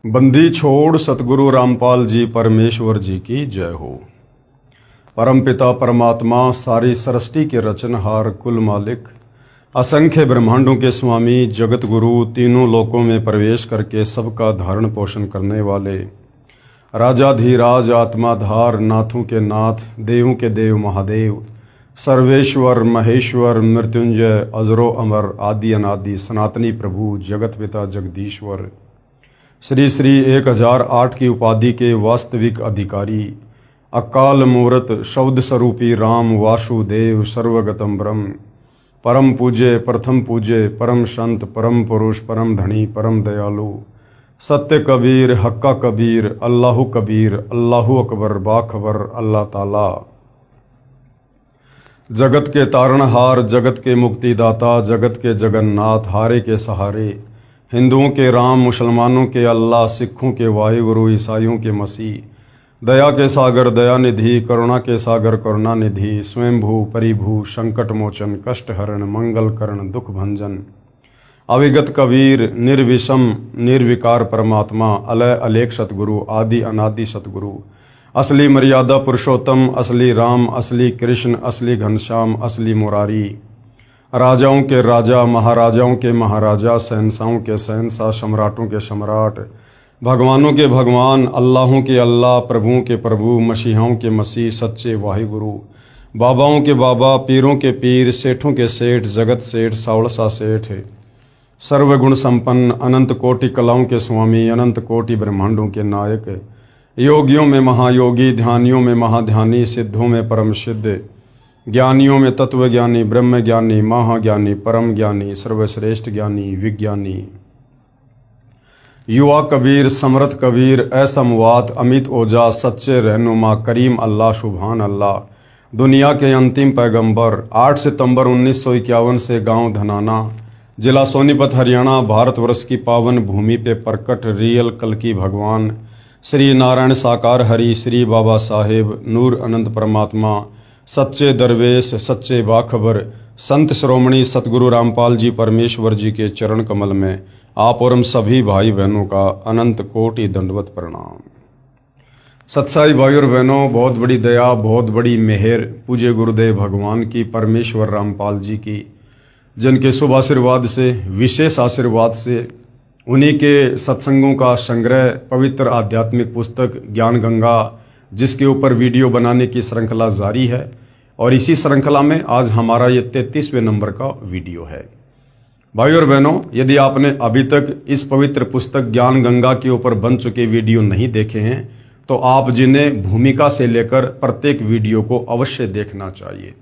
बंदी छोड़ सतगुरु रामपाल जी परमेश्वर जी की जय हो। परमपिता परमात्मा सारी सृष्टि के रचनहार कुल मालिक असंख्य ब्रह्मांडों के स्वामी जगत गुरु तीनों लोकों में प्रवेश करके सबका धारण पोषण करने वाले राजाधीराज आत्माधार नाथों के नाथ देवों के देव महादेव सर्वेश्वर महेश्वर मृत्युंजय अजरो अमर आदि अनादि सनातनी प्रभु जगत पिता जगदीश्वर श्री श्री 1008 की उपाधि के वास्तविक अधिकारी अकाल मूर्त शब्द स्वरूपी राम वासुदेव सर्वगतम ब्रह्म परम पूज्य प्रथम पूज्य परम संत परम पुरुष परम धनी परम दयालु सत्य कबीर हक्का कबीर अल्लाहु कबीर अल्लाहु अकबर बाखबर अल्लाह ताला जगत के तारणहार जगत के मुक्तिदाता जगत के जगन्नाथ हारे के सहारे हिंदुओं के राम मुसलमानों के अल्लाह सिखों के वाहिगुरु ईसाइयों के मसीह दया के सागर दयानिधि करुणा के सागर करुणानिधि स्वयंभू परिभू संकट मोचन कष्ट हरण मंगल करण दुख भंजन अविगत कबीर निर्विषम निर्विकार परमात्मा अलय अलेख सतगुरु आदि अनादि सतगुरु असली मर्यादा पुरुषोत्तम असली राम असली कृष्ण असली घनश्याम असली मुरारी राजाओं के राजा महाराजाओं के महाराजा शहंशाहों के शहंशाह सम्राटों के सम्राट भगवानों के भगवान अल्लाहों के अल्लाह प्रभुओं के प्रभु मसीहाओं के मसीह सच्चे वाहिगुरु बाबाओं के बाबा पीरों के पीर सेठों के सेठ जगत सेठ सावड़सा सेठ सर्वगुण संपन्न अनंत कोटि कलाओं के स्वामी अनंत कोटि ब्रह्मांडों के नायक योगियों में महायोगी ध्यानियों में महाध्यानी सिद्धों में परम सिद्ध ज्ञानियों में तत्वज्ञानी ब्रह्म ज्ञानी महाज्ञानी परम ज्ञानी सर्वश्रेष्ठ ज्ञानी विज्ञानी युवा कबीर समर्थ कबीर असमवात अमित ओजा सच्चे रहनुमा करीम अल्लाह सुभान अल्लाह दुनिया के अंतिम पैगंबर 8 सितंबर 1951 से गांव धनाना जिला सोनीपत हरियाणा भारतवर्ष की पावन भूमि पे प्रकट रियल कल्कि भगवान श्री नारायण साकार हरि श्री बाबा साहेब नूर अनंत परमात्मा सच्चे दरवेश सच्चे बाखबर संत श्रोमणी सतगुरु रामपाल जी परमेश्वर जी के चरण कमल में आप और हम सभी भाई बहनों का अनंत कोटि दंडवत प्रणाम। सत्साई भाई और बहनों, बहुत बड़ी दया बहुत बड़ी मेहर पूज्य गुरुदेव भगवान की परमेश्वर रामपाल जी की, जिनके शुभ आशीर्वाद से विशेष आशीर्वाद से उन्हीं के सत्संगों का संग्रह पवित्र आध्यात्मिक पुस्तक ज्ञान गंगा जिसके ऊपर वीडियो बनाने की श्रृंखला जारी है और इसी श्रृंखला में आज हमारा ये 33वें नंबर का वीडियो है। भाई और बहनों, यदि आपने अभी तक इस पवित्र पुस्तक ज्ञान गंगा के ऊपर बन चुके वीडियो नहीं देखे हैं तो आप जिन्हें भूमिका से लेकर प्रत्येक वीडियो को अवश्य देखना चाहिए,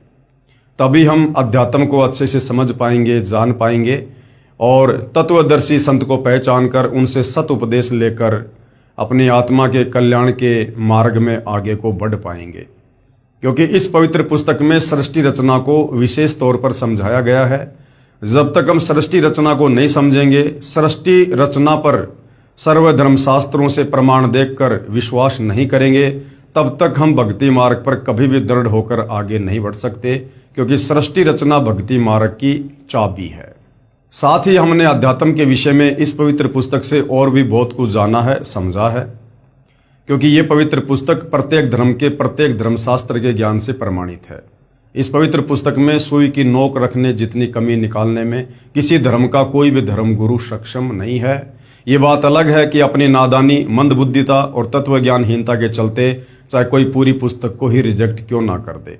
तभी हम अध्यात्म को अच्छे से समझ पाएंगे जान पाएंगे और तत्वदर्शी संत को पहचान कर उनसे सत उपदेश लेकर अपनी आत्मा के कल्याण के मार्ग में आगे को बढ़ पाएंगे। क्योंकि इस पवित्र पुस्तक में सृष्टि रचना को विशेष तौर पर समझाया गया है। जब तक हम सृष्टि रचना को नहीं समझेंगे, सृष्टि रचना पर सर्वधर्म शास्त्रों से प्रमाण देखकर विश्वास नहीं करेंगे, तब तक हम भक्ति मार्ग पर कभी भी दृढ़ होकर आगे नहीं बढ़ सकते। क्योंकि सृष्टि रचना भक्ति मार्ग की चाबी है। साथ ही हमने अध्यात्म के विषय में इस पवित्र पुस्तक से और भी बहुत कुछ जाना है समझा है, क्योंकि ये पवित्र पुस्तक प्रत्येक धर्म के प्रत्येक धर्मशास्त्र के ज्ञान से प्रमाणित है। इस पवित्र पुस्तक में सुई की नोक रखने जितनी कमी निकालने में किसी धर्म का कोई भी धर्म गुरु सक्षम नहीं है। ये बात अलग है कि अपनी नादानी मंदबुद्धिता और तत्वज्ञानहीनता के चलते चाहे कोई पूरी पुस्तक को ही रिजेक्ट क्यों ना कर दे,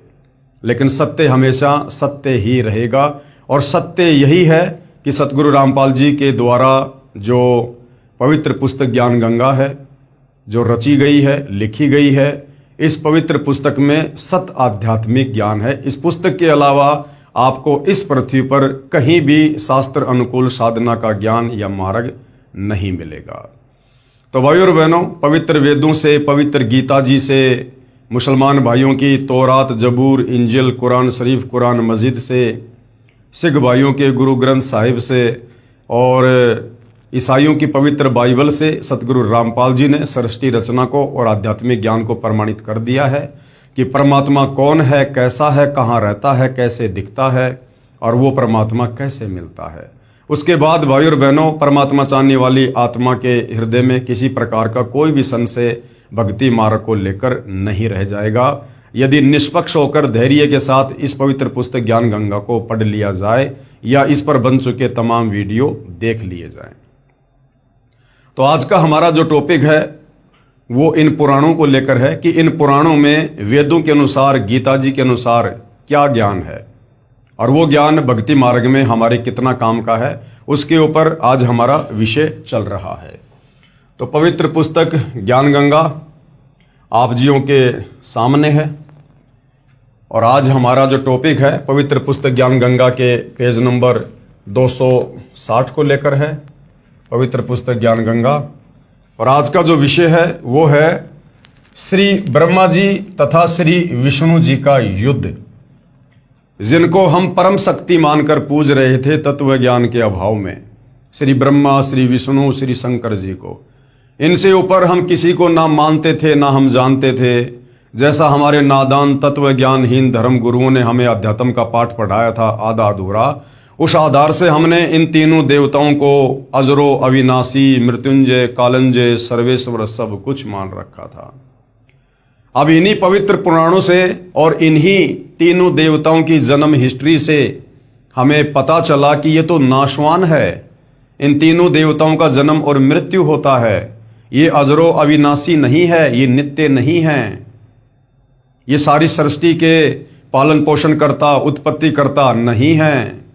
लेकिन सत्य हमेशा सत्य ही रहेगा। और सत्य यही है कि सतगुरु रामपाल जी के द्वारा जो पवित्र पुस्तक ज्ञान गंगा है, जो रची गई है लिखी गई है, इस पवित्र पुस्तक में सत आध्यात्मिक ज्ञान है। इस पुस्तक के अलावा आपको इस पृथ्वी पर कहीं भी शास्त्र अनुकूल साधना का ज्ञान या मार्ग नहीं मिलेगा। तो भाई और बहनों, पवित्र वेदों से पवित्र गीता जी से मुसलमान भाइयों की तौरात जबूर इंजिल कुरान शरीफ कुरान मजीद से सिख भाइयों के गुरु ग्रंथ साहिब से और ईसाइयों की पवित्र बाइबल से सतगुरु रामपाल जी ने सृष्टि रचना को और आध्यात्मिक ज्ञान को प्रमाणित कर दिया है कि परमात्मा कौन है, कैसा है, कहाँ रहता है, कैसे दिखता है और वो परमात्मा कैसे मिलता है। उसके बाद भाई और बहनों, परमात्मा चाहने वाली आत्मा के हृदय में किसी प्रकार का कोई भी संशय भक्ति मार्ग को लेकर नहीं रह जाएगा यदि निष्पक्ष होकर धैर्य के साथ इस पवित्र पुस्तक ज्ञान गंगा को पढ़ लिया जाए या इस पर बन चुके तमाम वीडियो देख लिए जाएं। तो आज का हमारा जो टॉपिक है वो इन पुराणों को लेकर है कि इन पुराणों में वेदों के अनुसार, गीता जी के अनुसार क्या ज्ञान है और वो ज्ञान भक्ति मार्ग में हमारे कितना काम का है, उसके ऊपर आज हमारा विषय चल रहा है। तो पवित्र पुस्तक ज्ञान गंगा आप जियों के सामने है और आज हमारा जो टॉपिक है पवित्र पुस्तक ज्ञान गंगा के पेज नंबर 260 को लेकर है, पवित्र पुस्तक ज्ञान गंगा। और आज का जो विषय है वो है श्री ब्रह्मा जी तथा श्री विष्णु जी का युद्ध, जिनको हम परम शक्ति मानकर पूज रहे थे तत्व ज्ञान के अभाव में। श्री ब्रह्मा, श्री विष्णु, श्री शंकर जी को, इनसे ऊपर हम किसी को ना मानते थे ना हम जानते थे। जैसा हमारे नादान तत्व ज्ञानहीन धर्म गुरुओं ने हमें अध्यात्म का पाठ पढ़ाया था आधा अधूरा, उस आधार से हमने इन तीनों देवताओं को अजरो, अविनाशी, मृत्युंजय, कालंजय, सर्वेश्वर सब कुछ मान रखा था। अब इन्हीं पवित्र पुराणों से और इन्हीं तीनों देवताओं की जन्म हिस्ट्री से हमें पता चला कि ये तो नाशवान है, इन तीनों देवताओं का जन्म और मृत्यु होता है, ये अजरो अविनाशी नहीं है, ये नित्य नहीं है, ये सारी सृष्टि के पालन पोषण करता, उत्पत्ति करता नहीं है।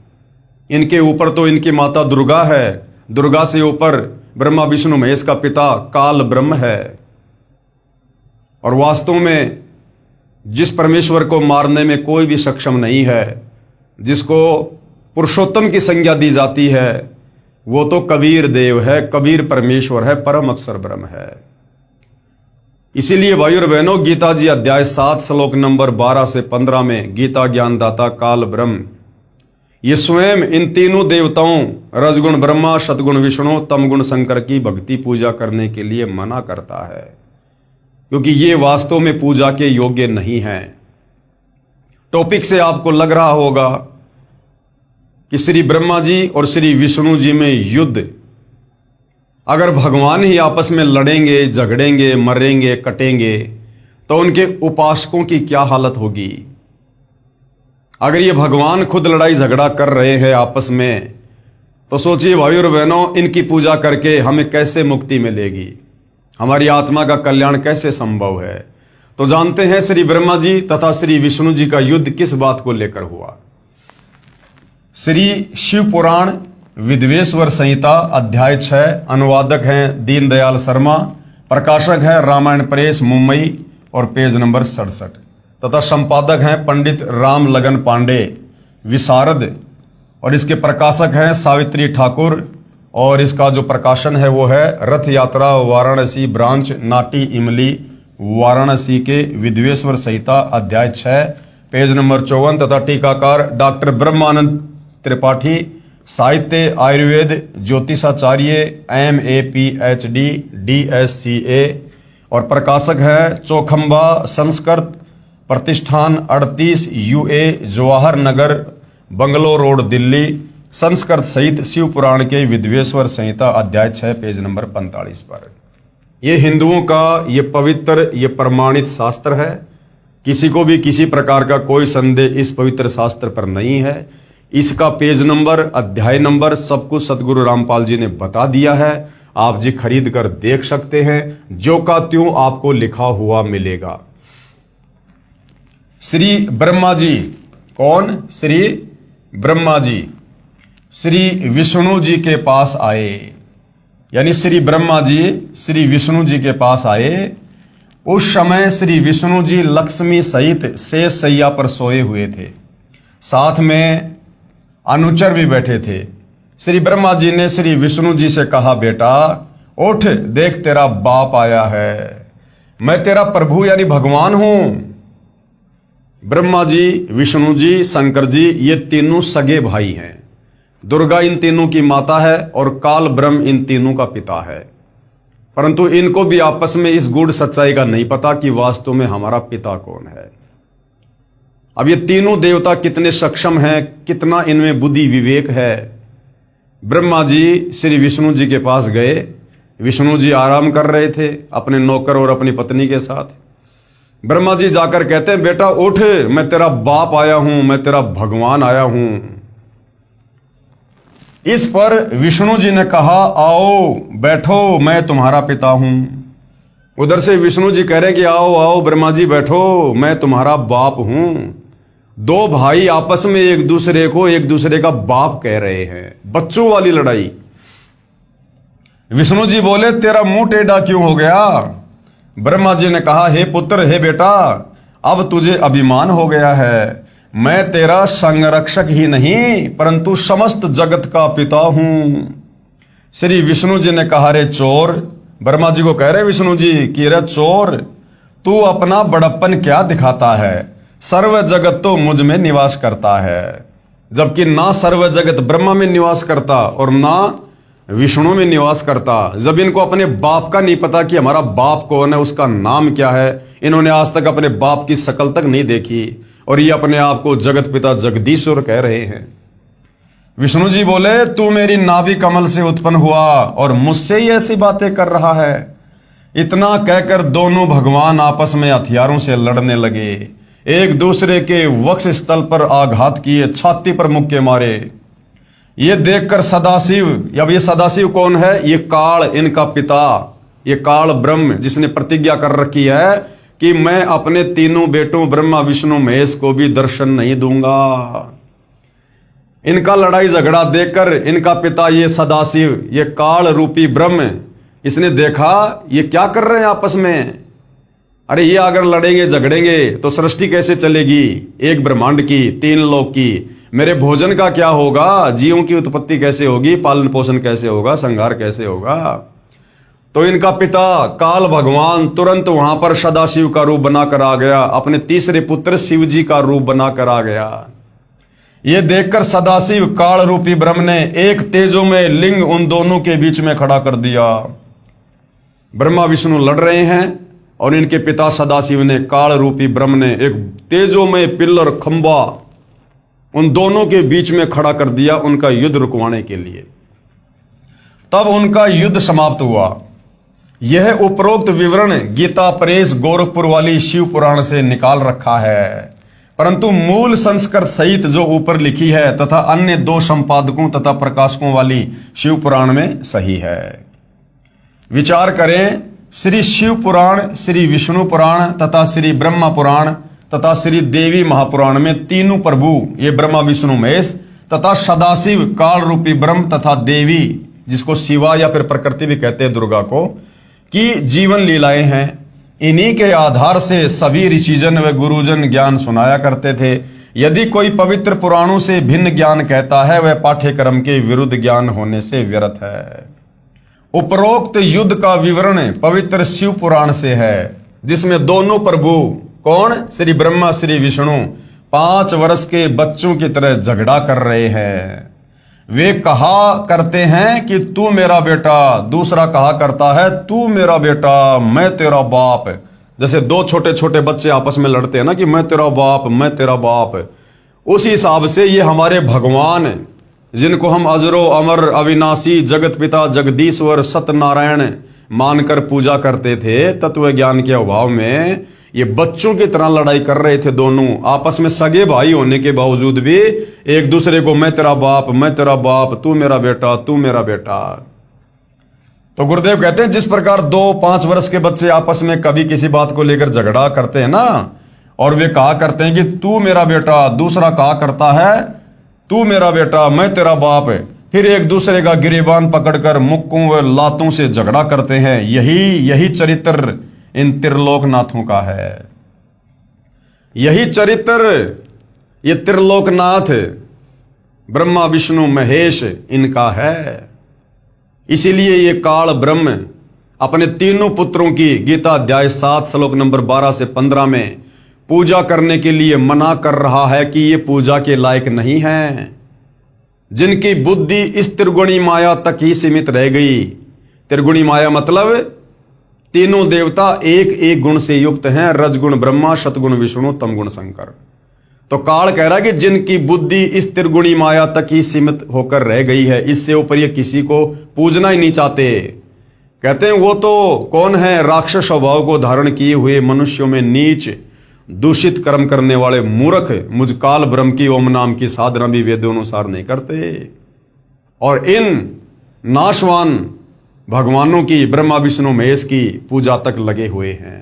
इनके ऊपर तो इनकी माता दुर्गा है, दुर्गा से ऊपर ब्रह्मा विष्णु महेश का पिता काल ब्रह्म है। और वास्तव में जिस परमेश्वर को मारने में कोई भी सक्षम नहीं है, जिसको पुरुषोत्तम की संज्ञा दी जाती है, वो तो कबीर देव है, कबीर परमेश्वर है, परम अक्षर ब्रह्म है। इसीलिए भाई और बहनों, गीता जी अध्याय 7 श्लोक नंबर 12 से 15 में गीता ज्ञानदाता काल ब्रह्म ये स्वयं इन तीनों देवताओं रजगुण ब्रह्मा, सतगुण विष्णु, तमगुण शंकर की भक्ति पूजा करने के लिए मना करता है, क्योंकि ये वास्तव में पूजा के योग्य नहीं है। टॉपिक से आपको लग रहा होगा कि श्री ब्रह्मा जी और श्री विष्णु जी में युद्ध, अगर भगवान ही आपस में लड़ेंगे, झगड़ेंगे, मरेंगे, कटेंगे तो उनके उपासकों की क्या हालत होगी। अगर ये भगवान खुद लड़ाई झगड़ा कर रहे हैं आपस में, तो सोचिए भाई और बहनों, इनकी पूजा करके हमें कैसे मुक्ति मिलेगी, हमारी आत्मा का कल्याण कैसे संभव है। तो जानते हैं श्री ब्रह्मा जी तथा श्री विष्णु जी का युद्ध किस बात को लेकर हुआ। श्री शिव पुराण विद्वेश्वर संहिता अध्याय 6, अनुवादक हैं दीनदयाल शर्मा, प्रकाशक हैं रामायण प्रेस मुंबई और पेज नंबर 67, तथा संपादक हैं पंडित राम लगन पांडे विशारद, और इसके प्रकाशक हैं सावित्री ठाकुर, और इसका जो प्रकाशन है वो है रथ यात्रा वाराणसी ब्रांच, नाटी इमली वाराणसी के विद्वेश्वर संहिता अध्याय 6 पेज नंबर 54, तथा टीकाकार डॉक्टर ब्रह्मानंद त्रिपाठी, साहित्य आयुर्वेद ज्योतिषाचार्य MA PhD DSCA, और प्रकाशक है चौखंबा संस्कृत प्रतिष्ठान 38 UA Jawahar Nagar bungalow road Delhi, Sanskrit सहित शिव पुराण के विद्वेश्वर संहिता अध्याय 6 पेज नंबर 45 पर। ये हिंदुओं का ये पवित्र, ये प्रमाणित शास्त्र है। किसी को भी किसी प्रकार का कोई संदेह इस पवित्र शास्त्र पर नहीं है। इसका पेज नंबर, अध्याय नंबर सब कुछ सतगुरु रामपाल जी ने बता दिया है, आप जी खरीद कर देख सकते हैं, जो का त्यों आपको लिखा हुआ मिलेगा। श्री ब्रह्मा जी कौन? श्री ब्रह्मा जी श्री विष्णु जी के पास आए, यानी श्री ब्रह्मा जी श्री विष्णु जी के पास आए। उस समय श्री विष्णु जी लक्ष्मी सहित शेष सैया पर सोए हुए थे, साथ में अनुचर भी बैठे थे। श्री ब्रह्मा जी ने श्री विष्णु जी से कहा, बेटा उठ, देख तेरा बाप आया है, मैं तेरा प्रभु यानी भगवान हूं। ब्रह्मा जी, विष्णु जी, शंकर जी ये तीनों सगे भाई हैं। दुर्गा इन तीनों की माता है और काल ब्रह्म इन तीनों का पिता है, परंतु इनको भी आपस में इस गूढ़ सच्चाई का नहीं पता कि वास्तव में हमारा पिता कौन है। अब ये तीनों देवता कितने सक्षम हैं, कितना इनमें बुद्धि विवेक है, ब्रह्मा जी श्री विष्णु जी के पास गए। विष्णु जी आराम कर रहे थे अपने नौकर और अपनी पत्नी के साथ। ब्रह्मा जी जाकर कहते हैं, बेटा उठ, मैं तेरा बाप आया हूं, मैं तेरा भगवान आया हूं। इस पर विष्णु जी ने कहा, आओ बैठो, मैं तुम्हारा पिता हूं। उधर से विष्णु जी कह रहे हैं कि आओ आओ ब्रह्मा जी बैठो, मैं तुम्हारा बाप हूं। दो भाई आपस में एक दूसरे का बाप कह रहे हैं, बच्चों वाली लड़ाई। विष्णु जी बोले, तेरा मुंह टेढ़ा क्यों हो गया? ब्रह्मा जी ने कहा, हे पुत्र, हे बेटा, अब तुझे अभिमान हो गया है। मैं तेरा संरक्षक ही नहीं परंतु समस्त जगत का पिता हूं। श्री विष्णु जी ने कहा, रे चोर, ब्रह्मा जी को कह रहे विष्णु जी कि रे चोर, तू अपना बड़प्पन क्या दिखाता है? सर्व जगत तो मुझ में निवास करता है। जबकि ना सर्व जगत ब्रह्मा में निवास करता और ना विष्णु में निवास करता। जब इनको अपने बाप का नहीं पता कि हमारा बाप कौन है, उसका नाम क्या है, इन्होंने आज तक अपने बाप की शकल तक नहीं देखी और ये अपने आप को जगत पिता जगदीश्वर कह रहे हैं। विष्णु जी बोले, तू मेरी नाभि कमल से उत्पन्न हुआ और मुझसे ही ऐसी बातें कर रहा है। इतना कहकर दोनों भगवान आपस में हथियारों से लड़ने लगे। एक दूसरे के वक्ष स्थल पर आघात किए, छाती पर मुक्के मारे। ये देखकर सदाशिव, अब ये सदाशिव कौन है? ये काल, इनका पिता, ये काल ब्रह्म, जिसने प्रतिज्ञा कर रखी है कि मैं अपने तीनों बेटों ब्रह्मा विष्णु महेश को भी दर्शन नहीं दूंगा। इनका लड़ाई झगड़ा देखकर इनका पिता ये सदाशिव, ये काल रूपी ब्रह्म, इसने देखा ये क्या कर रहे हैं आपस में। अरे ये अगर लड़ेंगे झगड़ेंगे तो सृष्टि कैसे चलेगी? एक ब्रह्मांड की, तीन लोक की। मेरे भोजन का क्या होगा? जीवों की उत्पत्ति कैसे होगी? पालन पोषण कैसे होगा? संहार कैसे होगा? तो इनका पिता काल भगवान तुरंत वहां पर सदाशिव का रूप बनाकर आ गया, अपने तीसरे पुत्र शिव जी का रूप बनाकर आ गया। ये देखकर सदाशिव काल रूपी ब्रह्म ने एक तेजो में लिंग उन दोनों के बीच में खड़ा कर दिया। ब्रह्मा विष्णु लड़ रहे हैं और इनके पिता सदाशिव ने, काल रूपी ब्रह्म ने, एक तेजो में पिल्लर खंबा उन दोनों के बीच में खड़ा कर दिया उनका युद्ध रुकवाने के लिए। तब उनका युद्ध समाप्त हुआ। यह उपरोक्त विवरण गीता प्रेस गोरखपुर वाली शिव पुराण से निकाल रखा है, परंतु मूल संस्कृत सहित जो ऊपर लिखी है तथा अन्य दो संपादकों तथा प्रकाशकों वाली शिव पुराण में सही है। विचार करें, श्री शिव पुराण, श्री विष्णु पुराण तथा श्री ब्रह्मा पुराण तथा श्री देवी महापुराण में तीनों प्रभु, ये ब्रह्मा विष्णु महेश तथा सदाशिव काल रूपी ब्रह्म तथा देवी, जिसको शिवा या फिर प्रकृति भी कहते हैं दुर्गा को, की जीवन लीलाएं हैं। इन्हीं के आधार से सभी ऋषिजन व गुरुजन ज्ञान सुनाया करते थे। यदि कोई पवित्र पुराणों से भिन्न ज्ञान कहता है वह पाठ्यक्रम के विरुद्ध ज्ञान होने से व्यर्थ है। उपरोक्त युद्ध का विवरण पवित्र शिव पुराण से है, जिसमें दोनों प्रभु, कौन? श्री ब्रह्मा श्री विष्णु 5 वर्ष के बच्चों की तरह झगड़ा कर रहे हैं। वे कहा करते हैं कि तू मेरा बेटा, दूसरा कहा करता है तू मेरा बेटा, मैं तेरा बाप। जैसे दो छोटे छोटे बच्चे आपस में लड़ते हैं ना कि मैं तेरा बाप, मैं तेरा बाप। उसी हिसाब से ये हमारे भगवान, जिनको हम अजरो अमर अविनाशी जगत पिता जगदीश्वर सत्यनारायण मानकर पूजा करते थे, तत्व ज्ञान के अभाव में ये बच्चों की तरह लड़ाई कर रहे थे। दोनों आपस में सगे भाई होने के बावजूद भी एक दूसरे को मैं तेरा बाप, मैं तेरा बाप, तू मेरा बेटा, तू मेरा बेटा। तो गुरुदेव कहते हैं जिस प्रकार 2-5 वर्ष के बच्चे आपस में कभी किसी बात को लेकर झगड़ा करते हैं ना, और वे कहा करते हैं कि तू मेरा बेटा, दूसरा कहा करता है तू मेरा बेटा, मैं तेरा बाप, फिर एक दूसरे का गिरेबान पकड़कर मुक्कों व लातों से झगड़ा करते हैं। यही चरित्र इन त्रिलोकनाथों का है। यही चरित्र ये त्रिलोकनाथ ब्रह्मा विष्णु महेश इनका है। इसीलिए ये काल ब्रह्म अपने तीनों पुत्रों की गीता अध्याय 7 श्लोक नंबर 12 से 15 में पूजा करने के लिए मना कर रहा है कि ये पूजा के लायक नहीं है। जिनकी बुद्धि इस त्रिगुणी माया तक ही सीमित रह गई। त्रिगुणी माया मतलब तीनों देवता एक एक गुण से युक्त हैं, रजगुण ब्रह्मा, सतगुण विष्णु, तमगुण शंकर। तो काल कह रहा है कि जिनकी बुद्धि इस त्रिगुणी माया तक ही सीमित होकर रह गई है, इससे ऊपर ये किसी को पूजना ही नहीं चाहते। कहते हैं वो तो कौन है, राक्षस स्वभाव को धारण किए हुए मनुष्यों में नीच दूषित कर्म करने वाले मूर्ख मुझ काल ब्रह्म की ओम नाम की साधना भी वेदों अनुसार नहीं करते, और इन नाशवान भगवानों की ब्रह्मा विष्णु महेश की पूजा तक लगे हुए हैं।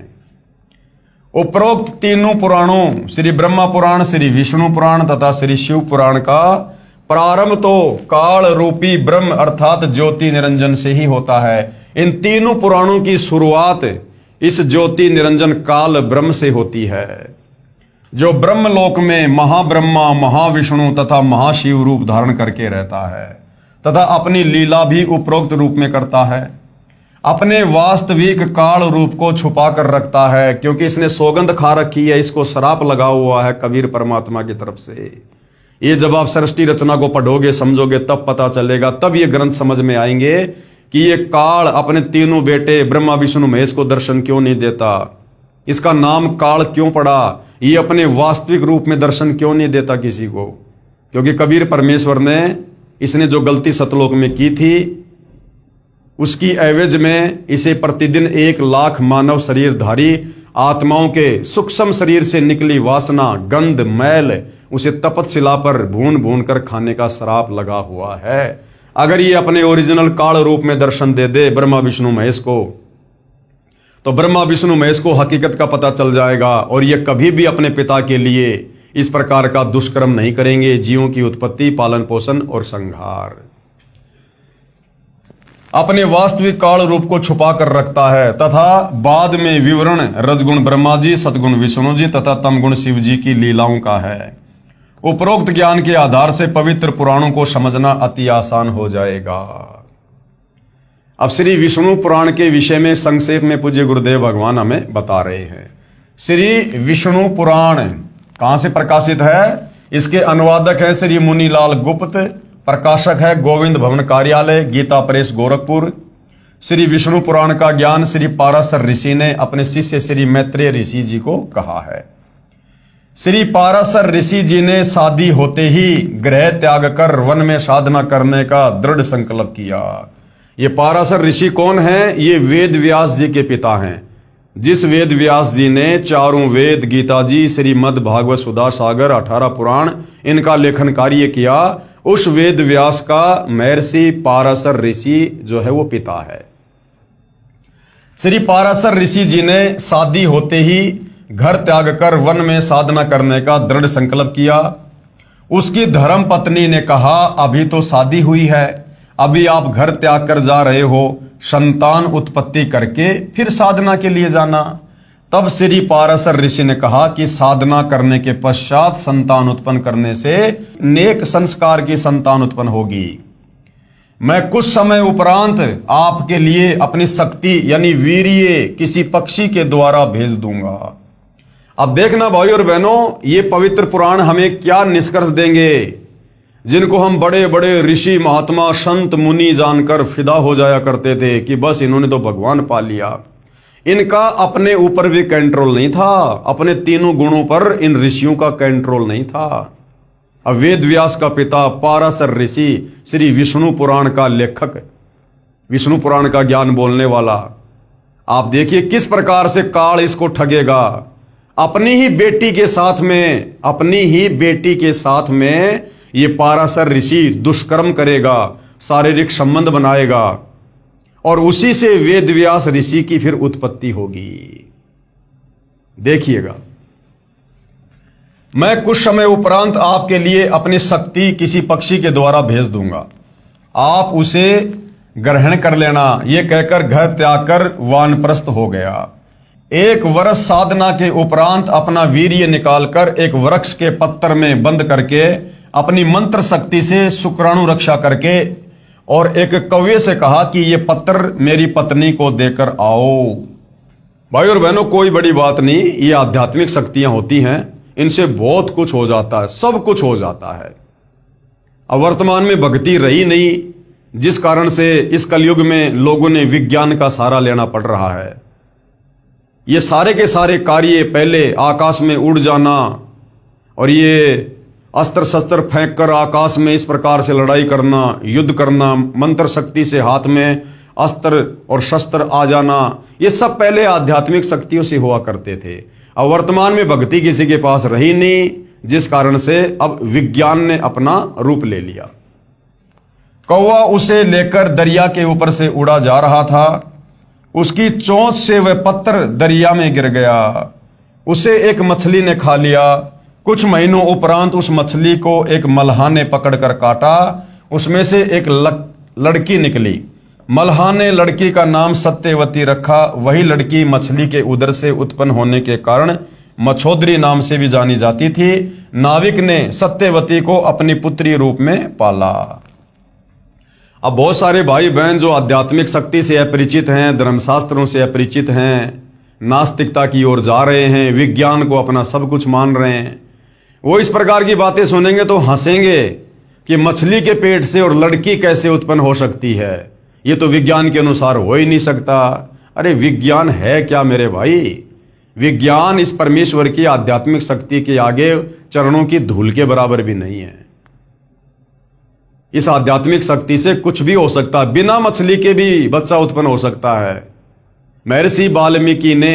उपरोक्त तीनों पुराणों श्री ब्रह्मा पुराण, श्री विष्णु पुराण तथा श्री शिव पुराण का प्रारंभ तो काल रूपी ब्रह्म अर्थात ज्योति निरंजन से ही होता है। इन तीनों पुराणों की शुरुआत इस ज्योति निरंजन काल ब्रह्म से होती है, जो ब्रह्मलोक में महाब्रह्मा, महाविष्णु तथा महाशिव रूप धारण करके रहता है तथा अपनी लीला भी उपरोक्त रूप में करता है। अपने वास्तविक काल रूप को छुपा कर रखता है, क्योंकि इसने सौगंध खा रखी है, इसको श्राप लगा हुआ है कबीर परमात्मा की तरफ से। ये जब आप सृष्टि रचना को पढ़ोगे, समझोगे, तब पता चलेगा, तब ये ग्रंथ समझ में आएंगे कि ये काल अपने तीनों बेटे ब्रह्मा विष्णु महेश को दर्शन क्यों नहीं देता, इसका नाम काल क्यों पड़ा, ये अपने वास्तविक रूप में दर्शन क्यों नहीं देता किसी को। क्योंकि कबीर परमेश्वर ने इसने जो गलती सतलोक में की थी, उसकी एवज में इसे प्रतिदिन 1 लाख मानव शरीरधारी आत्माओं के सूक्ष्म शरीर से निकली वासना, गंध, मैल उसे तपतशिला पर भून भून कर खाने का श्राप लगा हुआ है। अगर ये अपने ओरिजिनल काल रूप में दर्शन दे दे ब्रह्मा विष्णु महेश को, तो ब्रह्मा विष्णु महेश को हकीकत का पता चल जाएगा, और ये कभी भी अपने पिता के लिए इस प्रकार का दुष्कर्म नहीं करेंगे, जीवों की उत्पत्ति, पालन पोषण और संहार। अपने वास्तविक काल रूप को छुपा कर रखता है तथा बाद में विवरण रजगुण ब्रह्मा जी, सतगुण विष्णु जी तथा तमगुण शिव जी की लीलाओं का है। उपरोक्त ज्ञान के आधार से पवित्र पुराणों को समझना अति आसान हो जाएगा। अब श्री विष्णु पुराण के विषय में संक्षेप में पूज्य गुरुदेव भगवान हमें बता रहे हैं। श्री विष्णु पुराण कहां से प्रकाशित है? इसके अनुवादक है श्री मुनीलाल गुप्त, प्रकाशक है गोविंद भवन कार्यालय, गीता प्रेस गोरखपुर। श्री विष्णु पुराण का ज्ञान श्री पाराशर ऋषि ने अपने शिष्य श्री मैत्रेय ऋषि जी को कहा है। श्री पाराशर ऋषि जी ने शादी होते ही गृह त्याग कर वन में साधना करने का दृढ़ संकल्प किया। ये पाराशर ऋषि कौन है? ये वेद व्यास जी के पिता हैं। जिस वेद व्यास जी ने चारों वेद, गीता जी, श्रीमद् भागवत, सुधा सागर, 18 पुराण इनका लेखन कार्य किया, उस वेद व्यास का महर्षि पाराशर ऋषि जो है वो पिता है। श्री पाराशर ऋषि जी ने शादी होते ही घर त्याग कर वन में साधना करने का दृढ़ संकल्प किया। उसकी धर्म पत्नी ने कहा, अभी तो शादी हुई है, अभी आप घर त्याग कर जा रहे हो, संतान उत्पत्ति करके फिर साधना के लिए जाना। तब श्री पाराशर ऋषि ने कहा कि साधना करने के पश्चात संतान उत्पन्न करने से नेक संस्कार की संतान उत्पन्न होगी। मैं कुछ समय उपरांत आपके लिए अपनी शक्ति यानी वीर्य किसी पक्षी के द्वारा भेज दूंगा। अब देखना भाई और बहनों, ये पवित्र पुराण हमें क्या निष्कर्ष देंगे, जिनको हम बड़े बड़े ऋषि, महात्मा, संत, मुनि जानकर फिदा हो जाया करते थे कि बस इन्होंने तो भगवान पा लिया। इनका अपने ऊपर भी कंट्रोल नहीं था, अपने तीनों गुणों पर इन ऋषियों का कंट्रोल नहीं था। अब वेद व्यास का पिता पाराशर ऋषि, श्री विष्णु पुराण का लेखक, विष्णु पुराण का ज्ञान बोलने वाला, आप देखिए किस प्रकार से काल इसको ठगेगा। अपनी ही बेटी के साथ में ये पाराशर ऋषि दुष्कर्म करेगा, शारीरिक संबंध बनाएगा, और उसी से वेद व्यास ऋषि की फिर उत्पत्ति होगी। देखिएगा, मैं कुछ समय उपरांत आपके लिए अपनी शक्ति किसी पक्षी के द्वारा भेज दूंगा, आप उसे ग्रहण कर लेना। यह कहकर घर त्याग कर वानप्रस्थ हो गया। 1 वर्ष साधना के उपरांत अपना वीर्य निकालकर एक वृक्ष के पत्तर में बंद करके अपनी मंत्र शक्ति से शुक्राणु रक्षा करके और एक कौवे से कहा कि ये पत्थर मेरी पत्नी को देकर आओ। भाई और बहनों, कोई बड़ी बात नहीं, ये आध्यात्मिक शक्तियां होती हैं, इनसे बहुत कुछ हो जाता है, सब कुछ हो जाता है। अब वर्तमान में भक्ति रही नहीं, जिस कारण से इस कलयुग में लोगों ने विज्ञान का सहारा लेना पड़ रहा है। ये सारे के सारे कार्य, पहले आकाश में उड़ जाना और ये अस्त्र शस्त्र फेंक कर आकाश में इस प्रकार से लड़ाई करना, युद्ध करना, मंत्र शक्ति से हाथ में अस्त्र और शस्त्र आ जाना, ये सब पहले आध्यात्मिक शक्तियों से हुआ करते थे। अब वर्तमान में भक्ति किसी के पास रही नहीं, जिस कारण से अब विज्ञान ने अपना रूप ले लिया। कौवा उसे लेकर दरिया के ऊपर से उड़ा जा रहा था। उसकी चोंच से वह पत्थर दरिया में गिर गया। उसे एक मछली ने खा लिया। कुछ महीनों उपरांत उस मछली को एक मल्हा ने पकड़कर काटा। उसमें से एक लड़की निकली। मल्हा ने लड़की का नाम सत्यवती रखा। वही लड़की मछली के उदर से उत्पन्न होने के कारण मछोदरी नाम से भी जानी जाती थी। नाविक ने सत्यवती को अपनी पुत्री रूप में पाला। अब बहुत सारे भाई बहन जो आध्यात्मिक शक्ति से अपरिचित हैं, धर्मशास्त्रों से अपरिचित हैं, नास्तिकता की ओर जा रहे हैं, विज्ञान को अपना सब कुछ मान रहे हैं, वो इस प्रकार की बातें सुनेंगे तो हंसेंगे कि मछली के पेट से और लड़की कैसे उत्पन्न हो सकती है, ये तो विज्ञान के अनुसार हो ही नहीं सकता। अरे विज्ञान है क्या मेरे भाई? विज्ञान इस परमेश्वर की आध्यात्मिक शक्ति के आगे चरणों की धूल के बराबर भी नहीं है। इस आध्यात्मिक शक्ति से कुछ भी हो सकता है। बिना मछली के भी बच्चा उत्पन्न हो सकता है। महर्षि वाल्मीकि ने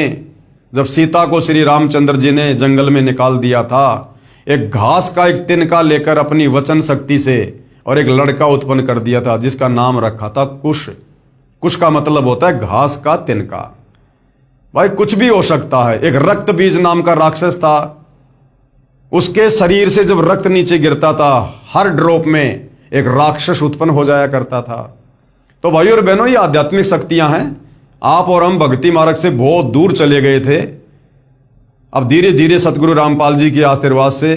जब सीता को श्री रामचंद्र जी ने जंगल में निकाल दिया था, एक घास का एक तिनका लेकर अपनी वचन शक्ति से और एक लड़का उत्पन्न कर दिया था, जिसका नाम रखा था कुश। कुश का मतलब होता है घास का तिनका। भाई कुछ भी हो सकता है। एक रक्त बीज नाम का राक्षस था। उसके शरीर से जब रक्त नीचे गिरता था, हर ड्रॉप में एक राक्षस उत्पन्न हो जाया करता था। तो भाइयों और बहनों, ये आध्यात्मिक शक्तियां हैं। आप और हम भक्ति मार्ग से बहुत दूर चले गए थे। अब धीरे धीरे सतगुरु रामपाल जी के आशीर्वाद से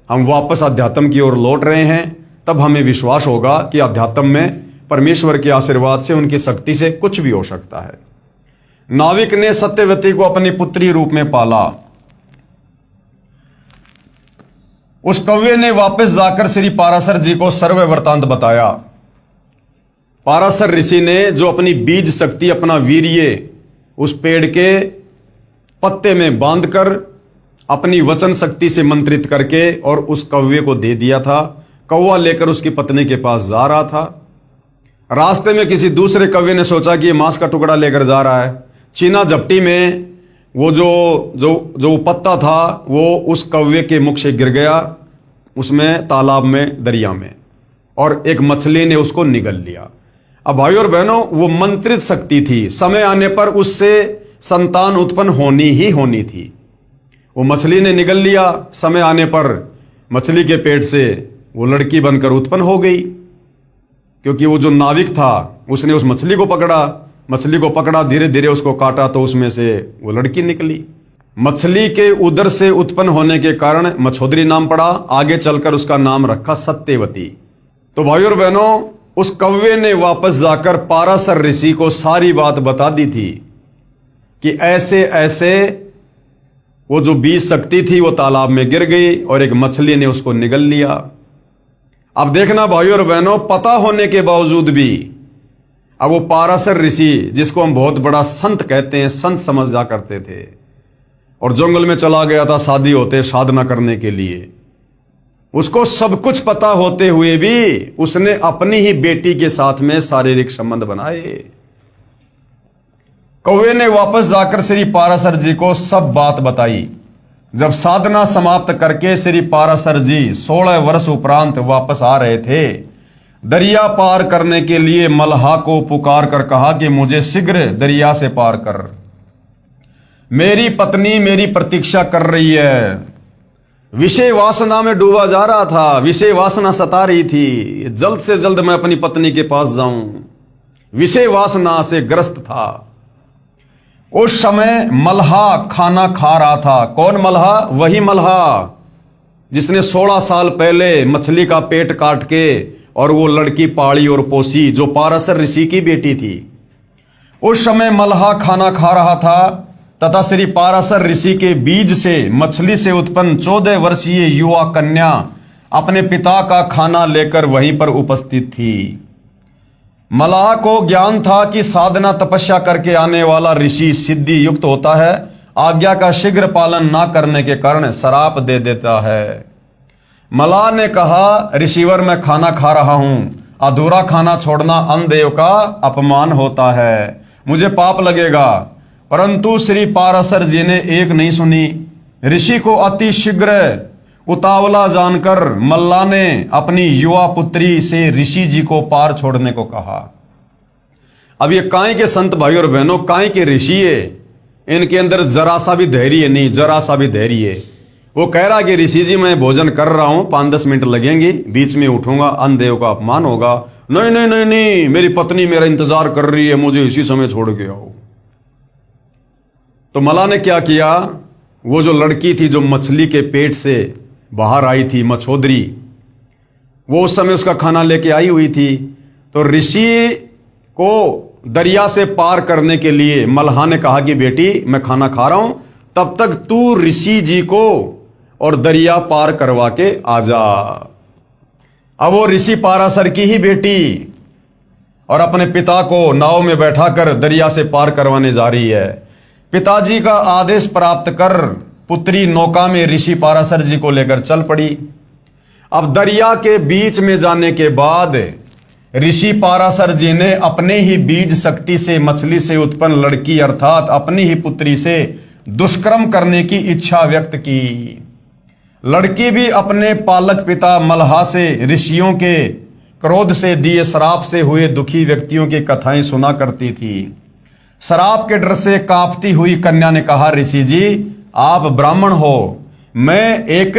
हम वापस अध्यात्म की ओर लौट रहे हैं। तब हमें विश्वास होगा कि अध्यात्म में परमेश्वर के आशीर्वाद से, उनकी शक्ति से कुछ भी हो सकता है। नाविक ने सत्यवती को अपनी पुत्री रूप में पाला। उस कौवे ने वापस जाकर श्री पाराशर जी को सर्व वृतांत बताया। पाराशर ऋषि ने जो अपनी बीज शक्ति, अपना वीर्य उस पेड़ के पत्ते में बांधकर अपनी वचन शक्ति से मंत्रित करके और उस कौवे को दे दिया था। कौवा लेकर उसकी पत्नी के पास जा रहा था। रास्ते में किसी दूसरे कौवे ने सोचा कि ये मांस का टुकड़ा लेकर जा रहा है। चीना झपटी में वो जो पत्ता था वो उस कौवे के मुख से गिर गया, उसमें तालाब में, दरिया में, और एक मछली ने उसको निगल लिया। अब भाइयों और बहनों, वो मंत्रित शक्ति थी। समय आने पर उससे संतान उत्पन्न होनी ही होनी थी। वो मछली ने निगल लिया। समय आने पर मछली के पेट से वो लड़की बनकर उत्पन्न हो गई, क्योंकि वो जो नाविक था उसने उस मछली को पकड़ा, धीरे धीरे उसको काटा तो उसमें से वो लड़की निकली। मछली के उदर से उत्पन्न होने के कारण मछोदरी नाम पड़ा। आगे चलकर उसका नाम रखा सत्यवती। तो भाइयों और बहनों, उस कौवे ने वापस जाकर पाराशर ऋषि को सारी बात बता दी थी कि ऐसे ऐसे वो जो बीज शक्ति थी वो तालाब में गिर गई और एक मछली ने उसको निगल लिया। अब देखना भाइयों और बहनों, पता होने के बावजूद भी अब वो पाराशर ऋषि, जिसको हम बहुत बड़ा संत कहते हैं, संत समझ जा करते थे, और जंगल में चला गया था शादी होते साधना करने के लिए। उसको सब कुछ पता होते हुए भी उसने अपनी ही बेटी के साथ में शारीरिक संबंध बनाए। कौवे ने वापस जाकर श्री पाराशर जी को सब बात बताई। जब साधना समाप्त करके श्री पाराशर जी 16 वर्ष उपरांत वापस आ रहे थे, दरिया पार करने के लिए मल्हा को पुकार कर कहा कि मुझे शीघ्र दरिया से पार कर, मेरी पत्नी मेरी प्रतीक्षा कर रही है। विषय वासना में डूबा जा रहा था, विषय वासना सता रही थी, जल्द से जल्द मैं अपनी पत्नी के पास जाऊं, विषय वासना से ग्रस्त था। उस समय मल्हा खाना खा रहा था। कौन मल्हा? वही मल्हा जिसने 16 साल पहले मछली का पेट काट के और वो लड़की पाली और पोसी, जो पाराशर ऋषि की बेटी थी। उस समय मल्हा खाना खा रहा था तथा श्री पाराशर ऋषि के बीज से, मछली से उत्पन्न 14 वर्षीय युवा कन्या अपने पिता का खाना लेकर वहीं पर उपस्थित थी। मल्लाह को ज्ञान था कि साधना तपस्या करके आने वाला ऋषि सिद्धि युक्त होता है, आज्ञा का शीघ्र पालन ना करने के कारण श्राप दे देता है। मलाह ने कहा, ऋषिवर मैं खाना खा रहा हूं, अधूरा खाना छोड़ना अन्न देव का अपमान होता है, मुझे पाप लगेगा। परंतु श्री पाराशर जी ने एक नहीं सुनी। ऋषि को अति शीघ्र उतावला जानकर मल्ला ने अपनी युवा पुत्री से ऋषि जी को पार छोड़ने को कहा। अब ये काई के संत भाई और बहनों, काई के ऋषि है, इनके अंदर जरा सा भी धैर्य नहीं, जरा सा भी धैर्य है। वो कह रहा कि ऋषि जी मैं भोजन कर रहा हूं, 5-10 मिनट लगेंगे, बीच में उठूंगा, अन्न देव का अपमान होगा। नहीं नहीं नहीं नहीं, मेरी पत्नी मेरा इंतजार कर रही है, मुझे इसी समय छोड़ के आओ। तो मल्ला ने क्या किया, वो जो लड़की थी जो मछली के पेट से बाहर आई थी, मछोदरी, वो उस समय उसका खाना लेके आई हुई थी। तो ऋषि को दरिया से पार करने के लिए मल्हा ने कहा कि बेटी मैं खाना खा रहा हूं, तब तक तू ऋषि जी को और दरिया पार करवा के आ जा। अब वो ऋषि पाराशर की ही बेटी और अपने पिता को नाव में बैठाकर दरिया से पार करवाने जा रही है। पिताजी का आदेश प्राप्त कर पुत्री नौका में ऋषि पाराशर जी को लेकर चल पड़ी। अब दरिया के बीच में जाने के बाद ऋषि पाराशर जी ने अपने ही बीज शक्ति से मछली से उत्पन्न लड़की अर्थात अपनी ही पुत्री से दुष्कर्म करने की इच्छा व्यक्त की। लड़की भी अपने पालक पिता मल्हा से ऋषियों के क्रोध से दिए श्राप से हुए दुखी व्यक्तियों की कथाएं सुना करती थी। श्राप के डर से कांपती हुई कन्या ने कहा, ऋषि जी आप ब्राह्मण हो, मैं एक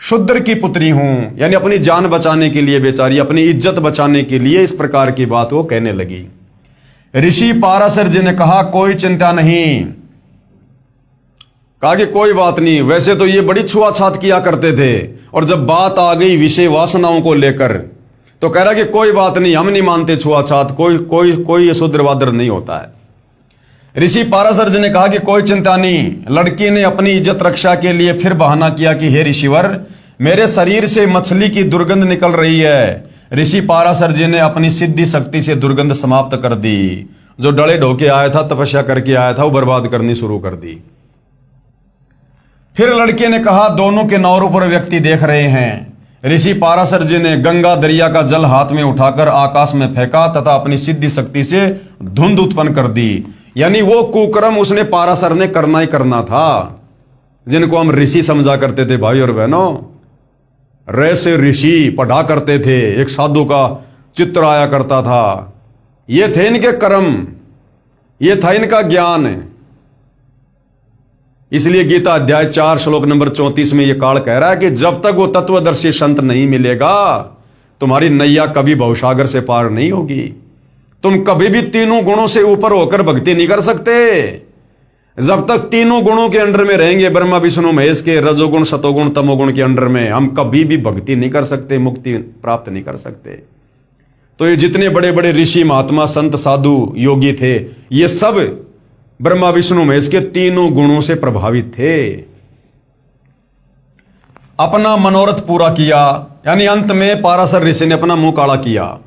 शूद्र की पुत्री हूं। यानी अपनी जान बचाने के लिए, बेचारी अपनी इज्जत बचाने के लिए इस प्रकार की बात वो कहने लगी। ऋषि पाराशर जी ने कहा, कोई चिंता नहीं। कहा कि कोई बात नहीं, वैसे तो ये बड़ी छुआछात किया करते थे, और जब बात आ गई विषय वासनाओं को लेकर तो कह रहा कि कोई बात नहीं, हम नहीं मानते छुआछात, कोई कोई कोई शूद्रवादर नहीं होता है। ऋषि पाराशर जी ने कहा कि कोई चिंता नहीं। लड़की ने अपनी इज्जत रक्षा के लिए फिर बहाना किया कि हे ऋषिवर, मेरे शरीर से मछली की दुर्गंध निकल रही है। ऋषि पाराशर जी ने अपनी सिद्धि शक्ति से दुर्गंध समाप्त कर दी। जो डले ढोके आया था, तपस्या करके आया था, वो बर्बाद करनी शुरू कर दी। फिर लड़के ने कहा, दोनों के नौरों पर व्यक्ति देख रहे हैं। ऋषि पाराशर जी ने गंगा दरिया का जल हाथ में उठाकर आकाश में फेंका तथा अपनी सिद्धि शक्ति से धुंध उत्पन्न कर दी। यानी वो कुकर्म उसने पाराशर ने करना ही करना था, जिनको हम ऋषि समझा करते थे भाई और बहनों। रे से ऋषि पढ़ा करते थे, एक साधु का चित्र आया करता था। ये थे इनके कर्म, ये था इनका ज्ञान। इसलिए गीता अध्याय 4 श्लोक नंबर 34 में यह काल कह रहा है कि जब तक वो तत्वदर्शी संत नहीं मिलेगा, तुम्हारी नैया कभी भवसागर से पार नहीं होगी। तुम कभी भी तीनों गुणों से ऊपर होकर भक्ति नहीं कर सकते। जब तक तीनों गुणों के अंडर में रहेंगे, ब्रह्मा विष्णु महेश के रजोगुण सतोगुण तमोगुण के अंडर में, हम कभी भी भक्ति नहीं कर सकते, मुक्ति प्राप्त नहीं कर सकते। तो ये जितने बड़े बड़े ऋषि महात्मा संत साधु योगी थे, ये सब ब्रह्मा विष्णु महेश के तीनों गुणों से प्रभावित थे। अपना मनोरथ पूरा किया, यानी अंत में पाराशर ऋषि ने अपना मुंह काला किया।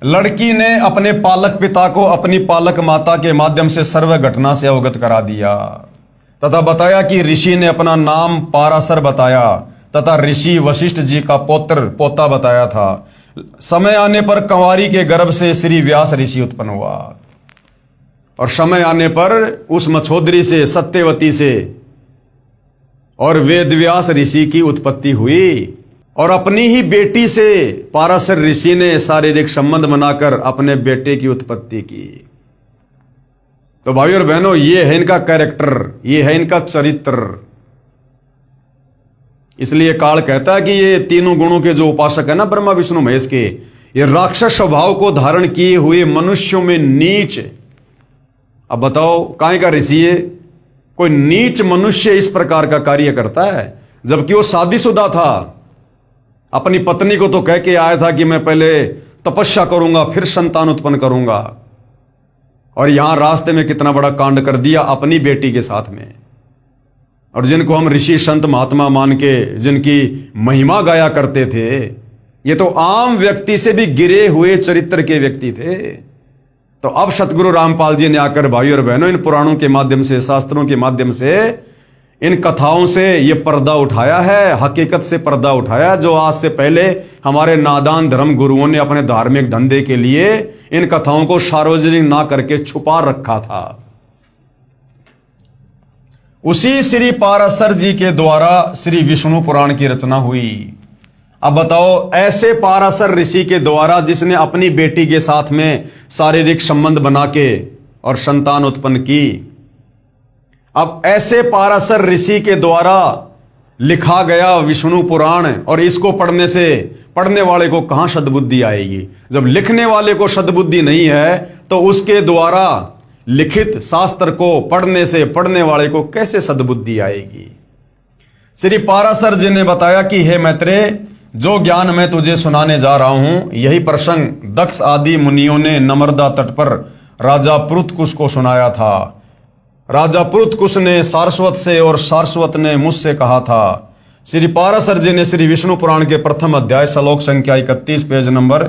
लड़की ने अपने पालक पिता को अपनी पालक माता के माध्यम से सर्व घटना से अवगत करा दिया तथा बताया कि ऋषि ने अपना नाम पाराशर बताया तथा ऋषि वशिष्ठ जी का पोता बताया था। समय आने पर कंवारी के गर्भ से श्री व्यास ऋषि उत्पन्न हुआ और समय आने पर उस मछोदरी से, सत्यवती से और वेदव्यास ऋषि की उत्पत्ति हुई और अपनी ही बेटी से पाराशर ऋषि ने शारीरिक संबंध बनाकर अपने बेटे की उत्पत्ति की। तो भाई और बहनों, ये है इनका कैरेक्टर, ये है इनका चरित्र। इसलिए काल कहता है कि ये तीनों गुणों के जो उपासक है ना, ब्रह्मा विष्णु महेश के, ये राक्षस स्वभाव को धारण किए हुए मनुष्यों में नीच। अब बताओ, काहे का ऋषि है? कोई नीच मनुष्य इस प्रकार का कार्य करता है, जबकि वो शादीशुदा था। अपनी पत्नी को तो कह के आया था कि मैं पहले तपस्या करूंगा फिर संतान उत्पन्न करूंगा, और यहां रास्ते में कितना बड़ा कांड कर दिया अपनी बेटी के साथ में। और जिनको हम ऋषि संत महात्मा मान के जिनकी महिमा गाया करते थे, ये तो आम व्यक्ति से भी गिरे हुए चरित्र के व्यक्ति थे। तो अब सतगुरु रामपाल जी ने आकर भाई और बहनों इन पुराणों के माध्यम से, शास्त्रों के माध्यम से इन कथाओं से ये पर्दा उठाया है, हकीकत से पर्दा उठाया, जो आज से पहले हमारे नादान धर्म गुरुओं ने अपने धार्मिक धंधे के लिए इन कथाओं को सार्वजनिक ना करके छुपा रखा था। उसी श्री पाराशर जी के द्वारा श्री विष्णु पुराण की रचना हुई। अब बताओ, ऐसे पाराशर ऋषि के द्वारा जिसने अपनी बेटी के साथ में शारीरिक संबंध बना के और संतान उत्पन्न की, अब ऐसे पाराशर ऋषि के द्वारा लिखा गया विष्णु पुराण, और इसको पढ़ने से पढ़ने वाले को कहां सद्बुद्धि आएगी? जब लिखने वाले को सद्बुद्धि नहीं है तो उसके द्वारा लिखित शास्त्र को पढ़ने से पढ़ने वाले को कैसे सद्बुद्धि आएगी? श्री पाराशर जी ने बताया कि हे मैत्रेय, जो ज्ञान मैं तुझे सुनाने जा रहा हूं, यही प्रसंग दक्ष आदि मुनियों ने नर्मदा तट पर राजा पुरुतकुश को सुनाया था। राजा पुरुतकुश ने सारस्वत से और सारस्वत ने मुझसे कहा था। श्री पाराशर जी ने श्री विष्णु पुराण के प्रथम अध्याय श्लोक संख्या 31 पेज नंबर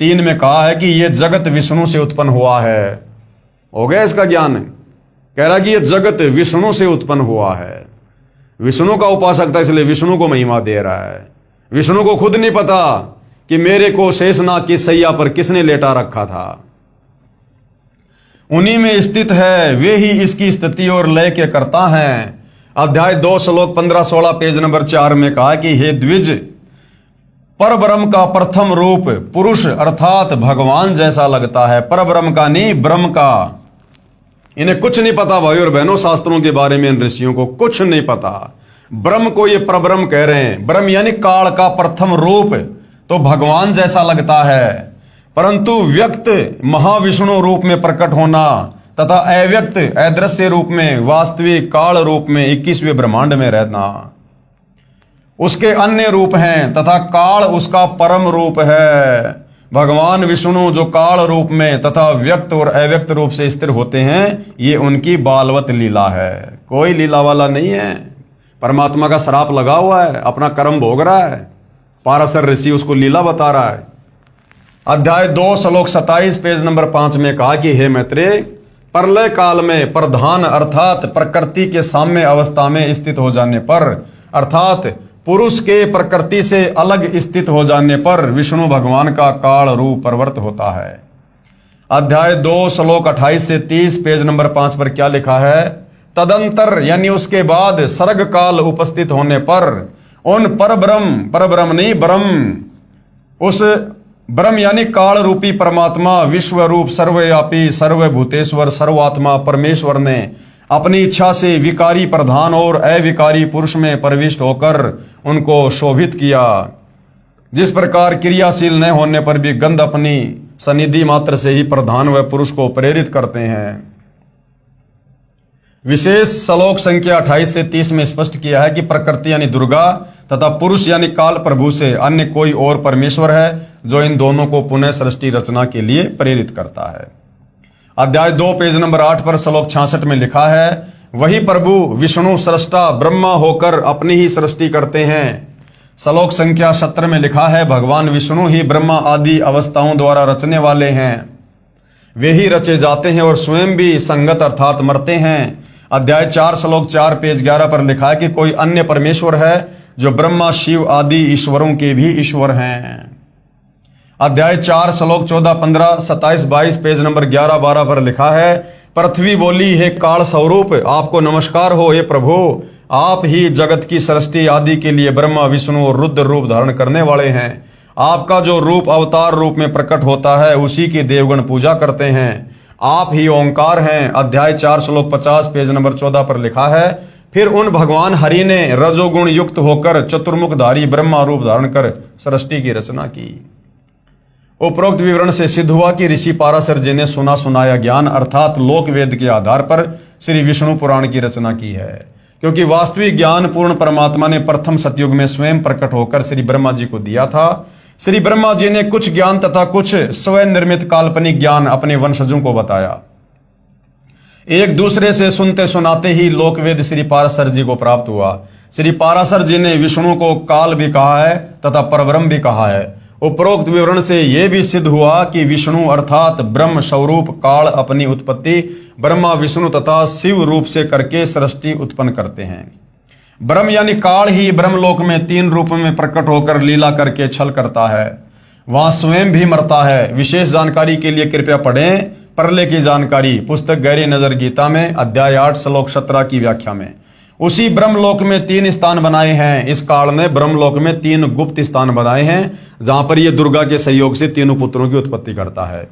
3 में कहा है कि यह जगत विष्णु से उत्पन्न हुआ है। हो गया इसका ज्ञान? कह रहा कि यह जगत विष्णु से उत्पन्न हुआ है। विष्णु का उपासक था, इसलिए विष्णु को महिमा दे रहा है। विष्णु को खुद नहीं पता कि मेरे को शेषनाग की सैया पर किसने लेटा रखा था। उन्हीं में स्थित है, वे ही इसकी स्थिति और लय के करता हैं। अध्याय 2 श्लोक 15-16 पेज नंबर 4 में कहा कि हे द्विज, परब्रह्म का प्रथम रूप पुरुष अर्थात भगवान जैसा लगता है। परब्रह्म का नहीं, ब्रह्म का। इन्हें कुछ नहीं पता भाई और बहनों, शास्त्रों के बारे में इन ऋषियों को कुछ नहीं पता। ब्रह्म को ये परब्रह्म कह रहे हैं। ब्रह्म यानी काल का प्रथम रूप तो भगवान जैसा लगता है, परंतु व्यक्त महाविष्णु रूप में प्रकट होना तथा अव्यक्त अदृश्य रूप में वास्तविक काल रूप में 21वें ब्रह्मांड में रहना उसके अन्य रूप हैं तथा काल उसका परम रूप है। भगवान विष्णु जो काल रूप में तथा व्यक्त और अव्यक्त रूप से स्थिर होते हैं, ये उनकी बालवत लीला है। कोई लीला वाला नहीं है। परमात्मा का श्राप लगा हुआ है, अपना कर्म भोग रहा है। पाराशर ऋषि उसको लीला बता रहा है। अध्याय 2 श्लोक 27 पेज नंबर 5 में कहा कि हे मैत्रेय, प्रलय काल में प्रधान अर्थात प्रकृति के साम्य अवस्था में स्थित हो जाने पर, अर्थात पुरुष के प्रकृति से अलग स्थित हो जाने पर विष्णु भगवान का काल रूप प्रवृत्त होता है। अध्याय 2 श्लोक 28 से 30 पेज नंबर 5 पर क्या लिखा है? तदंतर यानी उसके बाद सर्ग काल उपस्थित होने पर उन परब्रह्म नहीं ब्रह्म, उस ब्रह्म यानी काल रूपी परमात्मा विश्व रूप सर्वव्यापी सर्वभूतेश्वर सर्वात्मा परमेश्वर ने अपनी इच्छा से विकारी प्रधान और अविकारी पुरुष में प्रविष्ट होकर उनको शोभित किया। जिस प्रकार क्रियाशील न होने पर भी गंध अपनी सनिधि मात्र से ही प्रधान व पुरुष को प्रेरित करते हैं। विशेष श्लोक संख्या 28 से 30 में स्पष्ट किया है कि प्रकृति यानी दुर्गा तथा पुरुष यानी काल प्रभु से अन्य कोई और परमेश्वर है जो इन दोनों को पुनः सृष्टि रचना के लिए प्रेरित करता है। अध्याय 2 पेज नंबर 8 पर श्लोक 66 में लिखा है, वही प्रभु विष्णु सृष्टा ब्रह्मा होकर अपनी ही सृष्टि करते हैं। श्लोक संख्या 17 में लिखा है, भगवान विष्णु ही ब्रह्मा आदि अवस्थाओं द्वारा रचने वाले हैं। वे ही रचे जाते हैं और स्वयं भी संगत अर्थात मरते हैं। अध्याय 4 श्लोक 4 पेज 11 पर लिखा है कि कोई अन्य परमेश्वर है जो ब्रह्मा शिव आदि ईश्वरों के भी ईश्वर हैं। अध्याय 4 श्लोक 14, 15, 27, 22 पेज नंबर 11, 12 पर लिखा है, पृथ्वी बोली, हे काल स्वरूप आपको नमस्कार हो। हे प्रभु, आप ही जगत की सृष्टि आदि के लिए ब्रह्मा विष्णु और रुद्र रूप धारण करने वाले हैं। आपका जो रूप अवतार रूप में प्रकट होता है उसी की देवगण पूजा करते हैं। आप ही ओंकार हैं। अध्याय 4 श्लोक 50 पेज नंबर 14 पर लिखा है, फिर उन भगवान हरि ने रजोगुण युक्त होकर चतुर्मुखधारी ब्रह्मा रूप धारण कर सृष्टि की रचना की। उपरोक्त विवरण से सिद्ध हुआ कि ऋषि पाराशर जी ने सुना सुनाया ज्ञान अर्थात लोक वेद के आधार पर श्री विष्णु पुराण की रचना की है, क्योंकि वास्तविक ज्ञान पूर्ण परमात्मा ने प्रथम सतयुग में स्वयं प्रकट होकर श्री ब्रह्मा जी को दिया था। श्री ब्रह्मा जी ने कुछ ज्ञान तथा कुछ स्वयं निर्मित काल्पनिक ज्ञान अपने वंशजों को बताया। एक दूसरे से सुनते सुनाते ही लोकवेद श्री पाराशर जी को प्राप्त हुआ। श्री पाराशर जी ने विष्णु को काल भी कहा है तथा परब्रह्म भी कहा है। उपरोक्त विवरण से यह भी सिद्ध हुआ कि विष्णु अर्थात ब्रह्म स्वरूप काल अपनी उत्पत्ति ब्रह्मा विष्णु तथा शिव रूप से करके सृष्टि उत्पन्न करते हैं। ब्रह्म यानी काल ही ब्रह्मलोक में 3 रूप में प्रकट होकर लीला करके छल करता है, वहां स्वयं भी मरता है। विशेष जानकारी के लिए कृपया पढ़ें प्रलय की जानकारी पुस्तक गहरी नजर गीता में अध्याय 8 श्लोक 17 की व्याख्या में। उसी ब्रह्मलोक में 3 स्थान बनाए हैं। इस काल ने ब्रह्मलोक में 3 गुप्त स्थान बनाए हैं जहां पर यह दुर्गा के सहयोग से तीनों पुत्रों की उत्पत्ति करता है।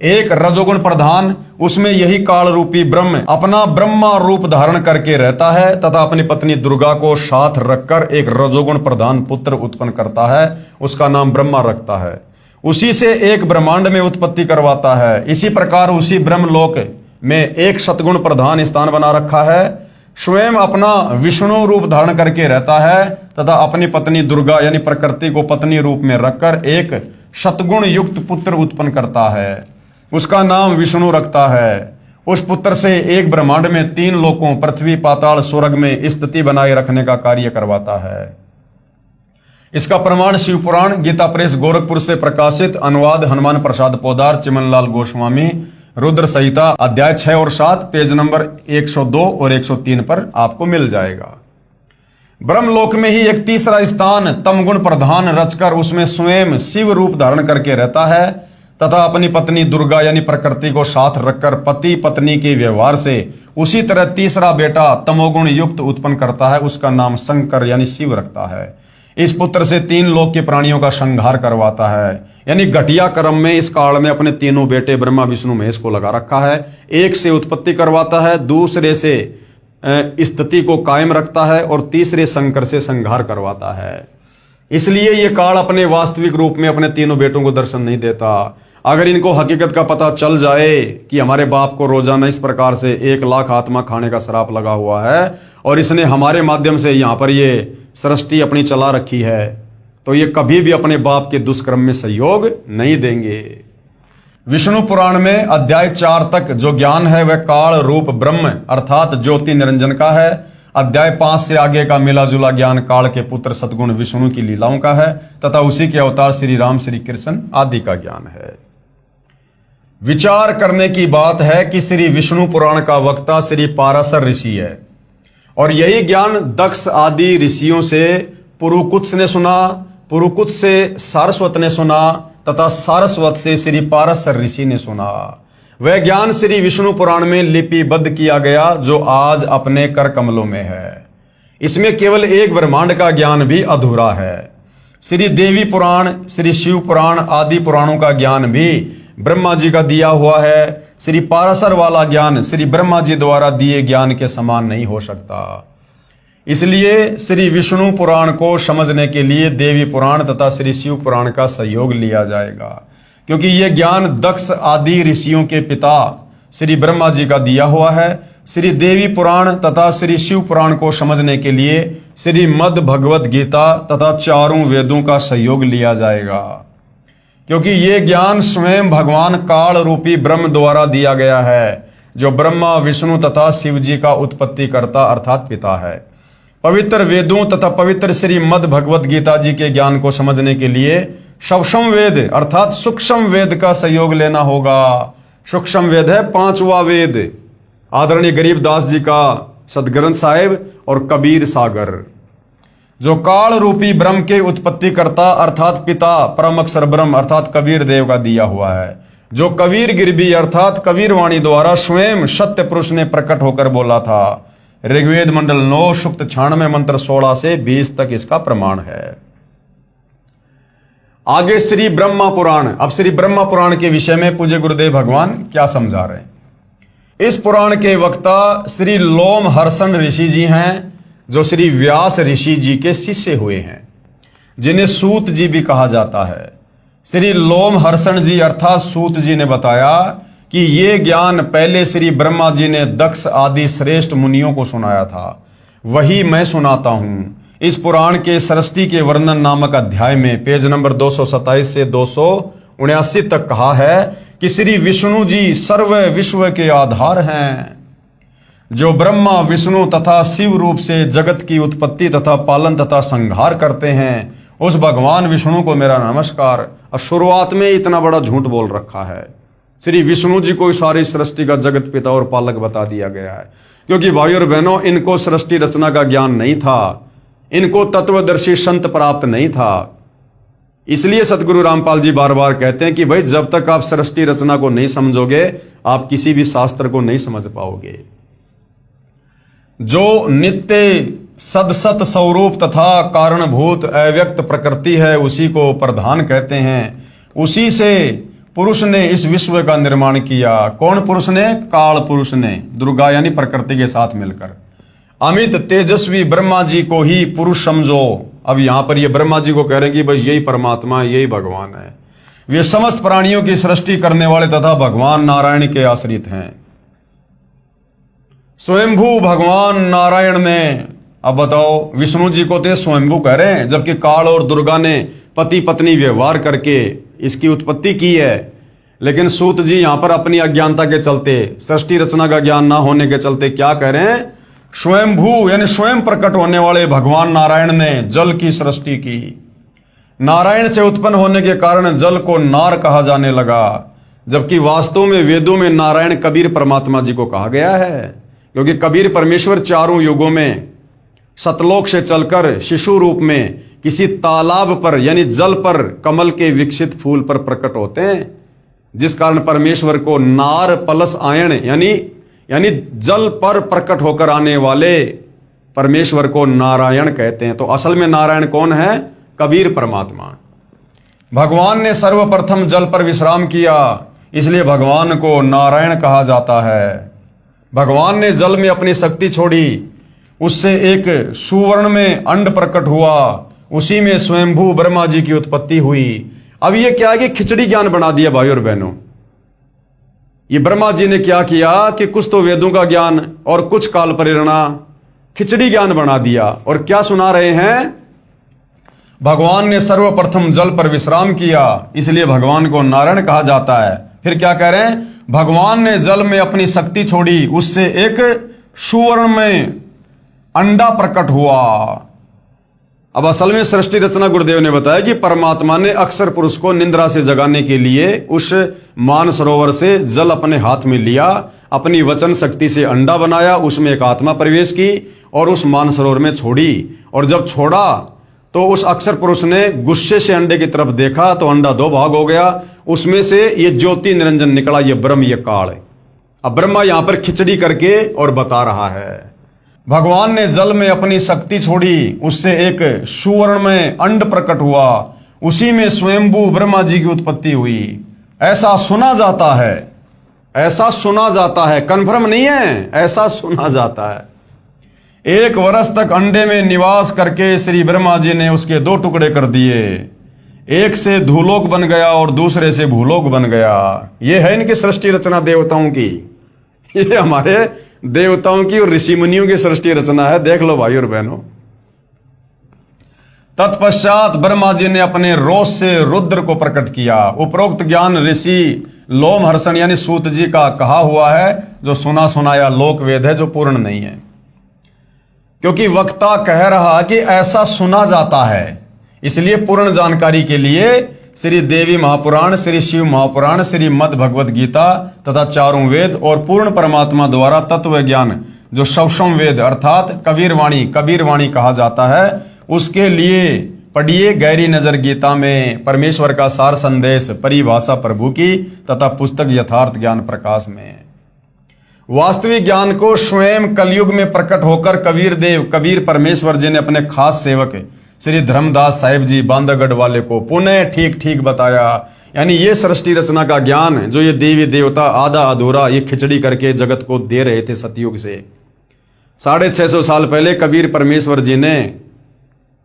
एक रजोगुण प्रधान, उसमें यही काल रूपी ब्रह्म अपना ब्रह्मा रूप धारण करके रहता है तथा अपनी पत्नी दुर्गा को साथ रखकर एक रजोगुण प्रधान पुत्र उत्पन्न करता है, उसका नाम ब्रह्मा रखता है। उसी से एक ब्रह्मांड में उत्पत्ति करवाता है। इसी प्रकार उसी ब्रह्मलोक में एक सतगुण प्रधान स्थान बना रखा है, स्वयं अपना विष्णु रूप धारण करके रहता है तथा अपनी पत्नी दुर्गा यानी प्रकृति को पत्नी रूप में रखकर एक सतगुण युक्त पुत्र उत्पन्न करता है, उसका नाम विष्णु रखता है। उस पुत्र से एक ब्रह्मांड में 3 लोकों पृथ्वी पाताल स्वर्ग में स्थिति बनाए रखने का कार्य करवाता है। इसका प्रमाण शिव पुराण गीता प्रेस गोरखपुर से प्रकाशित अनुवाद हनुमान प्रसाद पोदार चिमनलाल गोस्वामी रुद्र संहिता अध्याय 6 और 7 पेज नंबर 102 और 103 पर आपको मिल जाएगा। ब्रह्मलोक में ही एक तीसरा स्थान तमगुण प्रधान रचकर उसमें स्वयं शिव रूप धारण करके रहता है तथा अपनी पत्नी दुर्गा यानी प्रकृति को साथ रखकर पति पत्नी के व्यवहार से उसी तरह तीसरा बेटा तमोगुण युक्त उत्पन्न करता है, उसका नाम शंकर यानी शिव रखता है। इस पुत्र से 3 लोक के प्राणियों का संहार करवाता है। यानी घटिया कर्म में इस काल ने अपने तीनों बेटे ब्रह्मा विष्णु महेश को लगा रखा है। एक से उत्पत्ति करवाता है, दूसरे से स्थिति को कायम रखता है और तीसरे शंकर से संहार करवाता है। इसलिए ये काल अपने वास्तविक रूप में अपने तीनों बेटों को दर्शन नहीं देता। अगर इनको हकीकत का पता चल जाए कि हमारे बाप को रोजाना इस प्रकार से 1 लाख आत्मा खाने का श्राप लगा हुआ है और इसने हमारे माध्यम से यहाँ पर ये सृष्टि अपनी चला रखी है, तो ये कभी भी अपने बाप के दुष्कर्म में सहयोग नहीं देंगे। विष्णु पुराण में अध्याय 4 तक जो ज्ञान है वह काल रूप ब्रह्म अर्थात ज्योति निरंजन का है। अध्याय 5 से आगे का मिला जुला ज्ञान काल के पुत्र सद्गुण विष्णु की लीलाओं का है तथा उसी के अवतार श्री राम श्री कृष्ण आदि का ज्ञान है। विचार करने की बात है कि श्री विष्णु पुराण का वक्ता श्री पाराशर ऋषि है और यही ज्ञान दक्ष आदि ऋषियों से पुरुकुत्स ने सुना, पुरुकुत्स से सारस्वत ने सुना तथा सारस्वत से श्री पाराशर ऋषि ने सुना। वह ज्ञान श्री विष्णु पुराण में लिपिबद्ध किया गया जो आज अपने कर कमलों में है। इसमें केवल एक ब्रह्मांड का ज्ञान भी अधूरा है। श्री देवी पुराण, श्री शिव पुराण आदि पुराणों का ज्ञान भी ब्रह्मा जी का दिया हुआ है। श्री पाराशर वाला ज्ञान श्री ब्रह्मा जी द्वारा दिए ज्ञान के समान नहीं हो सकता। इसलिए श्री विष्णु पुराण को समझने के लिए देवी पुराण तथा श्री शिव पुराण का सहयोग लिया जाएगा, क्योंकि यह ज्ञान दक्ष आदि ऋषियों के पिता श्री ब्रह्मा जी का दिया हुआ है। श्री देवी पुराण तथा श्री शिव पुराण को समझने के लिए श्रीमद् भगवत गीता तथा 4 वेदों का सहयोग लिया जाएगा, क्योंकि ये ज्ञान स्वयं भगवान काल रूपी ब्रह्म द्वारा दिया गया है, जो ब्रह्मा विष्णु तथा शिव जी का उत्पत्ति करता अर्थात पिता है। पवित्र वेदों तथा पवित्र श्रीमद् भगवत गीता जी के ज्ञान को समझने के लिए सवसम वेद अर्थात सूक्ष्म वेद का सहयोग लेना होगा। सूक्ष्म वेद है 5वां वेद, आदरणीय गरीबदास जी का सदग्रंथ साहिब और कबीर सागर, जो काल रूपी ब्रह्म के उत्पत्ति करता अर्थात पिता परम अक्षर ब्रह्म अर्थात कबीर देव का दिया हुआ है, जो कबीर गिरबी अर्थात कबीर वाणी द्वारा स्वयं सत्य पुरुष ने प्रकट होकर बोला था। ऋग्वेद मंडल 9 सूक्त 96 मंत्र 16 से 20 तक इसका प्रमाण है। आगे श्री ब्रह्मा पुराण। अब श्री ब्रह्मा पुराण के विषय में पूज्य गुरुदेव भगवान क्या समझा रहे हैं। इस पुराण के वक्ता श्री लोम हर्षण ऋषि जी हैं, जो श्री व्यास ऋषि जी के शिष्य हुए हैं, जिन्हें सूत जी भी कहा जाता है। श्री लोम हर्षण जी अर्थात सूत जी ने बताया कि ये ज्ञान पहले श्री ब्रह्मा जी ने दक्ष आदि श्रेष्ठ मुनियों को सुनाया था, वही मैं सुनाता हूं। इस पुराण के सृष्टि के वर्णन नामक अध्याय में पेज नंबर 227 से 279 तक कहा है कि श्री विष्णु जी सर्व विश्व के आधार हैं, जो ब्रह्मा विष्णु तथा शिव रूप से जगत की उत्पत्ति तथा पालन तथा संहार करते हैं। उस भगवान विष्णु को मेरा नमस्कार। और शुरुआत में इतना बड़ा झूठ बोल रखा है, श्री विष्णु जी को सारी सृष्टि का जगत पिता और पालक बता दिया गया है। क्योंकि भाई और बहनों, इनको सृष्टि रचना का ज्ञान नहीं था, इनको तत्वदर्शी संत प्राप्त नहीं था। इसलिए सतगुरु रामपाल जी बार बार कहते हैं कि भाई जब तक आप सृष्टि रचना को नहीं समझोगे, आप किसी भी शास्त्र को नहीं समझ पाओगे। जो नित्य सदसत स्वरूप तथा कारणभूत अव्यक्त प्रकृति है, उसी को प्रधान कहते हैं। उसी से पुरुष ने इस विश्व का निर्माण किया। कौन पुरुष ने? काल पुरुष ने, दुर्गा यानी प्रकृति के साथ मिलकर। अमित तेजस्वी ब्रह्मा जी को ही पुरुष समझो। अब यहां पर ये ब्रह्मा जी को कह रहे हैं कि भाई यही परमात्मा, यही भगवान है। वे समस्त प्राणियों की सृष्टि करने वाले तथा भगवान नारायण के आश्रित हैं। स्वयंभू भगवान नारायण ने, अब बताओ, विष्णु जी को तो स्वयंभू कह रहे हैं, जबकि काल और दुर्गा ने पति पत्नी व्यवहार करके इसकी उत्पत्ति की है। लेकिन सूत जी यहां पर अपनी अज्ञानता के चलते, सृष्टि रचना का ज्ञान ना होने के चलते क्या कह रहे हैं? स्वयंभू यानी स्वयं प्रकट होने वाले भगवान नारायण ने जल की सृष्टि की। नारायण से उत्पन्न होने के कारण जल को नार कहा जाने लगा, जबकि वास्तव में वेदों में नारायण कबीर परमात्मा जी को कहा गया है। क्योंकि कबीर परमेश्वर चारों युगों में सतलोक से चलकर शिशु रूप में किसी तालाब पर यानी जल पर कमल के विकसित फूल पर प्रकट होते हैं, जिस कारण परमेश्वर को नार प्लस आयन यानी जल पर प्रकट होकर आने वाले परमेश्वर को नारायण कहते हैं। तो असल में नारायण कौन है? कबीर परमात्मा। भगवान ने सर्वप्रथम जल पर विश्राम किया, इसलिए भगवान को नारायण कहा जाता है। भगवान ने जल में अपनी शक्ति छोड़ी, उससे एक सुवर्ण में अंड प्रकट हुआ, उसी में स्वयंभू ब्रह्मा जी की उत्पत्ति हुई। अब ये क्या है कि खिचड़ी ज्ञान बना दिया भाई और बहनों। ये ब्रह्मा जी ने क्या किया कि कुछ तो वेदों का ज्ञान और कुछ काल परिरणा खिचड़ी ज्ञान बना दिया। और क्या सुना रहे हैं? भगवान ने सर्वप्रथम जल पर विश्राम किया, इसलिए भगवान को नारायण कहा जाता है। फिर क्या कह रहे हैं? भगवान ने जल में अपनी शक्ति छोड़ी, उससे एक सुवर्ण में अंडा प्रकट हुआ। अब असल में सृष्टि रचना गुरुदेव ने बताया कि परमात्मा ने अक्षर पुरुष को निंद्रा से जगाने के लिए उस मानसरोवर से जल अपने हाथ में लिया, अपनी वचन शक्ति से अंडा बनाया, उसमें एक आत्मा प्रवेश की और उस मानसरोवर में छोड़ी। और जब छोड़ा तो उस अक्षर पुरुष ने गुस्से से अंडे की तरफ देखा तो अंडा दो भाग हो गया, उसमें से ये ज्योति निरंजन निकला, ये ब्रह्म, ये काल। अब ब्रह्मा यहां पर खिचड़ी करके और बता रहा है। भगवान ने जल में अपनी शक्ति छोड़ी, उससे एक सुवर्ण में अंड प्रकट हुआ, उसी में स्वयंभू ब्रह्मा जी की उत्पत्ति हुई। ऐसा सुना जाता है, ऐसा सुना जाता है, कन्फर्म नहीं है, ऐसा सुना जाता है। 1 वर्ष तक अंडे में निवास करके श्री ब्रह्मा जी ने उसके 2 टुकड़े कर दिए, एक से धूलोक बन गया और दूसरे से भूलोक बन गया। ये है इनकी सृष्टि रचना देवताओं की, ये हमारे देवताओं की और ऋषि मुनियों की सृष्टि रचना है। देख लो भाई और बहनों। तत्पश्चात ब्रह्मा जी ने अपने रोष से रुद्र को प्रकट किया। उपरोक्त ज्ञान ऋषि लोमहर्षण यानी सूत जी का कहा हुआ है, जो सुना सुनाया लोक वेद है, जो पूर्ण नहीं है। क्योंकि वक्ता कह रहा कि ऐसा सुना जाता है, इसलिए पूर्ण जानकारी के लिए श्री देवी महापुराण, श्री शिव महापुराण, श्री मद भगवत गीता तथा चारों वेद और पूर्ण परमात्मा द्वारा तत्व ज्ञान जो शवशम वेद अर्थात कबीर वाणी कहा जाता है, उसके लिए पढ़िए गहरी नजर गीता में परमेश्वर का सार संदेश परिभाषा प्रभु की तथा पुस्तक यथार्थ ज्ञान प्रकाश में। वास्तविक ज्ञान को स्वयं कलयुग में प्रकट होकर कबीर परमेश्वर जी ने अपने खास सेवक श्री धर्मदास साहिब जी बांधवगढ़ वाले को पुनः ठीक बताया। यानी ये सृष्टि रचना का ज्ञान जो ये देवी देवता आधा अधूरा ये खिचड़ी करके जगत को दे रहे थे सतयुग से 650 साल पहले कबीर परमेश्वर जी ने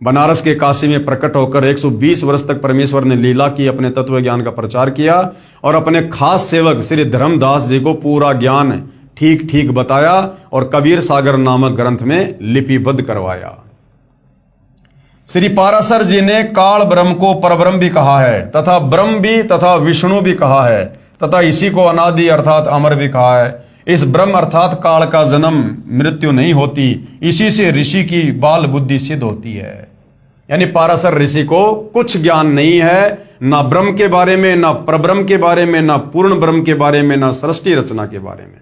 बनारस के काशी में प्रकट होकर 120 वर्ष तक परमेश्वर ने लीला की, अपने तत्व ज्ञान का प्रचार किया और अपने खास सेवक श्री धर्मदास जी को पूरा ज्ञान ठीक बताया और कबीर सागर नामक ग्रंथ में लिपिबद्ध करवाया। श्री पाराशर जी ने काल ब्रह्म को परब्रह्म भी कहा है तथा ब्रह्म भी तथा विष्णु भी कहा है तथा इसी को अनादि अर्थात अमर भी कहा है। इस ब्रह्म अर्थात काल का जन्म मृत्यु नहीं होती, इसी से ऋषि की बाल बुद्धि सिद्ध होती है। यानी पाराशर ऋषि को कुछ ज्ञान नहीं है, ना ब्रह्म के बारे में, ना परब्रह्म के बारे में, ना पूर्ण ब्रह्म के बारे में, ना सृष्टि रचना के बारे में।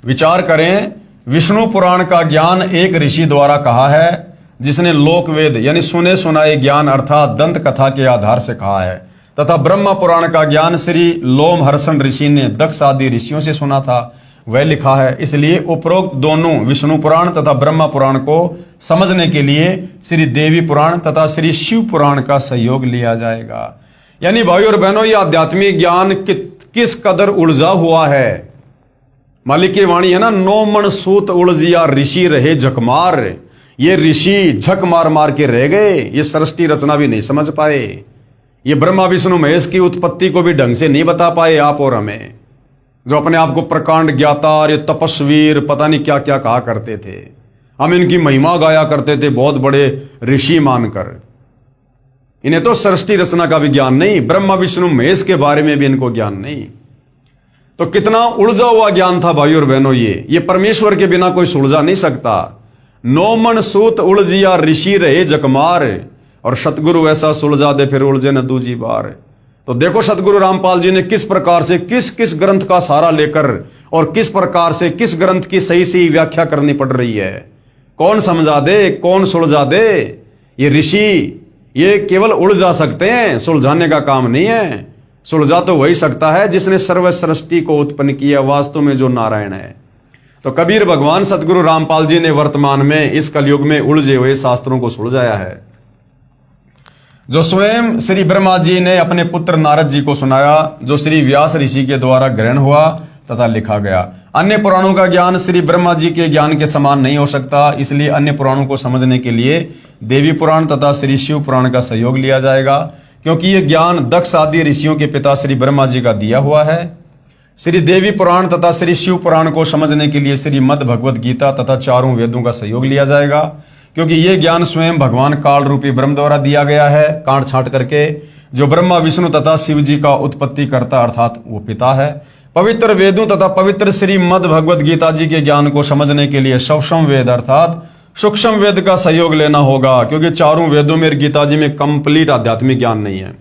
विचार करें, विष्णु पुराण का ज्ञान एक ऋषि द्वारा कहा है, जिसने लोकवेद यानी सुने सुनाए ज्ञान अर्थात दंत कथा के आधार से कहा है, तथा ब्रह्म पुराण का ज्ञान श्री लोमहर्षण ऋषि ने दक्ष आदि ऋषियों से सुना था, वह लिखा है। इसलिए उपरोक्त दोनों विष्णु पुराण तथा ब्रह्म पुराण को समझने के लिए श्री देवी पुराण तथा श्री शिव पुराण का सहयोग लिया जाएगा। यानी भाई और बहनों, यह आध्यात्मिक ज्ञान किस कदर उलझा हुआ है। मालिक की वाणी है ना, 9 मन सूत उलझिया ऋषि रहे झकमार। ये ऋषि झक मार मार के रह गए, ये सृष्टि रचना भी नहीं समझ पाए, ये ब्रह्मा विष्णु महेश की उत्पत्ति को भी ढंग से नहीं बता पाए आप और हमें, जो अपने आप को प्रकांड ज्ञाता और ये तपस्वीर पता नहीं क्या क्या कहा करते थे। हम इनकी महिमा गाया करते थे बहुत बड़े ऋषि मानकर। इन्हें तो सृष्टि रचना का भी ज्ञान नहीं, ब्रह्मा विष्णु महेश के बारे में भी इनको ज्ञान नहीं। तो कितना उलझा हुआ ज्ञान था भाई और बहनों। ये परमेश्वर के बिना कोई सुलझा नहीं सकता। 9 मन सूत उलझिया ऋषि रहे जकमार, और सतगुरु ऐसा सुलझा दे फिर उलझे न दूजी बार। तो देखो सतगुरु रामपाल जी ने किस प्रकार से किस ग्रंथ का सहारा लेकर और किस प्रकार से किस ग्रंथ की सही सही व्याख्या करनी पड़ रही है। कौन समझा दे, कौन सुलझा दे। ये ऋषि ये केवल उलझा सकते हैं, सुलझाने का काम नहीं है। सुलझा तो वही सकता है जिसने सर्व सृष्टि को उत्पन्न किया, वास्तव में जो नारायण है। तो कबीर भगवान सतगुरु रामपाल जी ने वर्तमान में इस कलयुग में उलझे हुए शास्त्रों को सुलझाया है, जो स्वयं श्री ब्रह्मा जी ने अपने पुत्र नारद जी को सुनाया, जो श्री व्यास ऋषि के द्वारा ग्रहण हुआ तथा लिखा गया। अन्य पुराणों का ज्ञान श्री ब्रह्मा जी के ज्ञान के समान नहीं हो सकता, इसलिए अन्य पुराणों को समझने के लिए देवी पुराण तथा श्री शिव पुराण का सहयोग लिया जाएगा, क्योंकि यह ज्ञान दक्ष आदि ऋषियों के पिता श्री ब्रह्मा जी का दिया हुआ है। श्री देवी पुराण तथा श्री शिव पुराण को समझने के लिए श्रीमद् भगवद गीता तथा चारों वेदों का सहयोग लिया जाएगा, क्योंकि यह ज्ञान स्वयं भगवान काल रूपी ब्रह्म द्वारा दिया गया है, काट छांट करके, जो ब्रह्मा विष्णु तथा शिव जी का उत्पत्ति करता अर्थात वो पिता है। पवित्र वेदों तथा पवित्र श्रीमद् भगवद गीता जी के ज्ञान को समझने के लिए सूक्ष्म वेद अर्थात सूक्ष्म वेद का सहयोग लेना होगा, क्योंकि चारों वेदों में गीता जी में कंप्लीट आध्यात्मिक ज्ञान नहीं है।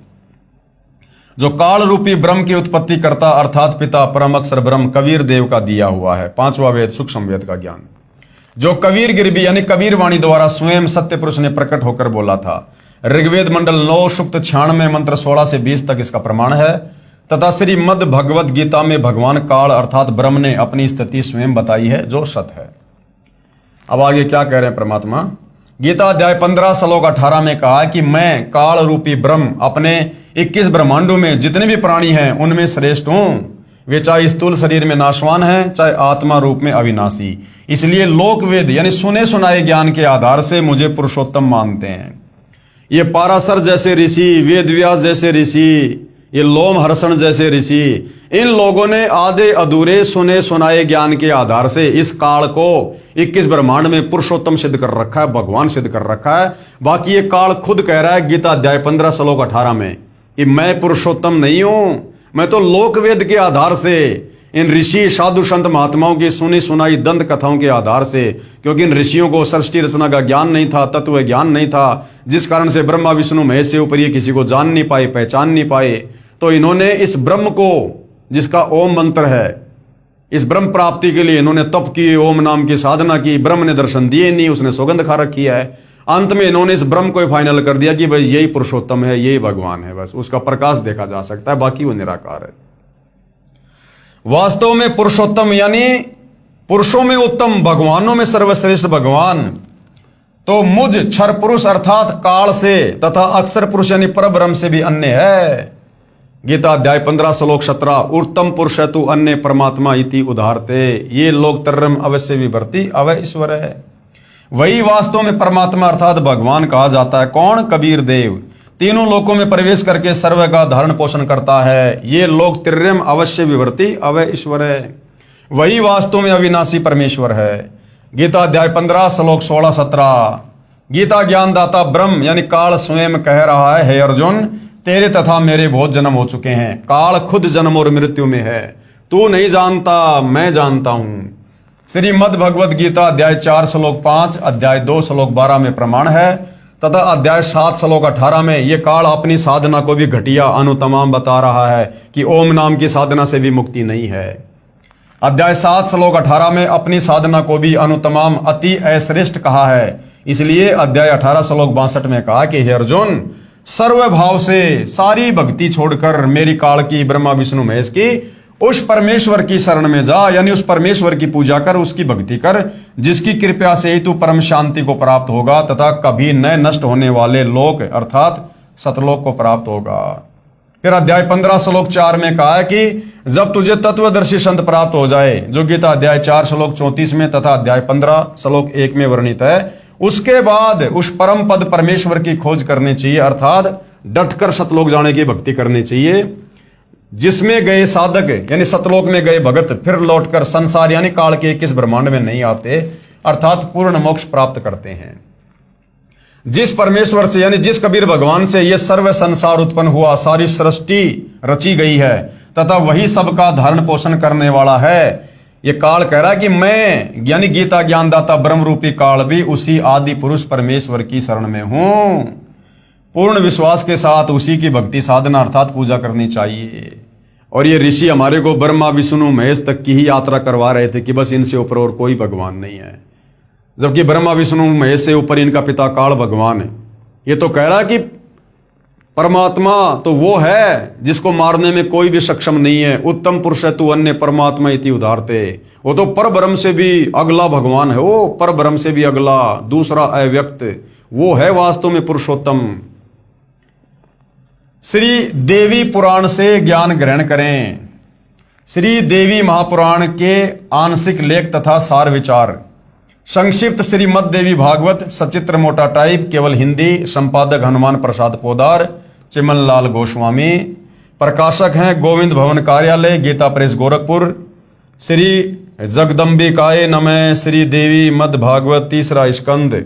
जो काल रूपी ब्रह्म की उत्पत्ति करता अर्थात पिता परम अक्षर ब्रह्म कबीर देव का दिया हुआ है, 5वां वेद सूक्ष्म वेद का ज्ञान, जो कबीर गिरबी यानी कबीर वाणी द्वारा स्वयं सत्य पुरुष ने प्रकट होकर बोला था। ऋग्वेद मंडल 9 सूक्त 96 मंत्र 16 से 20 तक इसका प्रमाण है, तथा श्रीमद् भगवद गीता में भगवान काल अर्थात ब्रह्म ने अपनी स्थिति स्वयं बताई है, जो सत है। अब आगे क्या कह रहे हैं परमात्मा। गीता अध्याय 15 श्लोक 18 में कहा कि मैं काल रूपी ब्रह्म अपने 21 ब्रह्मांडों में जितने भी प्राणी हैं उनमें श्रेष्ठ हूं। वे चाहे स्थूल शरीर में नाशवान हैं, चाहे आत्मा रूप में अविनाशी। इसलिए लोक वेद यानी सुने सुनाए ज्ञान के आधार से मुझे पुरुषोत्तम मानते हैं। ये पाराशर जैसे ऋषि, वेद व्यास जैसे ऋषि, ये लोमहर्षण जैसे ऋषि, इन लोगों ने आधे अधूरे सुने सुनाए ज्ञान के आधार से इस काल को 21 ब्रह्मांड में पुरुषोत्तम सिद्ध कर रखा है, भगवान सिद्ध कर रखा है। बाकी ये काल खुद कह रहा है गीता अध्याय 15 श्लोक 18 में कि मैं पुरुषोत्तम नहीं हूं, मैं तो लोक वेद के आधार से, इन ऋषि साधु संत महात्माओं की सुनी सुनाई दंत कथाओं के आधार से, क्योंकि इन ऋषियों को सृष्टि रचना का ज्ञान नहीं था, तत्व ज्ञान नहीं था, जिस कारण से ब्रह्मा विष्णु महेश से ऊपर ये किसी को जान नहीं पाए, पहचान नहीं पाए। तो इन्होंने इस ब्रह्म को, जिसका ओम मंत्र है, इस ब्रह्म प्राप्ति के लिए इन्होंने तप किए, ओम नाम की साधना की। ब्रह्म ने दर्शन दिए नहीं, उसने सौगंध खा रखी है। अंत में इन्होंने इस ब्रह्म को फाइनल कर दिया कि भाई यही पुरुषोत्तम है, यही भगवान है, बस उसका प्रकाश देखा जा सकता है, बाकी वो निराकार है। वास्तव में पुरुषोत्तम यानी पुरुषों में उत्तम, भगवानों में सर्वश्रेष्ठ भगवान तो मुझ क्षर पुरुष अर्थात काल से तथा अक्षर पुरुष यानी परब्रह्म से भी अन्य है। गीता अध्याय 15 श्लोक 17 उत्तम पुरुष है तू अन्य परमात्मा इति उदाहरते, ये लोग तरम अवश्य विभर्ति अवय ईश्वर है। वही वास्तव में परमात्मा अर्थात भगवान कहा जाता है। कौन? कबीर देव। तीनों लोकों में प्रवेश करके सर्व का धारण पोषण करता है। ये लोग त्रियम अवश्य विभर्ति अवय ईश्वर है। वही वास्तव में अविनाशी परमेश्वर है। गीता अध्याय 15 श्लोक 16-17 गीता ज्ञानदाता ब्रह्म यानी काल स्वयं कह रहा है, हे अर्जुन तेरे तथा मेरे बहुत जन्म हो चुके हैं। काल खुद जन्म और मृत्यु में है, तू नहीं जानता, मैं जानता हूं। श्रीमद् भगवद गीता अध्याय 4 श्लोक 5 अध्याय 2 श्लोक 12 में प्रमाण है, तथा अध्याय 7 श्लोक 18 में ये काल अपनी साधना को भी घटिया अनुतमाम बता रहा है कि ओम नाम की साधना से भी मुक्ति नहीं है। अध्याय 7 श्लोक 18 में अपनी साधना को भी अनुतमाम अति अश्रेष्ठ कहा है। इसलिए अध्याय 18 श्लोक 62 में कहा कि हे अर्जुन, सर्व भाव से सारी भक्ति छोड़कर मेरी काल की ब्रह्मा विष्णु महेश की उस परमेश्वर की शरण में जा, यानी उस परमेश्वर की पूजा कर, उसकी भक्ति कर, जिसकी कृपा से ही तू परम शांति को प्राप्त होगा तथा कभी न नष्ट होने वाले लोक अर्थात सतलोक को प्राप्त होगा। फिर अध्याय 15 श्लोक 4 में कहा है कि जब तुझे तत्वदर्शी संत प्राप्त हो जाए, जो गीता अध्याय 4 श्लोक 34 में तथा अध्याय 15 श्लोक 1 में वर्णित है, उसके बाद उस परम पद परमेश्वर की खोज करनी चाहिए, अर्थात डटकर सतलोक जाने की भक्ति करनी चाहिए, जिसमें गए साधक यानी सतलोक में गए भगत फिर लौटकर संसार यानी काल के किस ब्रह्मांड में नहीं आते, अर्थात पूर्ण मोक्ष प्राप्त करते हैं। जिस परमेश्वर से यानी जिस कबीर भगवान से यह सर्व संसार उत्पन्न हुआ, सारी सृष्टि रची गई है तथा वही सबका धारण पोषण करने वाला है। ये काल कह रहा है कि मैं यानी गीता ज्ञानदाता ब्रह्म रूपी काल भी उसी आदि पुरुष परमेश्वर की शरण में हूं। पूर्ण विश्वास के साथ उसी की भक्ति साधना अर्थात पूजा करनी चाहिए। और ये ऋषि हमारे को ब्रह्मा विष्णु महेश तक की ही यात्रा करवा रहे थे कि बस इनसे ऊपर और कोई भगवान नहीं है, जबकि ब्रह्मा विष्णु महेश से ऊपर इनका पिता काल भगवान है। ये तो कह रहा है कि परमात्मा तो वो है जिसको मारने में कोई भी सक्षम नहीं है। उत्तम पुरुष है तू अन्य परमात्मा इति उदारते। वो तो पर ब्रह्म से भी अगला भगवान है, वो पर ब्रह्म से भी अगला दूसरा अव्यक्त, वो है वास्तव में पुरुषोत्तम। श्री देवी पुराण से ज्ञान ग्रहण करें। श्री देवी महापुराण के आंशिक लेख तथा सार विचार, संक्षिप्त श्रीमद देवी भागवत, सचित्र मोटा टाइप, केवल हिंदी, संपादक हनुमान प्रसाद पोदार, चिमन लाल गोस्वामी, प्रकाशक हैं गोविंद भवन कार्यालय, गीता प्रेस गोरखपुर। श्री जगदम्बिकाय नमः। श्री देवी मद भागवत, तीसरा स्कंद।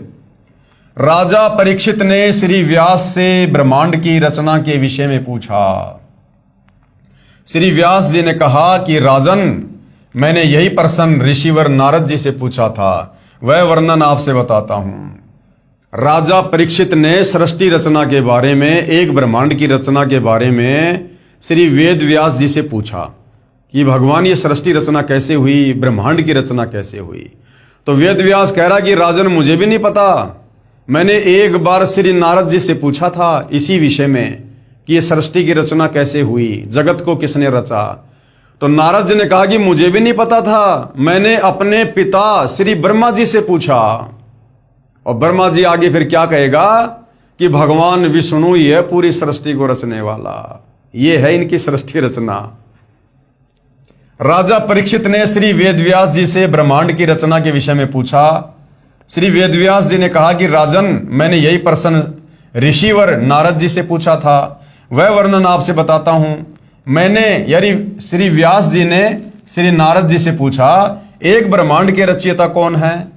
राजा परीक्षित ने श्री व्यास से ब्रह्मांड की रचना के विषय में पूछा। श्री व्यास जी ने कहा कि राजन, मैंने यही प्रश्न ऋषिवर नारद जी से पूछा था, वह वर्णन आपसे बताता हूं। राजा परीक्षित ने सृष्टि रचना के बारे में, एक ब्रह्मांड की रचना के बारे में श्री वेद व्यास जी से पूछा कि भगवान ये सृष्टि रचना कैसे हुई, ब्रह्मांड की रचना कैसे हुई। तो वेद व्यास कह रहा कि राजन मुझे भी नहीं पता, मैंने एक बार श्री नारद जी से पूछा था इसी विषय में कि ये सृष्टि की रचना कैसे हुई, जगत को किसने रचा। तो नारद जी ने कहा कि मुझे भी नहीं पता था, मैंने अपने पिता श्री ब्रह्मा जी से पूछा। और ब्रह्मा जी आगे फिर क्या कहेगा कि भगवान विष्णु ही है पूरी सृष्टि को रचने वाला, ये है इनकी सृष्टि रचना। राजा परीक्षित ने श्री वेदव्यास जी से ब्रह्मांड की रचना के विषय में पूछा। श्री वेदव्यास जी ने कहा कि राजन, मैंने यही प्रश्न ऋषिवर नारद जी से पूछा था, वह वर्णन आपसे बताता हूं। मैंने यानी श्री व्यास जी ने श्री नारद जी से पूछा, एक ब्रह्मांड के रचयिता कौन है?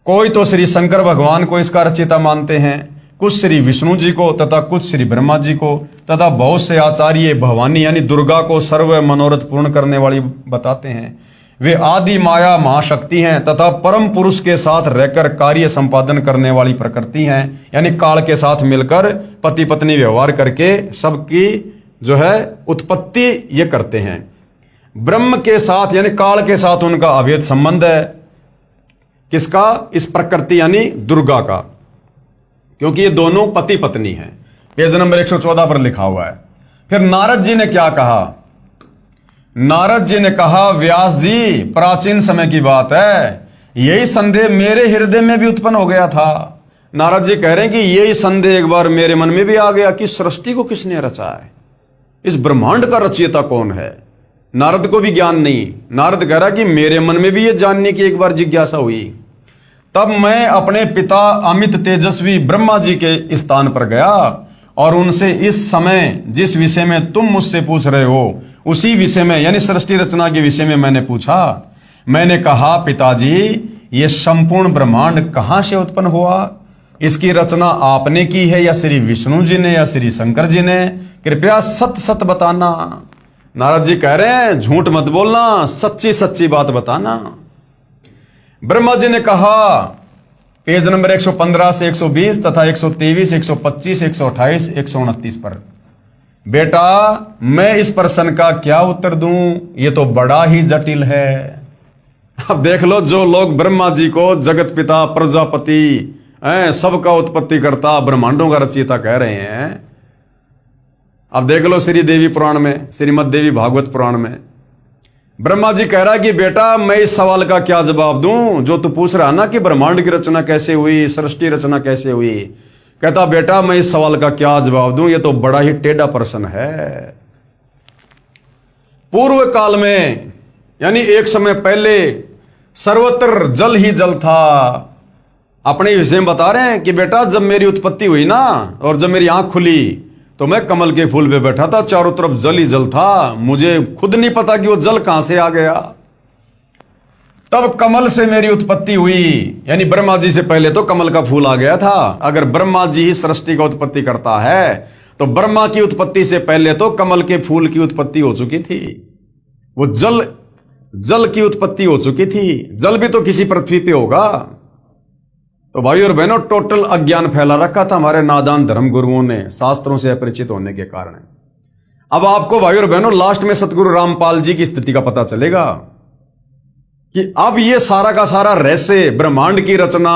कोई तो श्री शंकर भगवान को इसका रचयिता मानते हैं, कुछ श्री विष्णु जी को तथा कुछ श्री ब्रह्मा जी को तथा बहुत से आचार्य भवानी यानी दुर्गा को सर्व मनोरथ पूर्ण करने वाली बताते हैं। वे आदि माया महाशक्ति हैं तथा परम पुरुष के साथ रहकर कार्य संपादन करने वाली प्रकृति हैं, यानी काल के साथ मिलकर पति पत्नी व्यवहार करके सबकी जो है उत्पत्ति ये करते हैं। ब्रह्म के साथ यानी काल के साथ उनका अभेद संबंध है। किसका? इस प्रकृति यानी दुर्गा का, क्योंकि ये दोनों पति पत्नी हैं। पेज नंबर 114 पर लिखा हुआ है। फिर नारद जी ने क्या कहा? नारद जी ने कहा, व्यास जी, प्राचीन समय की बात है, यही संदेह मेरे हृदय में भी उत्पन्न हो गया था। नारद जी कह रहे हैं कि यही संदेह एक बार मेरे मन में भी आ गया कि सृष्टि को किसने रचा है, इस ब्रह्मांड का रचयिता कौन है। नारद को भी ज्ञान नहीं। नारद कह रहा कि मेरे मन में भी ये जानने की एक बार जिज्ञासा हुई। तब मैं अपने पिता अमित तेजस्वी ब्रह्मा जी के स्थान पर गया और उनसे इस समय जिस विषय में तुम मुझसे पूछ रहे हो उसी विषय में यानी सृष्टि रचना के विषय में मैंने पूछा। मैंने कहा, पिताजी, ये संपूर्ण ब्रह्मांड कहां से उत्पन्न हुआ? इसकी रचना आपने की है या श्री विष्णु जी ने या श्री शंकर जी ने? कृपया सत्य सत्य बताना। नारद जी कह रहे हैं, झूठ मत बोलना, सच्ची सच्ची बात बताना। ब्रह्मा जी ने कहा, पेज नंबर 115 से 120 तथा 123, 125, 128, 129 पर। बेटा मैं इस प्रश्न का क्या उत्तर दूं, ये तो बड़ा ही जटिल है। अब देख लो, जो लोग ब्रह्मा जी को जगत पिता, प्रजापति, सबका उत्पत्ति करता, ब्रह्मांडों का रचयिता कह रहे हैं, अब देख लो श्री देवी पुराण में, श्रीमद् देवी भागवत पुराण में ब्रह्मा जी कह रहा है कि बेटा मैं इस सवाल का क्या जवाब दूं जो तू पूछ रहा ना कि ब्रह्मांड की रचना कैसे हुई, सृष्टि रचना कैसे हुई। कहता बेटा मैं इस सवाल का क्या जवाब दूं, ये तो बड़ा ही टेढ़ा प्रश्न है। पूर्व काल में यानी एक समय पहले सर्वत्र जल ही जल था। अपने विषय में बता रहे हैं कि बेटा जब मेरी उत्पत्ति हुई ना और जब मेरी आंख खुली तो मैं कमल के फूल पे बैठा था, चारों तरफ जल ही जल था, मुझे खुद नहीं पता कि वो जल कहां से आ गया। तब कमल से मेरी उत्पत्ति हुई, यानी ब्रह्मा जी से पहले तो कमल का फूल आ गया था। अगर ब्रह्मा जी ही सृष्टि का उत्पत्ति करता है तो ब्रह्मा की उत्पत्ति से पहले तो कमल के फूल की उत्पत्ति हो चुकी थी। वो जल की उत्पत्ति हो चुकी थी। जल भी तो किसी पृथ्वी पे होगा। तो भाई और बहनों, टोटल अज्ञान फैला रखा था हमारे नादान धर्म गुरुओं ने, शास्त्रों से अपरिचित होने के कारण। अब आपको भाई और बहनों लास्ट में सतगुरु रामपाल जी की स्थिति का पता चलेगा कि अब ये सारा का सारा रहस्य, ब्रह्मांड की रचना,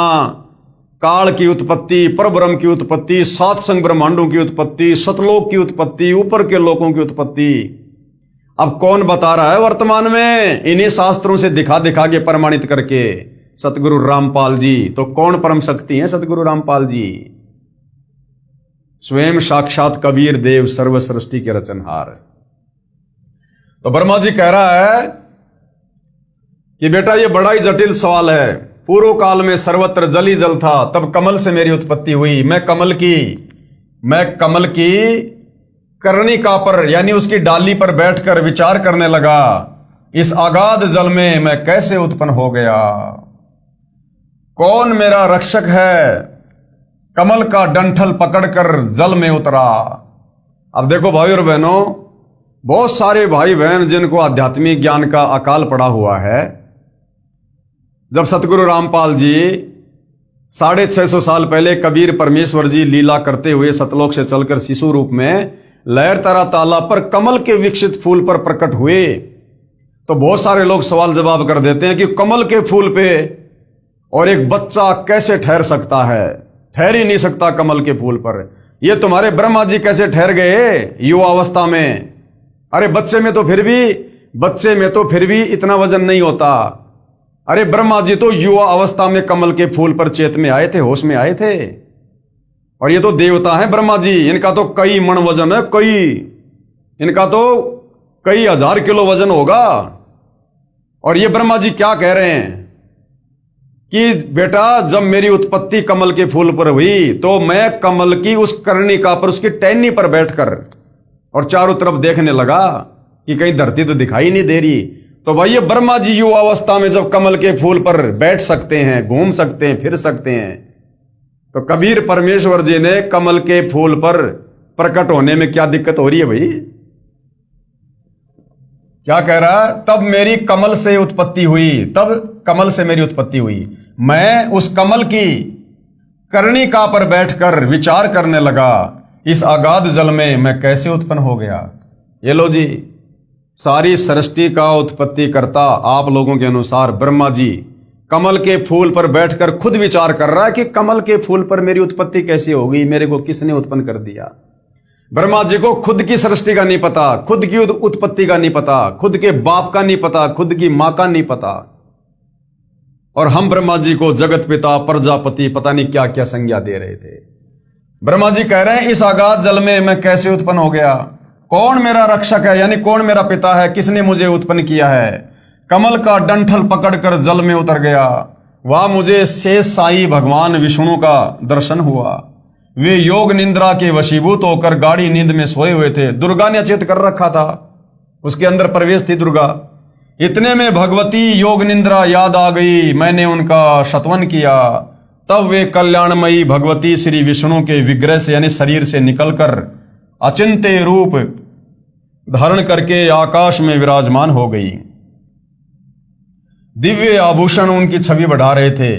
काल की उत्पत्ति, परब्रह्म की उत्पत्ति, सात संग ब्रह्मांडों की उत्पत्ति, सतलोक की उत्पत्ति, ऊपर के लोकों की उत्पत्ति, अब कौन बता रहा है वर्तमान में? इन्हीं शास्त्रों से दिखा दिखा के प्रमाणित करके सतगुरु रामपाल जी। तो कौन परम शक्ति है सतगुरु रामपाल जी? स्वयं साक्षात कबीर देव, सर्व सृष्टि के रचनहार। तो ब्रह्मा जी कह रहा है कि बेटा ये बड़ा ही जटिल सवाल है। पूर्व काल में सर्वत्र जल ही जल था, तब कमल से मेरी उत्पत्ति हुई। मैं कमल की कर्णिका पर यानी उसकी डाली पर बैठकर विचार करने लगा, इस अगाध जल में मैं कैसे उत्पन्न हो गया, कौन मेरा रक्षक है। कमल का डंठल पकड़कर जल में उतरा। अब देखो भाई और बहनों, बहुत सारे भाई बहन जिनको आध्यात्मिक ज्ञान का अकाल पड़ा हुआ है, जब सतगुरु रामपाल जी 650 साल पहले कबीर परमेश्वर जी लीला करते हुए सतलोक से चलकर शिशु रूप में लहर तरा तालाब पर कमल के विकसित फूल पर प्रकट हुए, तो बहुत सारे लोग सवाल जवाब कर देते हैं कि कमल के फूल पे और एक बच्चा कैसे ठहर सकता है? ठहर ही नहीं सकता कमल के फूल पर। ये तुम्हारे ब्रह्मा जी कैसे ठहर गए युवा अवस्था में? अरे बच्चे में तो फिर भी इतना वजन नहीं होता। अरे ब्रह्मा जी तो युवा अवस्था में कमल के फूल पर चेत में आए थे, होश में आए थे। और ये तो देवता हैं ब्रह्मा जी, इनका तो कई मण वजन है, इनका तो कई हजार किलो वजन होगा। और ये ब्रह्मा जी क्या कह रहे हैं कि बेटा जब मेरी उत्पत्ति कमल के फूल पर हुई तो मैं कमल की उस कर्णिका पर, उसकी टहनी पर बैठकर और चारों तरफ देखने लगा कि कहीं धरती तो दिखाई नहीं दे रही। तो भाई ये ब्रह्मा जी युवा अवस्था में जब कमल के फूल पर बैठ सकते हैं, घूम सकते हैं, फिर सकते हैं, तो कबीर परमेश्वर जी ने कमल के फूल पर प्रकट होने में क्या दिक्कत हो रही है भाई? क्या कह रहा है? तब मेरी कमल से उत्पत्ति हुई, मैं उस कमल की कर्णिका पर बैठकर विचार करने लगा, इस अगाध जल में मैं कैसे उत्पन्न हो गया। ये लो जी, सारी सृष्टि का उत्पत्ति करता आप लोगों के अनुसार ब्रह्मा जी कमल के फूल पर बैठकर खुद विचार कर रहा है कि कमल के फूल पर मेरी उत्पत्ति कैसे होगी, मेरे को किसने उत्पन्न कर दिया। ब्रह्मा जी को खुद की सृष्टि का नहीं पता, खुद की उत्पत्ति का नहीं पता, खुद के बाप का नहीं पता, खुद की मां का नहीं पता। और हम ब्रह्मा जी को जगत पिता, प्रजापति, पता नहीं क्या क्या संज्ञा दे रहे थे। ब्रह्मा जी कह रहे हैं इस अगाध जल में मैं कैसे उत्पन्न हो गया, कौन मेरा रक्षक है, यानी कौन मेरा पिता है, किसने मुझे उत्पन्न किया है। कमल का डंठल पकड़कर जल में उतर गया। वहां मुझे शेष साई भगवान विष्णु का दर्शन हुआ। वे योग निंद्रा के वशीभूत होकर गाढ़ी नींद में सोए हुए थे। दुर्गा ने अचेत कर रखा था, उसके अंदर प्रवेश थी दुर्गा। इतने में भगवती योग निंद्रा याद आ गई, मैंने उनका शतवन किया। तब वे कल्याणमयी भगवती श्री विष्णु के विग्रह से यानी शरीर से निकलकर अचिंत्य रूप धारण करके आकाश में विराजमान हो गई। दिव्य आभूषण उनकी छवि बढ़ा रहे थे।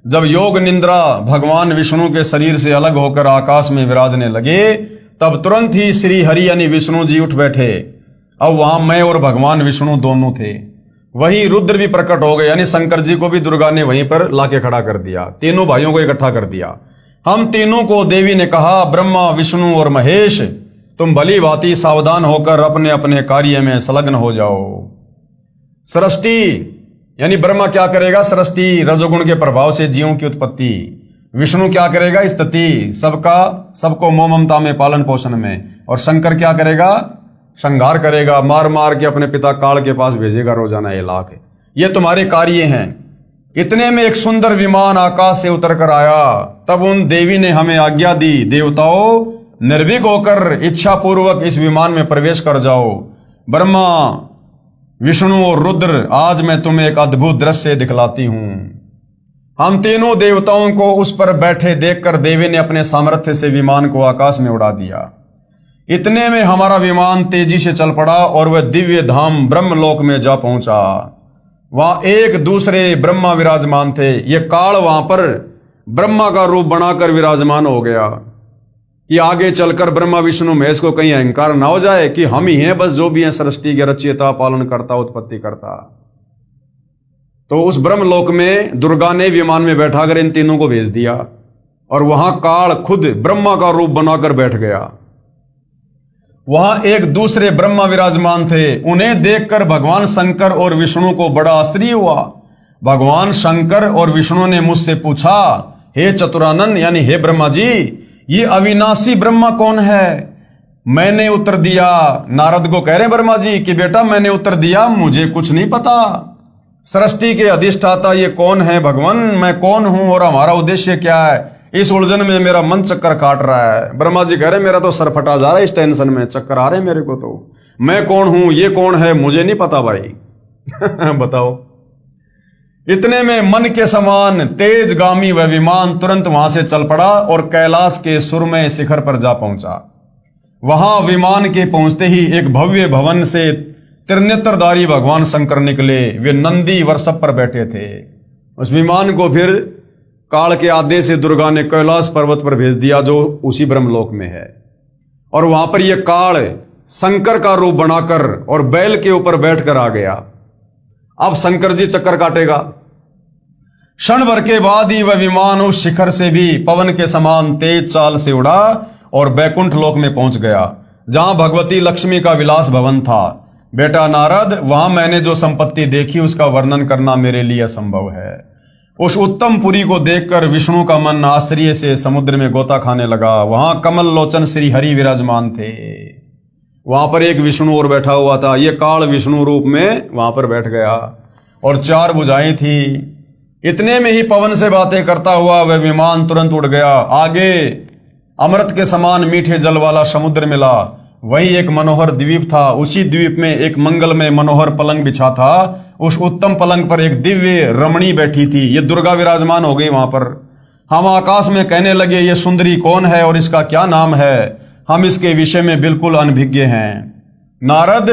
जब योग निंद्रा भगवान विष्णु के शरीर से अलग होकर आकाश में विराजने लगे, तब तुरंत ही श्री हरि यानी विष्णु जी उठ बैठे। अब वहां मैं और भगवान विष्णु दोनों थे। वहीं रुद्र भी प्रकट हो गए, यानी शंकर जी को भी दुर्गा ने वहीं पर लाके खड़ा कर दिया, तीनों भाइयों को इकट्ठा कर दिया। हम तीनों को देवी ने कहा, ब्रह्मा विष्णु और महेश, तुम भली भांति सावधान होकर अपने अपने कार्य में संलग्न हो जाओ। सृष्टि यानी ब्रह्मा क्या करेगा? सृष्टि रजोगुण के प्रभाव से जीवों की उत्पत्ति। विष्णु क्या करेगा? स्थिति, सबको मोह ममता में, पालन पोषण में। और शंकर क्या करेगा? संहार करेगा, मार मार के अपने पिता काल के पास भेजेगा रोजाना 1 लाख। ये तुम्हारे कार्य हैं। इतने में एक सुंदर विमान आकाश से उतर कर आया। तब उन देवी ने हमें आज्ञा दी, देवताओं निर्भीक होकर इच्छा पूर्वक इस विमान में प्रवेश कर जाओ। ब्रह्मा विष्णु और रुद्र, आज मैं तुम्हें एक अद्भुत दृश्य दिखलाती हूं। हम तीनों देवताओं को उस पर बैठे देखकर देवी ने अपने सामर्थ्य से विमान को आकाश में उड़ा दिया। इतने में हमारा विमान तेजी से चल पड़ा और वह दिव्य धाम ब्रह्मलोक में जा पहुंचा। वहां एक दूसरे ब्रह्मा विराजमान थे। ये काल वहां पर ब्रह्मा का रूप बनाकर विराजमान हो गया कि आगे चलकर ब्रह्मा विष्णु महेश को कहीं अहंकार ना हो जाए कि हम ही हैं बस जो भी हैं सृष्टि के रचयिता, पालन करता, उत्पत्ति करता। तो उस ब्रह्मलोक में दुर्गा ने विमान में बैठाकर इन तीनों को भेज दिया और वहां काल खुद ब्रह्मा का रूप बनाकर बैठ गया। वहां एक दूसरे ब्रह्मा विराजमान थे। उन्हें देखकर भगवान शंकर और विष्णु को बड़ा आश्चर्य हुआ। भगवान शंकर और विष्णु ने मुझसे पूछा, हे चतुरानन यानी हे ब्रह्मा जी, ये अविनाशी ब्रह्मा कौन है? मैंने उत्तर दिया, नारद को कह रहे ब्रह्मा जी कि बेटा मैंने उत्तर दिया, मुझे कुछ नहीं पता। सृष्टि के अधिष्ठाता ये कौन है भगवान? मैं कौन हूं और हमारा उद्देश्य क्या है? इस उलझन में मेरा मन चक्कर काट रहा है। ब्रह्मा जी कह रहे मेरा तो सर फटा जा रहा है, इस टेंशन में चक्कर आ रहे हैं मेरे को। तो मैं कौन हूं, ये कौन है, मुझे नहीं पता भाई। बताओ। इतने में मन के समान तेजगामी वह विमान तुरंत वहां से चल पड़ा और कैलाश के सुरमय शिखर पर जा पहुंचा। वहां विमान के पहुंचते ही एक भव्य भवन से त्रिनेत्रधारी भगवान शंकर निकले। वे नंदी वृषभ पर बैठे थे। उस विमान को फिर काल के आदेश से दुर्गा ने कैलाश पर्वत पर भेज दिया जो उसी ब्रह्मलोक में है। और वहां पर यह काल शंकर का रूप बनाकर और बैल के ऊपर बैठकर आ गया। अब शंकर जी चक्कर काटेगा। क्षण भर के बाद ही वह विमान उस शिखर से भी पवन के समान तेज चाल से उड़ा और बैकुंठ लोक में पहुंच गया, जहां भगवती लक्ष्मी का विलास भवन था। बेटा नारद, वहां मैंने जो संपत्ति देखी उसका वर्णन करना मेरे लिए असंभव है। उस उत्तम पुरी को देखकर विष्णु का मन आश्चर्य से समुद्र में गोता खाने लगा। वहां कमल लोचन श्री हरि विराजमान थे। वहां पर एक विष्णु और बैठा हुआ था। ये काल विष्णु रूप में वहां पर बैठ गया और 4 भुजाएं थी। इतने में ही पवन से बातें करता हुआ वह विमान तुरंत उड़ गया। आगे अमृत के समान मीठे जल वाला समुद्र मिला। वहीं एक मनोहर द्वीप था। उसी द्वीप में एक मंगलमय मनोहर पलंग बिछा था। उस उत्तम पलंग पर एक दिव्य रमणी बैठी थी। ये दुर्गा विराजमान हो गई वहां पर। हम आकाश में कहने लगे, ये सुंदरी कौन है और इसका क्या नाम है? हम इसके विषय में बिल्कुल अनभिज्ञ हैं। नारद,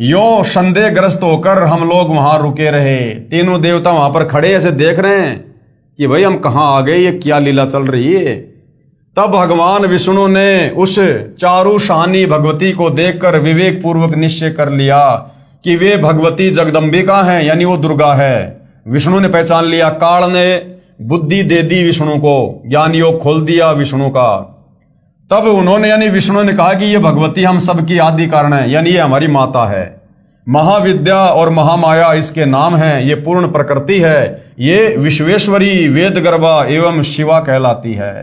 यो संदेहग्रस्त होकर हम लोग वहां रुके रहे। तीनों देवता वहां पर खड़े ऐसे देख रहे हैं कि भाई हम कहां आ गए, ये क्या लीला चल रही है। तब भगवान विष्णु ने उस चारु शानी भगवती को देखकर विवेक पूर्वक निश्चय कर लिया कि वे भगवती जगदम्बिका हैं, यानी वो दुर्गा है। विष्णु ने पहचान लिया। काल ने बुद्धि दे दी विष्णु को, ज्ञान योग खोल दिया विष्णु का। तब उन्होंने यानी विष्णु ने कहा कि ये भगवती हम सबकी आदि कारण है, यानी ये हमारी माता है। महाविद्या और महामाया इसके नाम है। ये पूर्ण प्रकृति है। ये विश्वेश्वरी, वेद गर्भा एवं शिवा कहलाती है।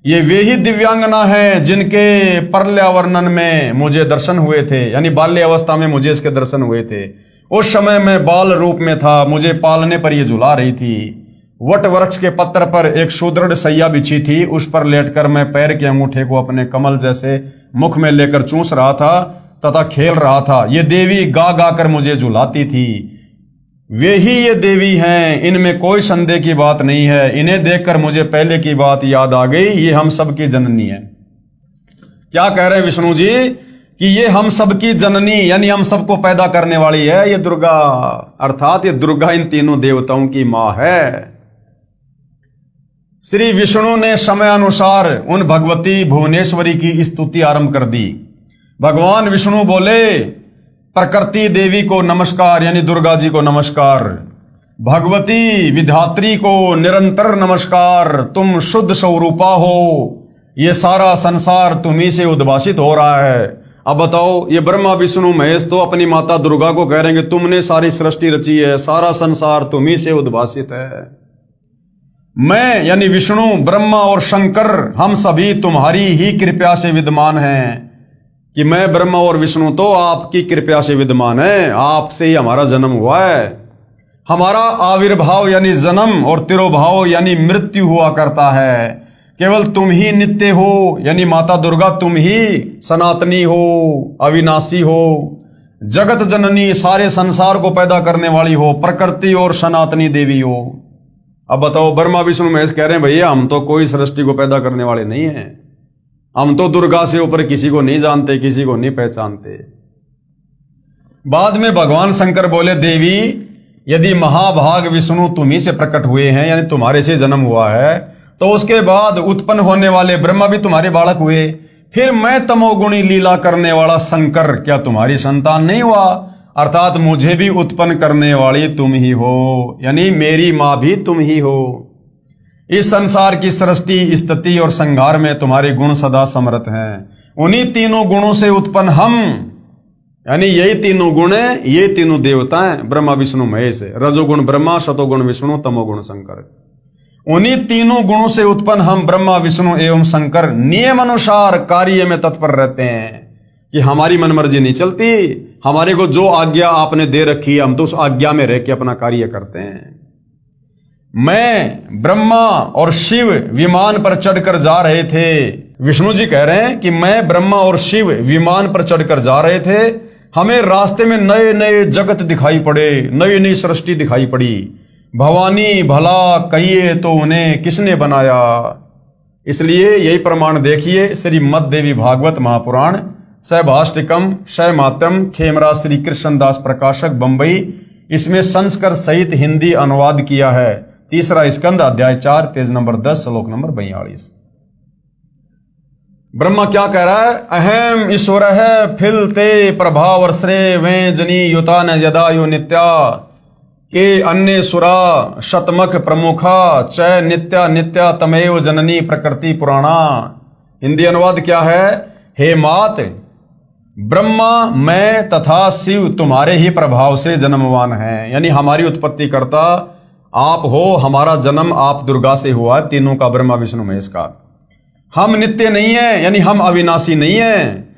ये वे ही दिव्यांगना हैं जिनके पर्यावरणन में मुझे दर्शन हुए थे, यानी बाल्य अवस्था में मुझे इसके दर्शन हुए थे। उस समय मैं बाल रूप में था। मुझे पालने पर ये झुला रही थी। वट वृक्ष के पत्र पर एक सुदृढ़ सैया बिछी थी। उस पर लेटकर मैं पैर के अंगूठे को अपने कमल जैसे मुख में लेकर चूस रहा था तथा खेल रहा था। ये देवी गा गा कर मुझे झुलाती थी। वे ही ये देवी हैं, इनमें कोई संदेह की बात नहीं है। इन्हें देखकर मुझे पहले की बात याद आ गई। ये हम सबकी जननी है। क्या कह रहे हैं विष्णु जी कि ये हम सबकी जननी, यानी हम सबको पैदा करने वाली है ये दुर्गा, अर्थात ये दुर्गा इन तीनों देवताओं की मां है। श्री विष्णु ने समय अनुसार उन भगवती भुवनेश्वरी की स्तुति आरंभ कर दी। भगवान विष्णु बोले, प्रकृति देवी को नमस्कार, यानी दुर्गा जी को नमस्कार। भगवती विधात्री को निरंतर नमस्कार, तुम शुद्ध स्वरूपा हो, ये सारा संसार तुम्ही से उद्भासित हो रहा है। अब बताओ, ये ब्रह्मा विष्णु महेश तो अपनी माता दुर्गा को कह रहे हैं कि तुमने सारी सृष्टि रची है, सारा संसार तुम्ही से उद्भासित है। मैं यानी विष्णु, ब्रह्मा और शंकर, हम सभी तुम्हारी ही कृपा से विद्यमान हैं। कि मैं ब्रह्मा और विष्णु तो आपकी कृपा से विद्यमान है, आपसे ही हमारा जन्म हुआ है। हमारा आविर्भाव यानी जन्म और तिरोभाव यानी मृत्यु हुआ करता है। केवल तुम ही नित्य हो, यानी माता दुर्गा तुम ही सनातनी हो, अविनाशी हो, जगत जननी, सारे संसार को पैदा करने वाली हो, प्रकृति और सनातनी देवी हो। अब बताओ, ब्रह्मा विष्णु महेश कह रहे हैं भैया हम तो कोई सृष्टि को पैदा करने वाले नहीं हैं, हम तो दुर्गा से ऊपर किसी को नहीं जानते, किसी को नहीं पहचानते। बाद में भगवान शंकर बोले, देवी यदि महाभाग विष्णु तुम्ही से प्रकट हुए हैं, यानी तुम्हारे से जन्म हुआ है, तो उसके बाद उत्पन्न होने वाले ब्रह्मा भी तुम्हारे बालक हुए, फिर मैं तमोगुणी लीला करने वाला शंकर क्या तुम्हारी संतान नहीं हुआ? अर्थात मुझे भी उत्पन्न करने वाली तुम ही हो, यानी मेरी मां भी तुम ही हो। इस संसार की सृष्टि, स्थिति और संहार में तुम्हारे गुण सदा समर्थ हैं। उन्हीं तीनों गुणों से उत्पन्न हम, यानी यही तीनों गुण है, ये तीनों देवता हैं, ब्रह्मा विष्णु महेश, रजोगुण ब्रह्मा, शतोगुण विष्णु, तमोगुण शंकर। उन्हीं तीनों गुणों से उत्पन्न हम ब्रह्मा विष्णु एवं शंकर नियम अनुसार कार्य में तत्पर रहते हैं कि हमारी मनमर्जी नहीं चलती, हमारे को जो आज्ञा आपने दे रखी है हम तो उस आज्ञा में रह के अपना कार्य करते हैं। मैं, ब्रह्मा और शिव विमान पर चढ़कर जा रहे थे। विष्णु जी कह रहे हैं कि मैं, ब्रह्मा और शिव विमान पर चढ़कर जा रहे थे, हमें रास्ते में नए नए जगत दिखाई पड़े, नई नई सृष्टि दिखाई पड़ी। भवानी भला कहिए तो उन्हें किसने बनाया? इसलिए यही प्रमाण देखिए, श्रीमद् देवी भागवत महापुराण, सहभाष्टिकम, शैमातम, खेमरा श्री कृष्णदास प्रकाशक, बंबई। इसमें संस्कृत सहित हिंदी अनुवाद किया है। तीसरा स्कंद, अध्याय 4, पेज नंबर 10, श्लोक नंबर 42। ब्रह्मा क्या कह रहा है? अहम ईश्वर है फिलते प्रभाव श्रेय वेजनी युता न यदायु नित्या के अन्य सुरा शतमख प्रमुखा चय नित्या नित्या तमेव जननी प्रकृति पुराणा। हिंदी अनुवाद क्या है? हे मात, ब्रह्मा, मैं तथा शिव तुम्हारे ही प्रभाव से जन्मवान हैं, यानी हमारी उत्पत्ति करता आप हो, हमारा जन्म आप दुर्गा से हुआ है, तीनों का, ब्रह्मा विष्णु महेश का। हम नित्य नहीं है, यानी हम अविनाशी नहीं है,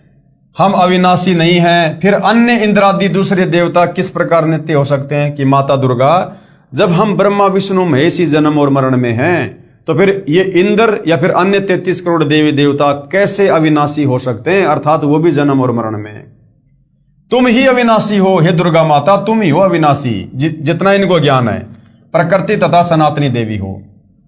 हम अविनाशी नहीं हैं। फिर अन्य इंद्रादि दूसरे देवता किस प्रकार नित्य हो सकते हैं? कि माता दुर्गा, जब हम ब्रह्मा विष्णु महेश ही जन्म और मरण में हैं, तो फिर ये इंद्र या फिर अन्य 33 करोड़ देवी देवता कैसे अविनाशी हो सकते हैं? अर्थात वो भी जन्म और मरण में। तुम ही अविनाशी हो, हे दुर्गा माता, तुम ही हो अविनाशी, जितना इनको ज्ञान है, प्रकृति तथा सनातनी देवी हो।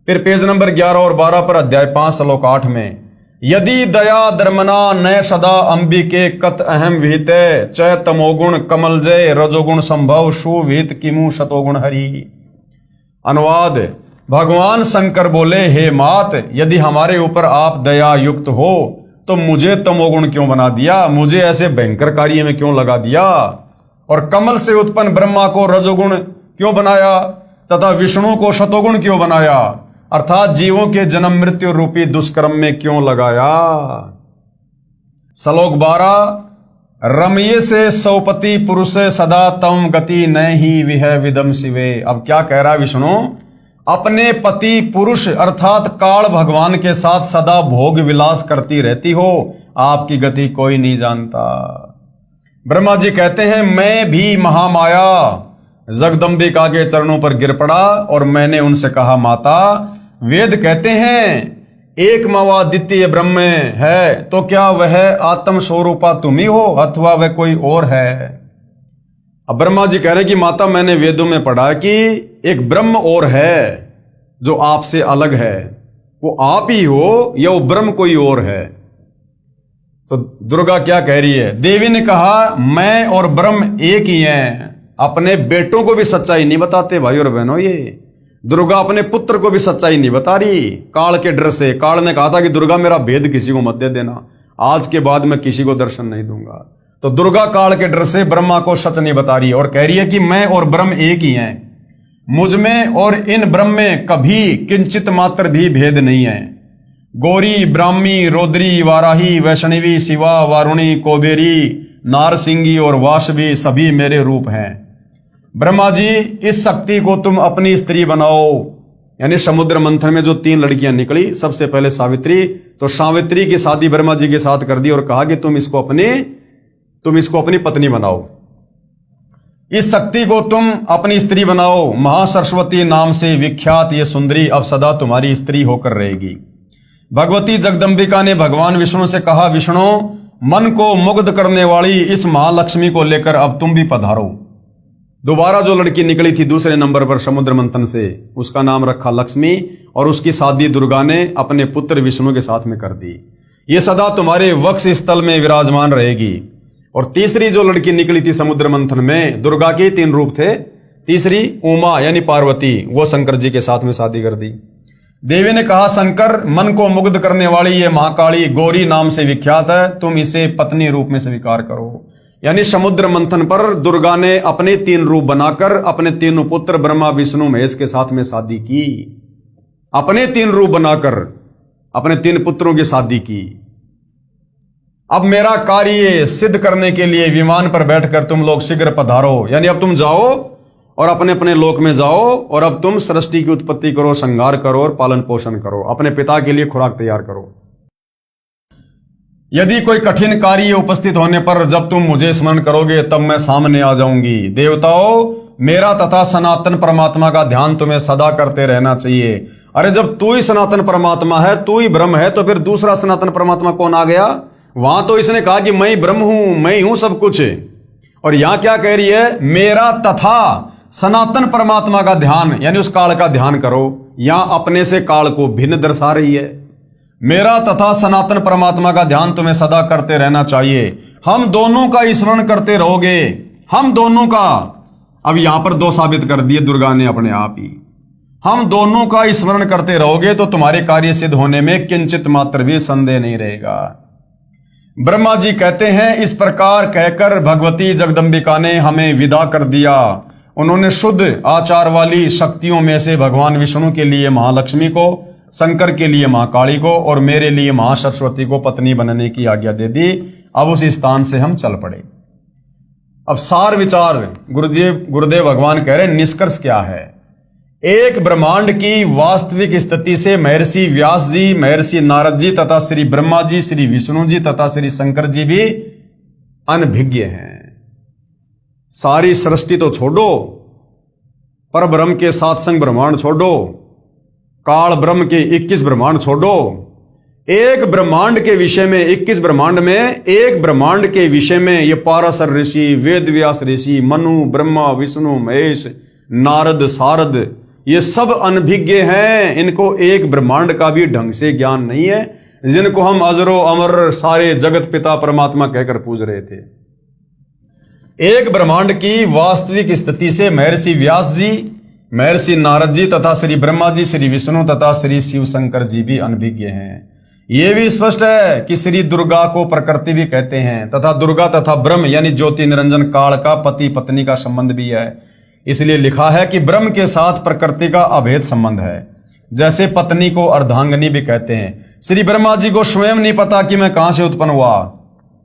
फिर पेज नंबर 11 और 12 पर, अध्याय 5, श्लोक 8 में, यदि दया धर्मना नय सदा अंबिके कत अहम विहिते चय तमोगुण कमल जय रजोगुण संभव सुविहित किमु शतोगुण हरि। अनुवाद, भगवान शंकर बोले, हे मात, यदि हमारे ऊपर आप दया युक्त हो तो मुझे तमोगुण क्यों बना दिया? मुझे ऐसे भयंकर कार्य में क्यों लगा दिया? और कमल से उत्पन्न ब्रह्मा को रजोगुण क्यों बनाया तथा विष्णु को शतोगुण क्यों बनाया? अर्थात जीवों के जन्म मृत्यु रूपी दुष्कर्म में क्यों लगाया? श्लोक 12, रमये से सौपति पुरुष सदा तम गति न ही विह विदम शिवे। अब क्या कह रहा है विष्णु? अपने पति पुरुष अर्थात काल भगवान के साथ सदा भोग विलास करती रहती हो, आपकी गति कोई नहीं जानता। ब्रह्मा जी कहते हैं, मैं भी महामाया जगदम्बिका के चरणों पर गिर पड़ा और मैंने उनसे कहा, माता, वेद कहते हैं एक मवा द्वितीय ब्रह्म है, तो क्या वह आत्म स्वरूपा तुम ही हो अथवा वह कोई और है? अब ब्रह्मा जी कह रहे हैं कि माता, मैंने वेदों में पढ़ा कि एक ब्रह्म और है जो आपसे अलग है, वो आप ही हो या वो ब्रह्म कोई और है? तो दुर्गा क्या कह रही है? देवी ने कहा, मैं और ब्रह्म एक ही हैं। अपने बेटों को भी सच्चाई नहीं बताते भाई और बहनों। ये दुर्गा अपने पुत्र को भी सच्चाई नहीं बता रही काल के डर से। काल ने कहा था कि दुर्गा मेरा भेद किसी को मत दे देना, आज के बाद मैं किसी को दर्शन नहीं दूंगा। तो दुर्गा काल के डर से ब्रह्मा को सच नहीं बता रही और कह रही है कि मैं और ब्रह्म एक ही हैं, मुझ में और इन ब्रह्म में कभी किंचित मात्र भी भेद नहीं है। गौरी, ब्राह्मी, रौद्री, वाराही, वैष्णवी, शिवा, वारुणी, कोबेरी, नारसिंगी और वासवी सभी मेरे रूप हैं। ब्रह्मा जी, इस शक्ति को तुम अपनी स्त्री बनाओ। यानी समुद्र मंथन में जो 3 लड़कियां निकली, सबसे पहले सावित्री, तो सावित्री की शादी ब्रह्मा जी के साथ कर दी और कहा कि तुम इसको अपनी पत्नी बनाओ। इस शक्ति को तुम अपनी स्त्री बनाओ। महासरस्वती नाम से विख्यात ये सुंदरी अब सदा तुम्हारी स्त्री होकर रहेगी। भगवती जगदंबिका ने भगवान विष्णु से कहा, विष्णु, मन को मुग्ध करने वाली इस महालक्ष्मी को लेकर अब तुम भी पधारो। दोबारा जो लड़की निकली थी दूसरे नंबर पर समुद्र मंथन से, उसका नाम रखा लक्ष्मी और उसकी शादी दुर्गा ने अपने पुत्र विष्णु के साथ में कर दी। ये सदा तुम्हारे वक्ष स्थल में विराजमान रहेगी। और तीसरी जो लड़की निकली थी समुद्र मंथन में, दुर्गा के 3 रूप थे, तीसरी उमा यानी पार्वती, वो शंकर जी के साथ में शादी कर दी। देवी ने कहा, शंकर, मन को मुग्ध करने वाली ये महाकाली गौरी नाम से विख्यात है, तुम इसे पत्नी रूप में स्वीकार करो। यानी समुद्र मंथन पर दुर्गा ने अपने 3 रूप बनाकर अपने 3 पुत्र ब्रह्मा, विष्णु, महेश के साथ में शादी की। अपने 3 रूप बनाकर अपने 3 पुत्रों की शादी की। अब मेरा कार्य सिद्ध करने के लिए विमान पर बैठकर तुम लोग शीघ्र पधारो। यानी अब तुम जाओ और अपने अपने लोक में जाओ और अब तुम सृष्टि की उत्पत्ति करो, संहार करो और पालन पोषण करो, अपने पिता के लिए खुराक तैयार करो। यदि कोई कठिन कार्य उपस्थित होने पर जब तुम मुझे स्मरण करोगे तब मैं सामने आ जाऊंगी। देवताओं, मेरा तथा सनातन परमात्मा का ध्यान तुम्हें सदा करते रहना चाहिए। अरे जब तू ही सनातन परमात्मा है, तू ही ब्रह्म है, तो फिर दूसरा सनातन परमात्मा कौन आ गया? वहां तो इसने कहा कि मैं ही ब्रह्म हूं, मैं ही हूं सब कुछ। और यहां क्या कह रही है? मेरा तथा सनातन परमात्मा का ध्यान, यानी उस काल का ध्यान करो। यहां अपने से काल को भिन्न दर्शा रही है। मेरा तथा सनातन परमात्मा का ध्यान तुम्हें सदा करते रहना चाहिए। हम दोनों का स्मरण करते रहोगे, हम दोनों का। अब यहां पर 2 साबित कर दिए दुर्गा ने अपने आप ही। हम दोनों का स्मरण करते रहोगे तो तुम्हारे कार्य सिद्ध होने में किंचित मात्र भी संदेह नहीं रहेगा। ब्रह्मा जी कहते हैं, इस प्रकार कहकर भगवती जगदंबिका ने हमें विदा कर दिया। उन्होंने शुद्ध आचार वाली शक्तियों में से भगवान विष्णु के लिए महालक्ष्मी को, शंकर के लिए महाकाली को और मेरे लिए महासरस्वती को पत्नी बनने की आज्ञा दे दी। अब उस स्थान से हम चल पड़े। अब सार विचार गुरुदेव भगवान कह रहे हैं, निष्कर्ष क्या है? एक ब्रह्मांड की वास्तविक स्थिति से महर्षि व्यास जी, महर्षि नारद जी तथा श्री ब्रह्मा जी, श्री विष्णु जी तथा श्री शंकर जी भी अनभिज्ञ हैं। सारी सृष्टि तो छोड़ो, पर ब्रह्म के 7 संग ब्रह्मांड छोड़ो, काल ब्रह्म के 21 ब्रह्मांड छोड़ो, एक ब्रह्मांड के विषय में 21 ब्रह्मांड में एक ब्रह्मांड के विषय में ये पाराशर ऋषि, वेद व्यास ऋषि, मनु, ब्रह्मा, विष्णु, महेश, नारद, सारद, ये सब अनभिज्ञ हैं। इनको एक ब्रह्मांड का भी ढंग से ज्ञान नहीं है, जिनको हम अजरो अमर सारे जगत पिता परमात्मा कहकर पूज रहे थे। एक ब्रह्मांड की वास्तविक स्थिति से महर्षि व्यास जी, महर्षि नारद जी तथा श्री ब्रह्मा जी, श्री विष्णु तथा श्री शिव शंकर जी भी अनभिज्ञ हैं। यह भी स्पष्ट है कि श्री दुर्गा को प्रकृति भी कहते हैं तथा दुर्गा तथा ब्रह्म यानी ज्योति निरंजन काल का पति पत्नी का संबंध भी है। इसलिए लिखा है कि ब्रह्म के साथ प्रकृति का अभेद संबंध है। जैसे पत्नी को अर्धांगिनी भी कहते हैं। श्री ब्रह्मा जी को स्वयं नहीं पता कि मैं कहां से उत्पन्न हुआ।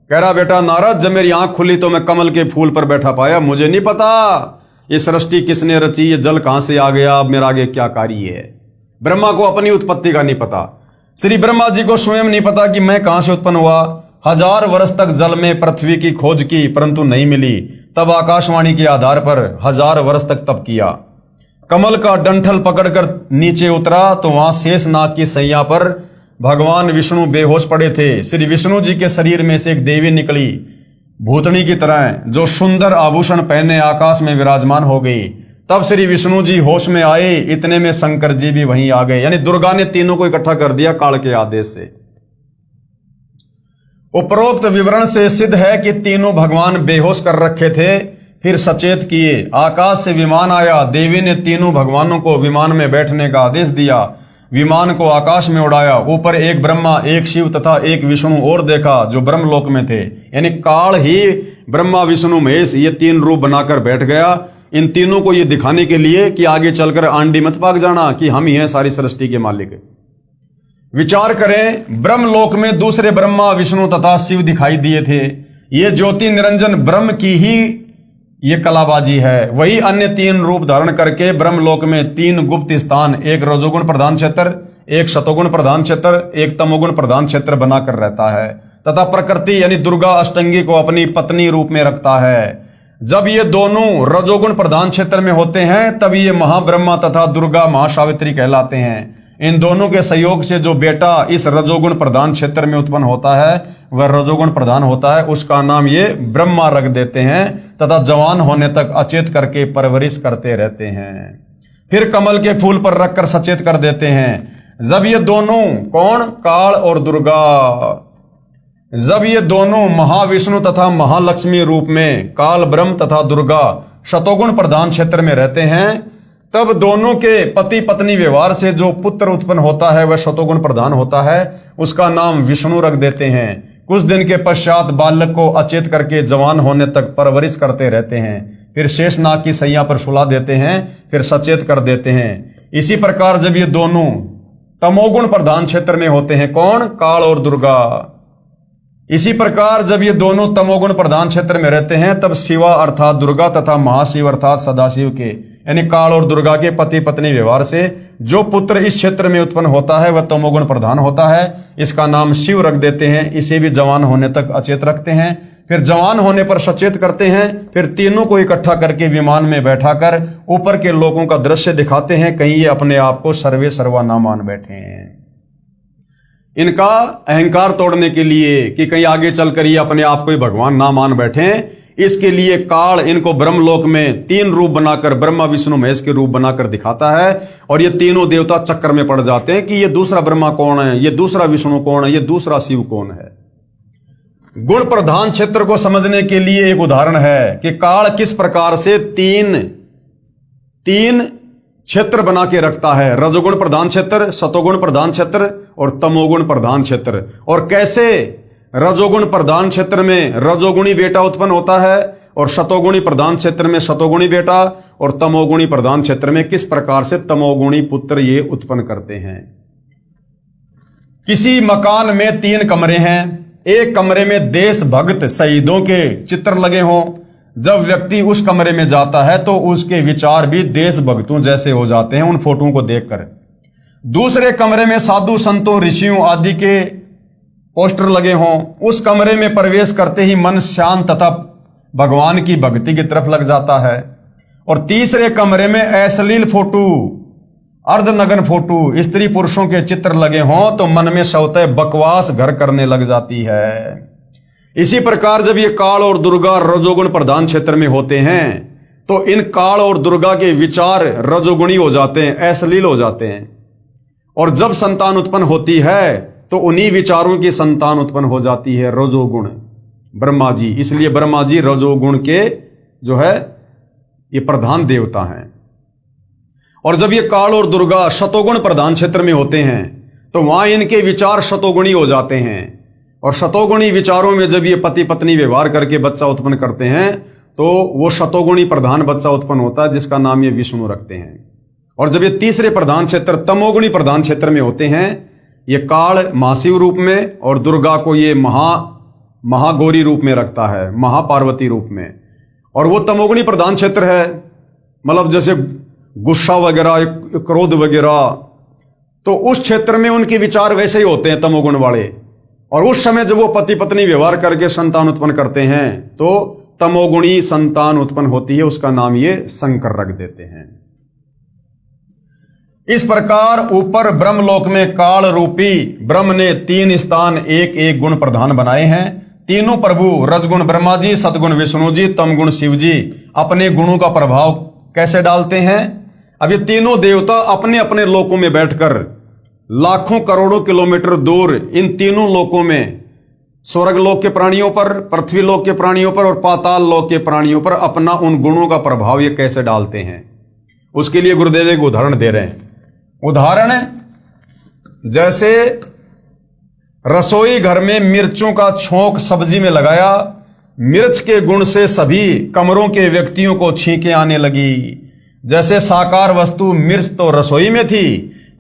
कह रहा, बेटा नारद, जब मेरी आंख खुली तो मैं कमल के फूल पर बैठा पाया, मुझे नहीं पता ये सृष्टि किसने रची, ये जल कहां से आ गया, अब मेरा आगे क्या कार्य है। ब्रह्मा को अपनी उत्पत्ति का नहीं पता। श्री ब्रह्मा जी को स्वयं नहीं पता कि मैं कहां से उत्पन्न हुआ। 1000 वर्ष तक जल में पृथ्वी की खोज की परंतु नहीं मिली। तब आकाशवाणी के आधार पर 1000 वर्ष तक तप किया। कमल का डंठल पकड़कर नीचे उतरा तो वहां शेषनाग की सैया पर भगवान विष्णु बेहोश पड़े थे। श्री विष्णु जी के शरीर में से एक देवी निकली, भूतनी की तरह, जो सुंदर आभूषण पहने आकाश में विराजमान हो गई। तब श्री विष्णु जी होश में आए, इतने में शंकर जी भी वहीं आ गए। यानी दुर्गा ने तीनों को इकट्ठा कर दिया काल के आदेश से। उपरोक्त विवरण से सिद्ध है कि तीनों भगवान बेहोश कर रखे थे, फिर सचेत किए। आकाश से विमान आया, देवी ने तीनों भगवानों को विमान में बैठने का आदेश दिया। विमान को आकाश में उड़ाया। ऊपर एक ब्रह्मा, एक शिव तथा एक विष्णु और देखा जो ब्रह्मलोक में थे। यानी काल ही ब्रह्मा विष्णु महेश ये तीन रूप बनाकर बैठ गया, इन तीनों को ये दिखाने के लिए कि आगे चलकर आंडी मत भाग जाना कि हम ही हैं सारी सृष्टि के मालिक। विचार करें, ब्रह्मलोक में दूसरे ब्रह्मा विष्णु तथा शिव दिखाई दिए थे। ये ज्योति निरंजन ब्रह्म की ही ये कलाबाजी है। वही अन्य तीन रूप धारण करके ब्रह्मलोक में तीन गुप्त स्थान, एक रजोगुण प्रधान क्षेत्र, एक शतोगुण प्रधान क्षेत्र, एक तमोगुण प्रधान क्षेत्र बनाकर रहता है तथा प्रकृति यानी दुर्गा अष्टंगी को अपनी पत्नी रूप में रखता है। जब ये दोनों रजोगुण प्रधान क्षेत्र में होते हैं तब ये महाब्रह्मा तथा दुर्गा महासावित्री कहलाते हैं। इन दोनों के सहयोग से जो बेटा इस रजोगुण प्रधान क्षेत्र में उत्पन्न होता है वह रजोगुण प्रधान होता है, उसका नाम ये ब्रह्मा रख देते हैं तथा जवान होने तक अचेत करके परवरिश करते रहते हैं। फिर कमल के फूल पर रखकर सचेत कर देते हैं। जब ये दोनों कौन, काल और दुर्गा, जब ये दोनों महाविष्णु तथा महालक्ष्मी रूप में काल ब्रह्म तथा दुर्गा शतोगुण प्रधान क्षेत्र में रहते हैं, तब दोनों के पति पत्नी व्यवहार से जो पुत्र उत्पन्न होता है वह शतोगुण प्रधान होता है, उसका नाम विष्णु रख देते हैं। कुछ दिन के पश्चात बालक को अचेत करके जवान होने तक परवरिश करते रहते हैं। फिर शेषनाग की सैया पर सुला देते हैं, फिर सचेत कर देते हैं। इसी प्रकार जब ये दोनों तमोगुण प्रधान क्षेत्र में होते हैं, कौन, काल और दुर्गा, इसी प्रकार जब ये दोनों तमोगुण प्रधान क्षेत्र में रहते हैं तब शिवा अर्थात दुर्गा तथा महाशिव अर्थात सदाशिव के यानी काल और दुर्गा के पति पत्नी व्यवहार से जो पुत्र इस क्षेत्र में उत्पन्न होता है वह तमोगुण प्रधान होता है, इसका नाम शिव रख देते हैं। इसे भी जवान होने तक अचेत रखते हैं, फिर जवान होने पर सचेत करते हैं। फिर तीनों को इकट्ठा करके विमान में बैठाकर ऊपर के लोगों का दृश्य दिखाते हैं, कहीं ये अपने आप को सर्वे सर्वा ना मान बैठे हैं। इनका अहंकार तोड़ने के लिए कि कहीं आगे चलकर ये अपने आप को ही भगवान ना मान बैठे, इसके लिए काल इनको ब्रह्मलोक में तीन रूप बनाकर ब्रह्मा विष्णु महेश के रूप बनाकर दिखाता है और ये तीनों देवता चक्कर में पड़ जाते हैं कि ये दूसरा ब्रह्मा कौन है, ये दूसरा विष्णु कौन है, ये दूसरा शिव कौन है। गुण प्रधान क्षेत्र को समझने के लिए एक उदाहरण है कि काल किस प्रकार से तीन क्षेत्र बना के रखता है, रजोगुण प्रधान क्षेत्र, शतोगुण प्रधान क्षेत्र और तमोगुण प्रधान क्षेत्र, और कैसे रजोगुण प्रधान क्षेत्र में रजोगुणी बेटा उत्पन्न होता है और शतोगुणी प्रधान क्षेत्र में शतोगुणी बेटा और तमोगुणी प्रधान क्षेत्र में किस प्रकार से तमोगुणी पुत्र ये उत्पन्न करते हैं। किसी मकान में 3 कमरे हैं, एक कमरे में देशभक्त शहीदों के चित्र लगे हों। जब व्यक्ति उस कमरे में जाता है तो उसके विचार भी देशभक्तों जैसे हो जाते हैं उन फोटोओं को देखकर। दूसरे कमरे में साधु संतों ऋषियों आदि के पोस्टर लगे हों। उस कमरे में प्रवेश करते ही मन शांत तथा भगवान की भक्ति की तरफ लग जाता है। और तीसरे कमरे में अश्लील फोटो, अर्धनग्न फोटो, स्त्री पुरुषों के चित्र लगे हों तो मन में स्वतः बकवास घर करने लग जाती है। इसी प्रकार जब ये काल और दुर्गा रजोगुण प्रधान क्षेत्र में होते हैं तो इन काल और दुर्गा के विचार रजोगुणी हो जाते हैं, अश्लील हो जाते हैं। और जब संतान उत्पन्न होती है तो उन्हीं विचारों की संतान उत्पन्न हो जाती है रजोगुण, ब्रह्मा जी। इसलिए ब्रह्मा जी रजोगुण के जो है ये प्रधान देवता हैं। और जब ये काल और दुर्गा शतोगुण प्रधान क्षेत्र में होते हैं तो वहां इनके विचार शतोगुणी हो जाते हैं। और शतोगुणी विचारों में जब ये पति पत्नी व्यवहार करके बच्चा उत्पन्न करते हैं तो वो शतोगुणी प्रधान बच्चा उत्पन्न होता है जिसका नाम ये विष्णु रखते हैं। और जब ये तीसरे प्रधान क्षेत्र तमोगुणी प्रधान क्षेत्र में होते हैं, ये काल महाशिव रूप में और दुर्गा को ये महागौरी रूप में रखता है, महापार्वती रूप में। और वो तमोगुणी प्रधान क्षेत्र है, मतलब जैसे गुस्सा वगैरह, क्रोध वगैरह, तो उस क्षेत्र में उनके विचार वैसे ही होते हैं तमोगुण वाले। और उस समय जब वो पति पत्नी व्यवहार करके संतान उत्पन्न करते हैं तो तमोगुणी संतान उत्पन्न होती है, उसका नाम ये शंकर रख देते हैं। इस प्रकार ऊपर ब्रह्मलोक में काल रूपी ब्रह्म ने 3 स्थान एक एक गुण प्रधान बनाए हैं। तीनों प्रभु रजगुण ब्रह्मा जी, सतगुण विष्णु जी, तमगुण शिव जी अपने गुणों का प्रभाव कैसे डालते हैं। अब ये तीनों देवता अपने अपने लोकों में बैठकर लाखों करोड़ों किलोमीटर दूर इन तीनों लोकों में स्वर्ग लोक के प्राणियों पर, पृथ्वी लोक के प्राणियों पर और पाताल लोक के प्राणियों पर अपना उन गुणों का प्रभाव ये कैसे डालते हैं। उसके लिए गुरुदेव एक उदाहरण दे रहे हैं। उदाहरण जैसे रसोई घर में मिर्चों का छोंक सब्जी में लगाया, मिर्च के गुण से सभी कमरों के व्यक्तियों को छींकें आने लगी। जैसे साकार वस्तु मिर्च तो रसोई में थी,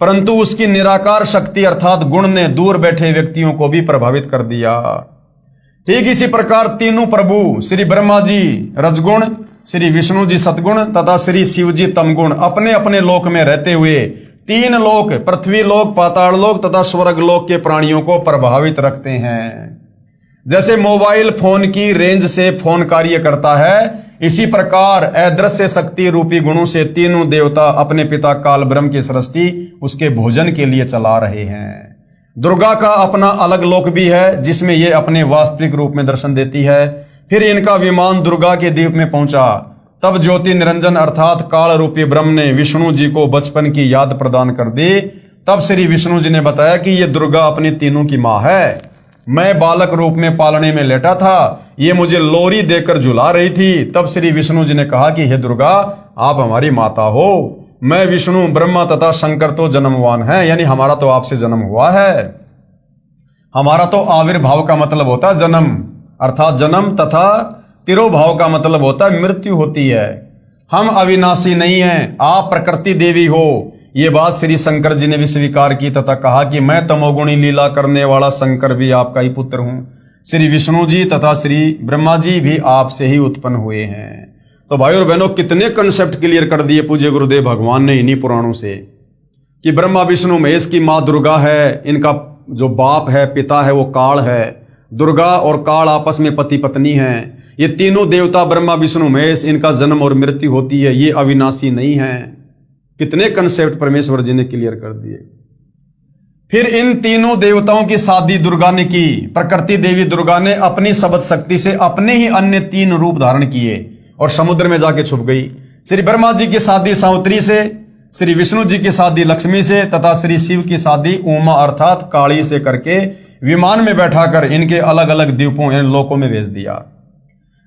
परंतु उसकी निराकार शक्ति अर्थात गुण ने दूर बैठे व्यक्तियों को भी प्रभावित कर दिया। ठीक इसी प्रकार तीनों प्रभु श्री ब्रह्मा जी रजगुण, श्री विष्णु जी सतगुण तथा श्री शिव जी तमगुण अपने अपने लोक में रहते हुए तीन लोक, पृथ्वी लोक, पाताल लोक तथा स्वर्ग लोक के प्राणियों को प्रभावित रखते हैं। जैसे मोबाइल फोन की रेंज से फोन कार्य करता है, इसी प्रकार अदृश्य शक्ति रूपी गुणों से तीनों देवता अपने पिता काल ब्रह्म की सृष्टि उसके भोजन के लिए चला रहे हैं। दुर्गा का अपना अलग लोक भी है जिसमें ये अपने वास्तविक रूप में दर्शन देती है। फिर इनका विमान दुर्गा के द्वीप में पहुंचा, तब ज्योति निरंजन अर्थात काल रूपी ब्रह्म ने विष्णु जी को बचपन की याद प्रदान कर दी। तब श्री विष्णु जी ने बताया कि ये दुर्गा अपनी तीनों की मां है। मैं बालक रूप में पालने में लेटा था, ये मुझे लोरी देकर झुला रही थी। तब श्री विष्णु जी ने कहा कि हे दुर्गा, आप हमारी माता हो। मैं विष्णु, ब्रह्मा तथा शंकर तो जन्मवान है, यानी हमारा तो आपसे जन्म हुआ है। हमारा तो आविर्भाव का मतलब होता है जन्म, अर्थात जन्म, तथा तिरोभाव का मतलब होता है मृत्यु होती है। हम अविनाशी नहीं हैं, आप प्रकृति देवी हो। ये बात श्री शंकर जी ने भी स्वीकार की तथा कहा कि मैं तमोगुणी लीला करने वाला शंकर भी आपका ही पुत्र हूं। श्री विष्णु जी तथा श्री ब्रह्मा जी भी आपसे ही उत्पन्न हुए हैं। तो भाई और बहनों, कितने कंसेप्ट क्लियर कर दिए पूज्य गुरुदेव भगवान ने इन्हीं पुराणों से कि ब्रह्मा विष्णु महेश की मां दुर्गा है, इनका जो बाप है, पिता है, वो काल है। दुर्गा और काल आपस में पति पत्नी हैं। ये तीनों देवता ब्रह्मा विष्णु महेश, इनका जन्म और मृत्यु होती है, ये अविनाशी नहीं है। कितने कंसेप्ट परमेश्वर जी ने क्लियर कर दिए। फिर इन तीनों देवताओं की शादी दुर्गा ने की। प्रकृति देवी दुर्गा ने अपनी शब्द शक्ति से अपने ही अन्य तीन रूप धारण किए और समुद्र में जाके छुप गई। श्री ब्रह्मा जी की शादी सावित्री से, श्री विष्णु जी की शादी लक्ष्मी से तथा श्री शिव की शादी उमा अर्थात काली से करके विमान में बैठाकर इनके अलग अलग द्वीपों इन लोकों में भेज दिया।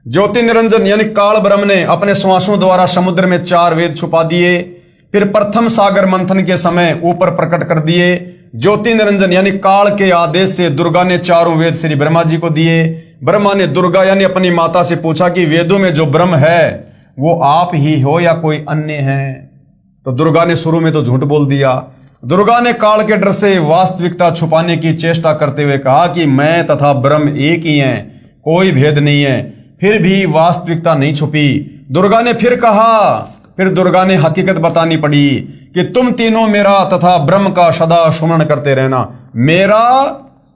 ज्योति निरंजन यानी काल ब्रह्म ने अपने श्वासों द्वारा समुद्र में 4 वेद छुपा दिए। फिर प्रथम सागर मंथन के समय ऊपर प्रकट कर दिए। ज्योति निरंजन यानी काल के आदेश से दुर्गा ने 4 वेद श्री ब्रह्मा जी को दिए। ब्रह्मा ने दुर्गा यानी अपनी माता से पूछा कि वेदों में जो ब्रह्म है वो आप ही हो या कोई अन्य है। तो दुर्गा ने शुरू में तो झूठ बोल दिया। दुर्गा ने काल के डर से वास्तविकता छुपाने की चेष्टा करते हुए कहा कि मैं तथा ब्रह्म एक ही हैं, कोई भेद नहीं है। फिर भी वास्तविकता नहीं छुपी। दुर्गा ने फिर कहा, फिर दुर्गा ने हकीकत बतानी पड़ी कि तुम तीनों मेरा तथा ब्रह्म का सदा स्मरण करते रहना, मेरा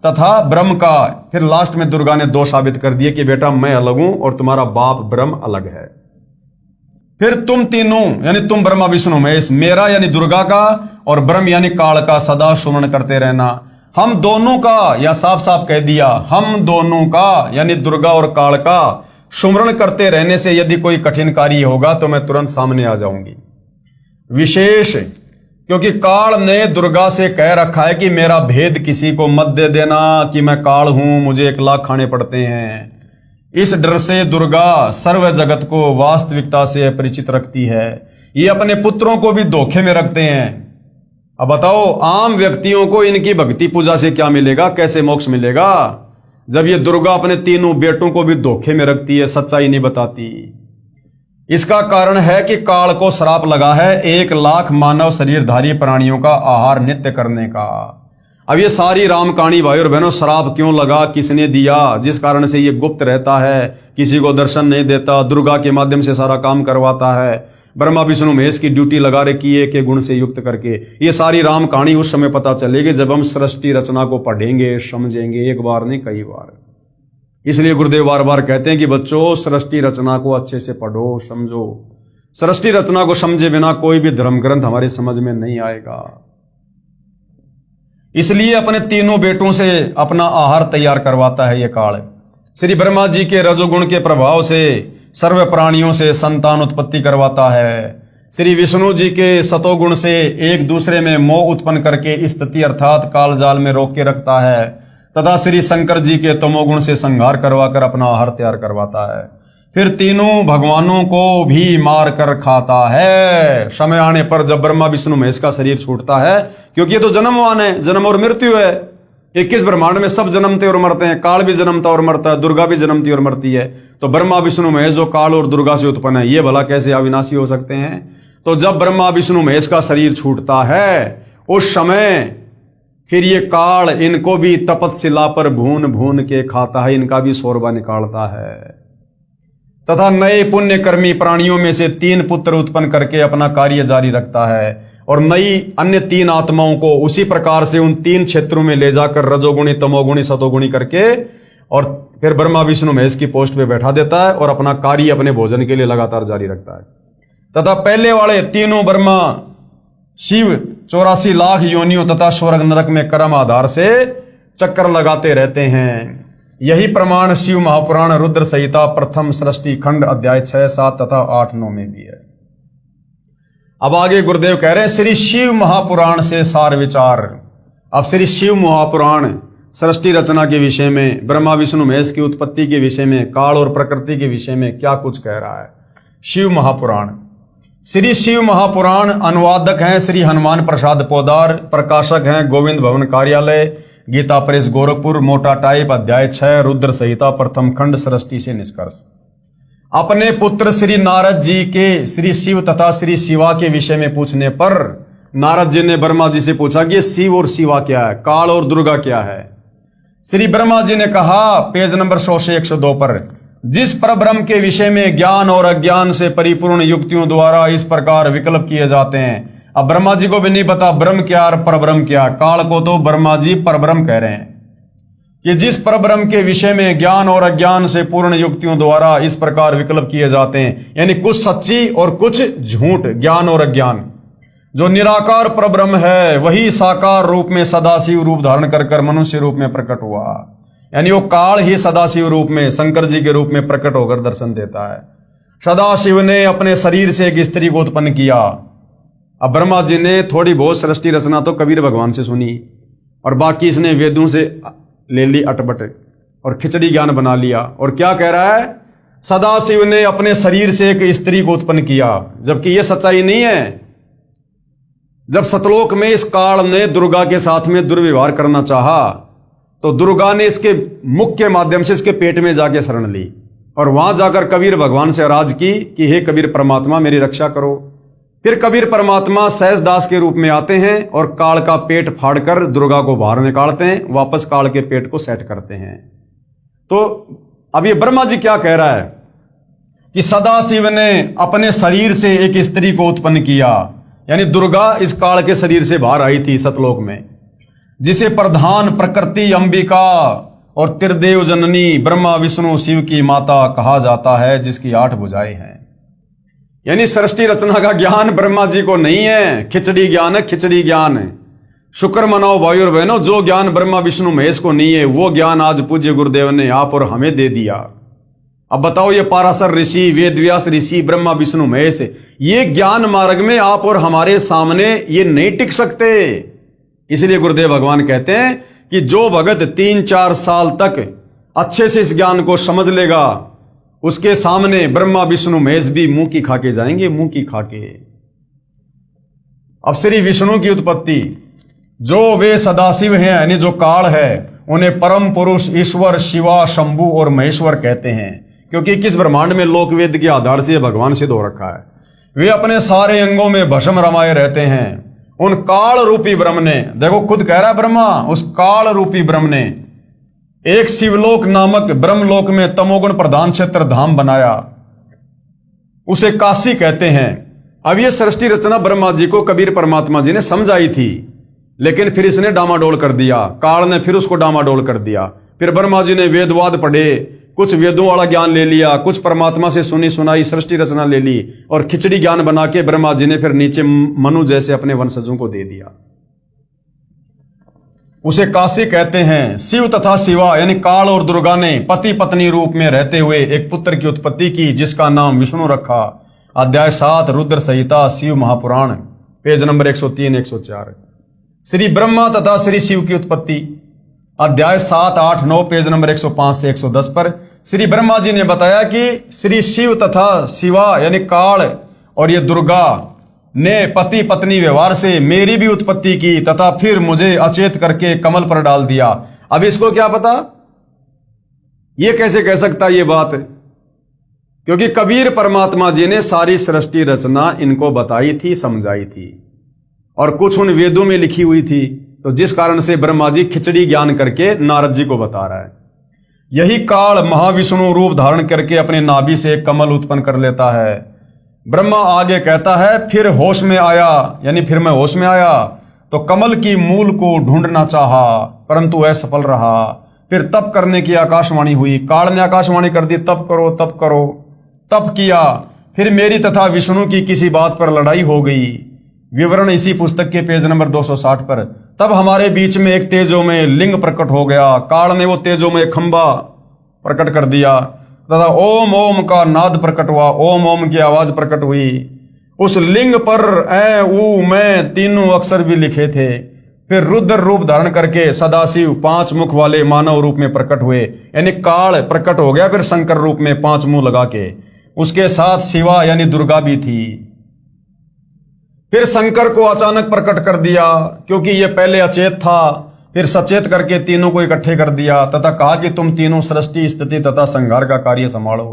तथा ब्रह्म का। फिर लास्ट में दुर्गा ने 2 साबित कर दिए कि बेटा मैं अलग हूं और तुम्हारा बाप ब्रह्म अलग है। फिर तुम तीनों यानी तुम ब्रह्मा विष्णु महेश, मेरा यानी दुर्गा का और ब्रह्म यानी काल का सदा स्मरण करते रहना। हम दोनों का, या साफ साफ कह दिया, हम दोनों का यानी दुर्गा और काल का सुमरण करते रहने से यदि कोई कठिन कार्य होगा तो मैं तुरंत सामने आ जाऊंगी। विशेष क्योंकि काल ने दुर्गा से कह रखा है कि मेरा भेद किसी को मत दे देना कि मैं काल हूं, मुझे 1 लाख खाने पड़ते हैं। इस डर से दुर्गा सर्व जगत को वास्तविकता से अपरिचित रखती है। ये अपने पुत्रों को भी धोखे में रखते हैं। अब बताओ, आम व्यक्तियों को इनकी भक्ति पूजा से क्या मिलेगा, कैसे मोक्ष मिलेगा, जब ये दुर्गा अपने तीनों बेटों को भी धोखे में रखती है, सच्चाई नहीं बताती। इसका कारण है कि काल को श्राप लगा है 1 लाख मानव शरीरधारी प्राणियों का आहार नित्य करने का। अब ये सारी राम कहानी भाई और बहनों, श्राप क्यों लगा, किसने दिया, जिस कारण से ये गुप्त रहता है, किसी को दर्शन नहीं देता, दुर्गा के माध्यम से सारा काम करवाता है। ब्रह्मा विष्णु महेश की ड्यूटी लगा रखी है के गुण से युक्त करके। ये सारी राम कहानी उस समय पता चलेगी जब हम सृष्टि रचना को पढ़ेंगे, समझेंगे, एक बार नहीं कई बार। इसलिए गुरुदेव बार बार कहते हैं कि बच्चों सृष्टि रचना को अच्छे से पढ़ो, समझो। सृष्टि रचना को समझे बिना कोई भी धर्म ग्रंथ हमारी समझ में नहीं आएगा। इसलिए अपने तीनों बेटों से अपना आहार तैयार करवाता है ये काल। श्री ब्रह्मा जी के रजोगुण के प्रभाव से सर्व प्राणियों से संतान उत्पत्ति करवाता है। श्री विष्णु जी के सतोगुण से एक दूसरे में मोह उत्पन्न करके स्थिति अर्थात काल जाल में रोक के रखता है। तथा श्री शंकर जी के तमोगुण से संहार करवाकर अपना आहार तैयार करवाता है। फिर तीनों भगवानों को भी मार कर खाता है। समय आने पर जब ब्रह्मा विष्णु महेश का शरीर छूटता है, क्योंकि ये तो जन्मवान है, जन्म और मृत्यु है, 21 ब्रह्मांड में सब जन्मते और मरते हैं। काल भी जन्मता और मरता है, दुर्गा भी जन्मती और मरती है। तो ब्रह्मा विष्णु महेश जो काल और दुर्गा से उत्पन्न है, ये भला कैसे अविनाशी हो सकते हैं? तो जब ब्रह्मा विष्णु महेश का शरीर छूटता है, उस समय फिर ये काल इनको भी तपतशिला पर भून भून के खाता है, इनका भी शोरबा निकालता है, तथा नए पुण्य कर्मी प्राणियों में से 3 पुत्र उत्पन्न करके अपना कार्य जारी रखता है, और नई अन्य 3 आत्माओं को उसी प्रकार से उन 3 क्षेत्रों में ले जाकर रजोगुणी, तमोगुणी, सतोगुणी करके और फिर ब्रह्मा विष्णु महेश की पोस्ट पे बैठा देता है और अपना कार्य अपने भोजन के लिए लगातार जारी रखता है। तथा पहले वाले तीनों ब्रह्मा शिव 84 लाख योनियों तथा स्वर्ग नरक में कर्म आधार से चक्कर लगाते रहते हैं। यही प्रमाण शिव महापुराण रुद्र संहिता प्रथम सृष्टि खंड अध्याय 6, 7 तथा 8, 9 में भी है। अब आगे गुरुदेव कह रहे हैं श्री शिव महापुराण से सार विचार। अब श्री शिव महापुराण सृष्टि रचना के विषय में, ब्रह्मा विष्णु महेश की उत्पत्ति के विषय में, काल और प्रकृति के विषय में क्या कुछ कह रहा है। शिव महापुराण। श्री शिव महापुराण अनुवादक हैं श्री हनुमान प्रसाद पोदार, प्रकाशक हैं गोविंद भवन कार्यालय, गीता प्रेस गोरखपुर, मोटा टाइप, अध्याय 6, रुद्र संहिता प्रथम खंड, सृष्टि से निष्कर्ष। अपने पुत्र श्री नारद जी के श्री शिव तथा श्री शिवा के विषय में पूछने पर नारद जी ने ब्रह्मा जी से पूछा कि शिव और शिवा क्या है, काल और दुर्गा क्या है। श्री ब्रह्मा जी ने कहा पेज नंबर 100 से 102 पर, जिस परब्रह्म के विषय में ज्ञान और अज्ञान से परिपूर्ण युक्तियों द्वारा इस प्रकार विकल्प किए जाते हैं। अब ब्रह्मा जी को भी नहीं पता ब्रह्म क्या और परब्रह्म क्या, काल को तो ब्रह्मा जी परब्रह्म कह रहे हैं कि जिस परब्रह्म के विषय में ज्ञान और अज्ञान से पूर्ण युक्तियों द्वारा इस प्रकार विकल्प किए जाते हैं, यानी कुछ सच्ची और कुछ झूठ, ज्ञान और अज्ञान। जो निराकार परब्रह्म है वही साकार रूप में सदाशिव रूप धारण कर मनुष्य रूप में प्रकट हुआ, यानी वो काल ही सदाशिव रूप में शंकर जी के रूप में प्रकट होकर दर्शन देता है। सदाशिव ने अपने शरीर से एक स्त्री को उत्पन्न किया। अब ब्रह्मा जी ने थोड़ी बहुत सृष्टि रचना तो कबीर भगवान से सुनी और बाकी इसने वेदों से ले ली अटपट और खिचड़ी ज्ञान बना लिया। और क्या कह रहा है, सदाशिव ने अपने शरीर से एक स्त्री को उत्पन्न किया, जबकि यह सच्चाई नहीं है। जब सतलोक में इस काल ने दुर्गा के साथ में दुर्व्यवहार करना चाहा तो दुर्गा ने इसके मुख के माध्यम से इसके पेट में जाके शरण ली और वहां जाकर कबीर भगवान से अराज की कि हे कबीर परमात्मा मेरी रक्षा करो। फिर कबीर परमात्मा सहजदास के रूप में आते हैं और काल का पेट फाड़कर दुर्गा को बाहर निकालते हैं, वापस काल के पेट को सेट करते हैं। तो अब ये ब्रह्मा जी क्या कह रहा है कि सदाशिव ने अपने शरीर से एक स्त्री को उत्पन्न किया, यानी दुर्गा इस काल के शरीर से बाहर आई थी सतलोक में, जिसे प्रधान प्रकृति अंबिका और त्रिदेव जननी ब्रह्मा विष्णु शिव की माता कहा जाता है, जिसकी 8 भुजाएं हैं। यानी सृष्टि रचना का ज्ञान ब्रह्मा जी को नहीं है, खिचड़ी ज्ञान है, खिचड़ी ज्ञान है। शुक्र मनाओ भाई और बहनों, जो ज्ञान ब्रह्मा विष्णु महेश को नहीं है वो ज्ञान आज पूज्य गुरुदेव ने आप और हमें दे दिया। अब बताओ ये पाराशर ऋषि, वेदव्यास ऋषि, ब्रह्मा विष्णु महेश, ये ज्ञान मार्ग में आप और हमारे सामने ये नहीं टिक सकते। इसलिए गुरुदेव भगवान कहते हैं कि जो भगत 3-4 साल तक अच्छे से इस ज्ञान को समझ लेगा उसके सामने ब्रह्मा विष्णु महेश भी मुंह की खाके जाएंगे, मुंह की खाके। अब श्री विष्णु की उत्पत्ति, जो वे सदाशिव हैं यानी जो काल है, उन्हें परम पुरुष ईश्वर शिवा शंभु और महेश्वर कहते हैं, क्योंकि किस ब्रह्मांड में लोक वेद के आधार से भगवान सिद्ध हो रखा है। वे अपने सारे अंगों में भस्म रमाए रहते हैं। उन काल रूपी ब्रह्म ने, देखो खुद कह रहा है ब्रह्मा, उस काल रूपी ब्रह्म ने एक शिवलोक नामक ब्रह्मलोक में तमोगुण प्रधान क्षेत्र धाम बनाया, उसे काशी कहते हैं। अब यह सृष्टि रचना ब्रह्मा जी को कबीर परमात्मा जी ने समझाई थी, लेकिन फिर इसने डामाडोल कर दिया, काल ने फिर उसको डामाडोल कर दिया। फिर ब्रह्मा जी ने वेदवाद पढ़े, कुछ वेदों वाला ज्ञान ले लिया, कुछ परमात्मा से सुनी सुनाई सृष्टि रचना ले ली और खिचड़ी ज्ञान बना के ब्रह्मा जी ने फिर नीचे मनु जैसे अपने वंशजों को दे दिया। उसे काशी कहते हैं। शिव तथा शिवा यानी काल और दुर्गा ने पति पत्नी रूप में रहते हुए एक पुत्र की उत्पत्ति की, जिसका नाम विष्णु रखा। अध्याय 7 रुद्र संहिता शिव महापुराण, पेज नंबर 103-104। श्री ब्रह्मा तथा श्री शिव की उत्पत्ति। अध्याय 7, 8, 9 पेज नंबर 105 से 110 पर श्री ब्रह्मा जी ने बताया कि श्री शिव तथा शिवा यानी काल और ये दुर्गा ने पति पत्नी व्यवहार से मेरी भी उत्पत्ति की तथा फिर मुझे अचेत करके कमल पर डाल दिया। अब इसको क्या पता, ये कैसे कह सकता ये बात? क्योंकि कबीर परमात्मा जी ने सारी सृष्टि रचना इनको बताई थी, समझाई थी, और कुछ उन वेदों में लिखी हुई थी। तो जिस कारण से ब्रह्मा जी खिचड़ी ज्ञान करके नारद जी को बता रहा है। यही काल महाविष्णु रूप धारण करके अपने नाभि से एक कमल उत्पन्न कर लेता है। ब्रह्मा आगे कहता है, फिर होश में आया, यानी फिर मैं होश में आया तो कमल की मूल को ढूंढना चाहा परंतु असफल रहा। फिर तप करने की आकाशवाणी हुई, काल ने आकाशवाणी कर दी, तप करो तप करो। तप किया, फिर मेरी तथा विष्णु की किसी बात पर लड़ाई हो गई। विवरण इसी पुस्तक के पेज नंबर 260 पर। तब हमारे बीच में एक तेजो में लिंग प्रकट हो गया। काल ने वो तेजो में खंबा प्रकट कर दिया तथा ओम ओम का नाद प्रकट हुआ, ओम ओम की आवाज प्रकट हुई। उस लिंग पर ए ऊ मैं तीनों अक्षर भी लिखे थे। फिर रुद्र रूप धारण करके सदाशिव 5 मुख वाले मानव रूप में प्रकट हुए, यानी काल प्रकट हो गया फिर शंकर रूप में 5 मुंह लगा के। उसके साथ शिवा यानी दुर्गा भी थी। फिर शंकर को अचानक प्रकट कर दिया क्योंकि ये पहले अचेत था, फिर सचेत करके तीनों को इकट्ठे कर दिया तथा कहा कि तुम तीनों सृष्टि स्थिति तथा संहार का कार्य संभालो।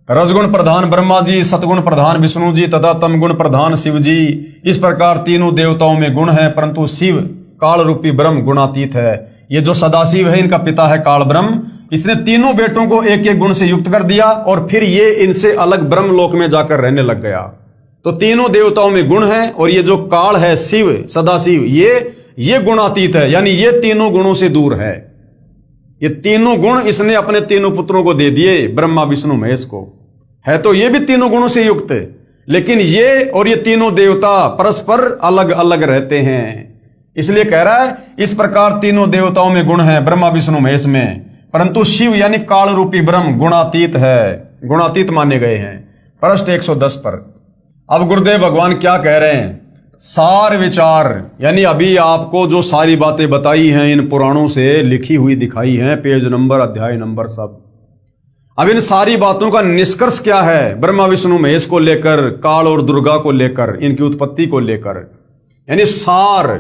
रजगुण प्रधान ब्रह्मा जी, सतगुण प्रधान विष्णु जी तथा तमगुण प्रधान शिव जी, इस प्रकार तीनों देवताओं में गुण है, परंतु शिव काल रूपी ब्रह्म गुणातीत है। ये जो सदाशिव है इनका पिता है काल ब्रह्म, इसने तीनों बेटों को एक एक गुण से युक्त कर दिया और फिर ये इनसे अलग ब्रह्म लोक में जाकर रहने लग गया। तो तीनों देवताओं में गुण है और ये जो काल है शिव सदाशिव ये गुणातीत है, यानी ये तीनों गुणों से दूर है। ये तीनों गुण इसने अपने तीनों पुत्रों को दे दिए, ब्रह्मा विष्णु महेश को। है तो ये भी तीनों गुणों से युक्त, लेकिन ये और ये तीनों देवता परस्पर अलग अलग रहते हैं। इसलिए कह रहा है इस प्रकार तीनों देवताओं में गुण है ब्रह्मा विष्णु महेश में, परंतु शिव यानी काल रूपी ब्रह्म गुणातीत है, गुणातीत माने गए हैं। पृष्ठ 110 पर अब गुरुदेव भगवान क्या कह रहे हैं? सार विचार, यानी अभी आपको जो सारी बातें बताई हैं इन पुराणों से लिखी हुई दिखाई हैं, पेज नंबर अध्याय नंबर सब। अब इन सारी बातों का निष्कर्ष क्या है ब्रह्मा विष्णु महेश को लेकर, काल और दुर्गा को लेकर, इनकी उत्पत्ति को लेकर? यानी सार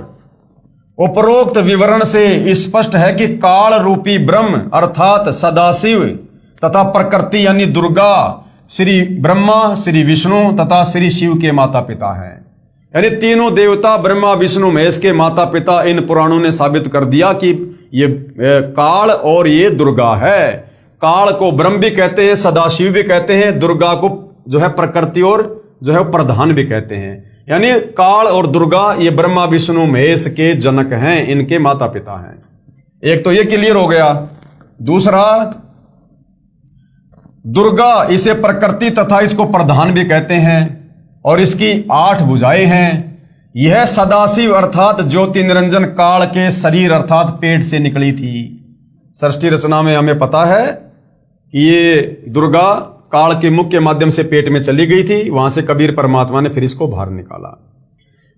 उपरोक्त विवरण से स्पष्ट है कि काल रूपी ब्रह्म अर्थात सदाशिव तथा प्रकृति यानी दुर्गा श्री ब्रह्मा, श्री विष्णु तथा श्री शिव के माता पिता हैं। यानी तीनों देवता ब्रह्मा विष्णु महेश के माता पिता इन पुराणों ने साबित कर दिया कि ये काल और ये दुर्गा है। काल को ब्रह्म भी कहते हैं, सदाशिव भी कहते हैं, दुर्गा को जो है प्रकृति और जो है प्रधान भी कहते हैं। यानी काल और दुर्गा ये ब्रह्मा विष्णु महेश के जनक हैं, इनके माता पिता हैं। एक तो ये क्लियर हो गया। दूसरा, दुर्गा इसे प्रकृति तथा इसको प्रधान भी कहते हैं और इसकी 8 भुजाएं हैं। यह सदाशिव अर्थात ज्योति निरंजन काल के शरीर अर्थात पेट से निकली थी। सृष्टि रचना में हमें पता है कि ये दुर्गा काल के मुख के माध्यम से पेट में चली गई थी, वहां से कबीर परमात्मा ने फिर इसको बाहर निकाला।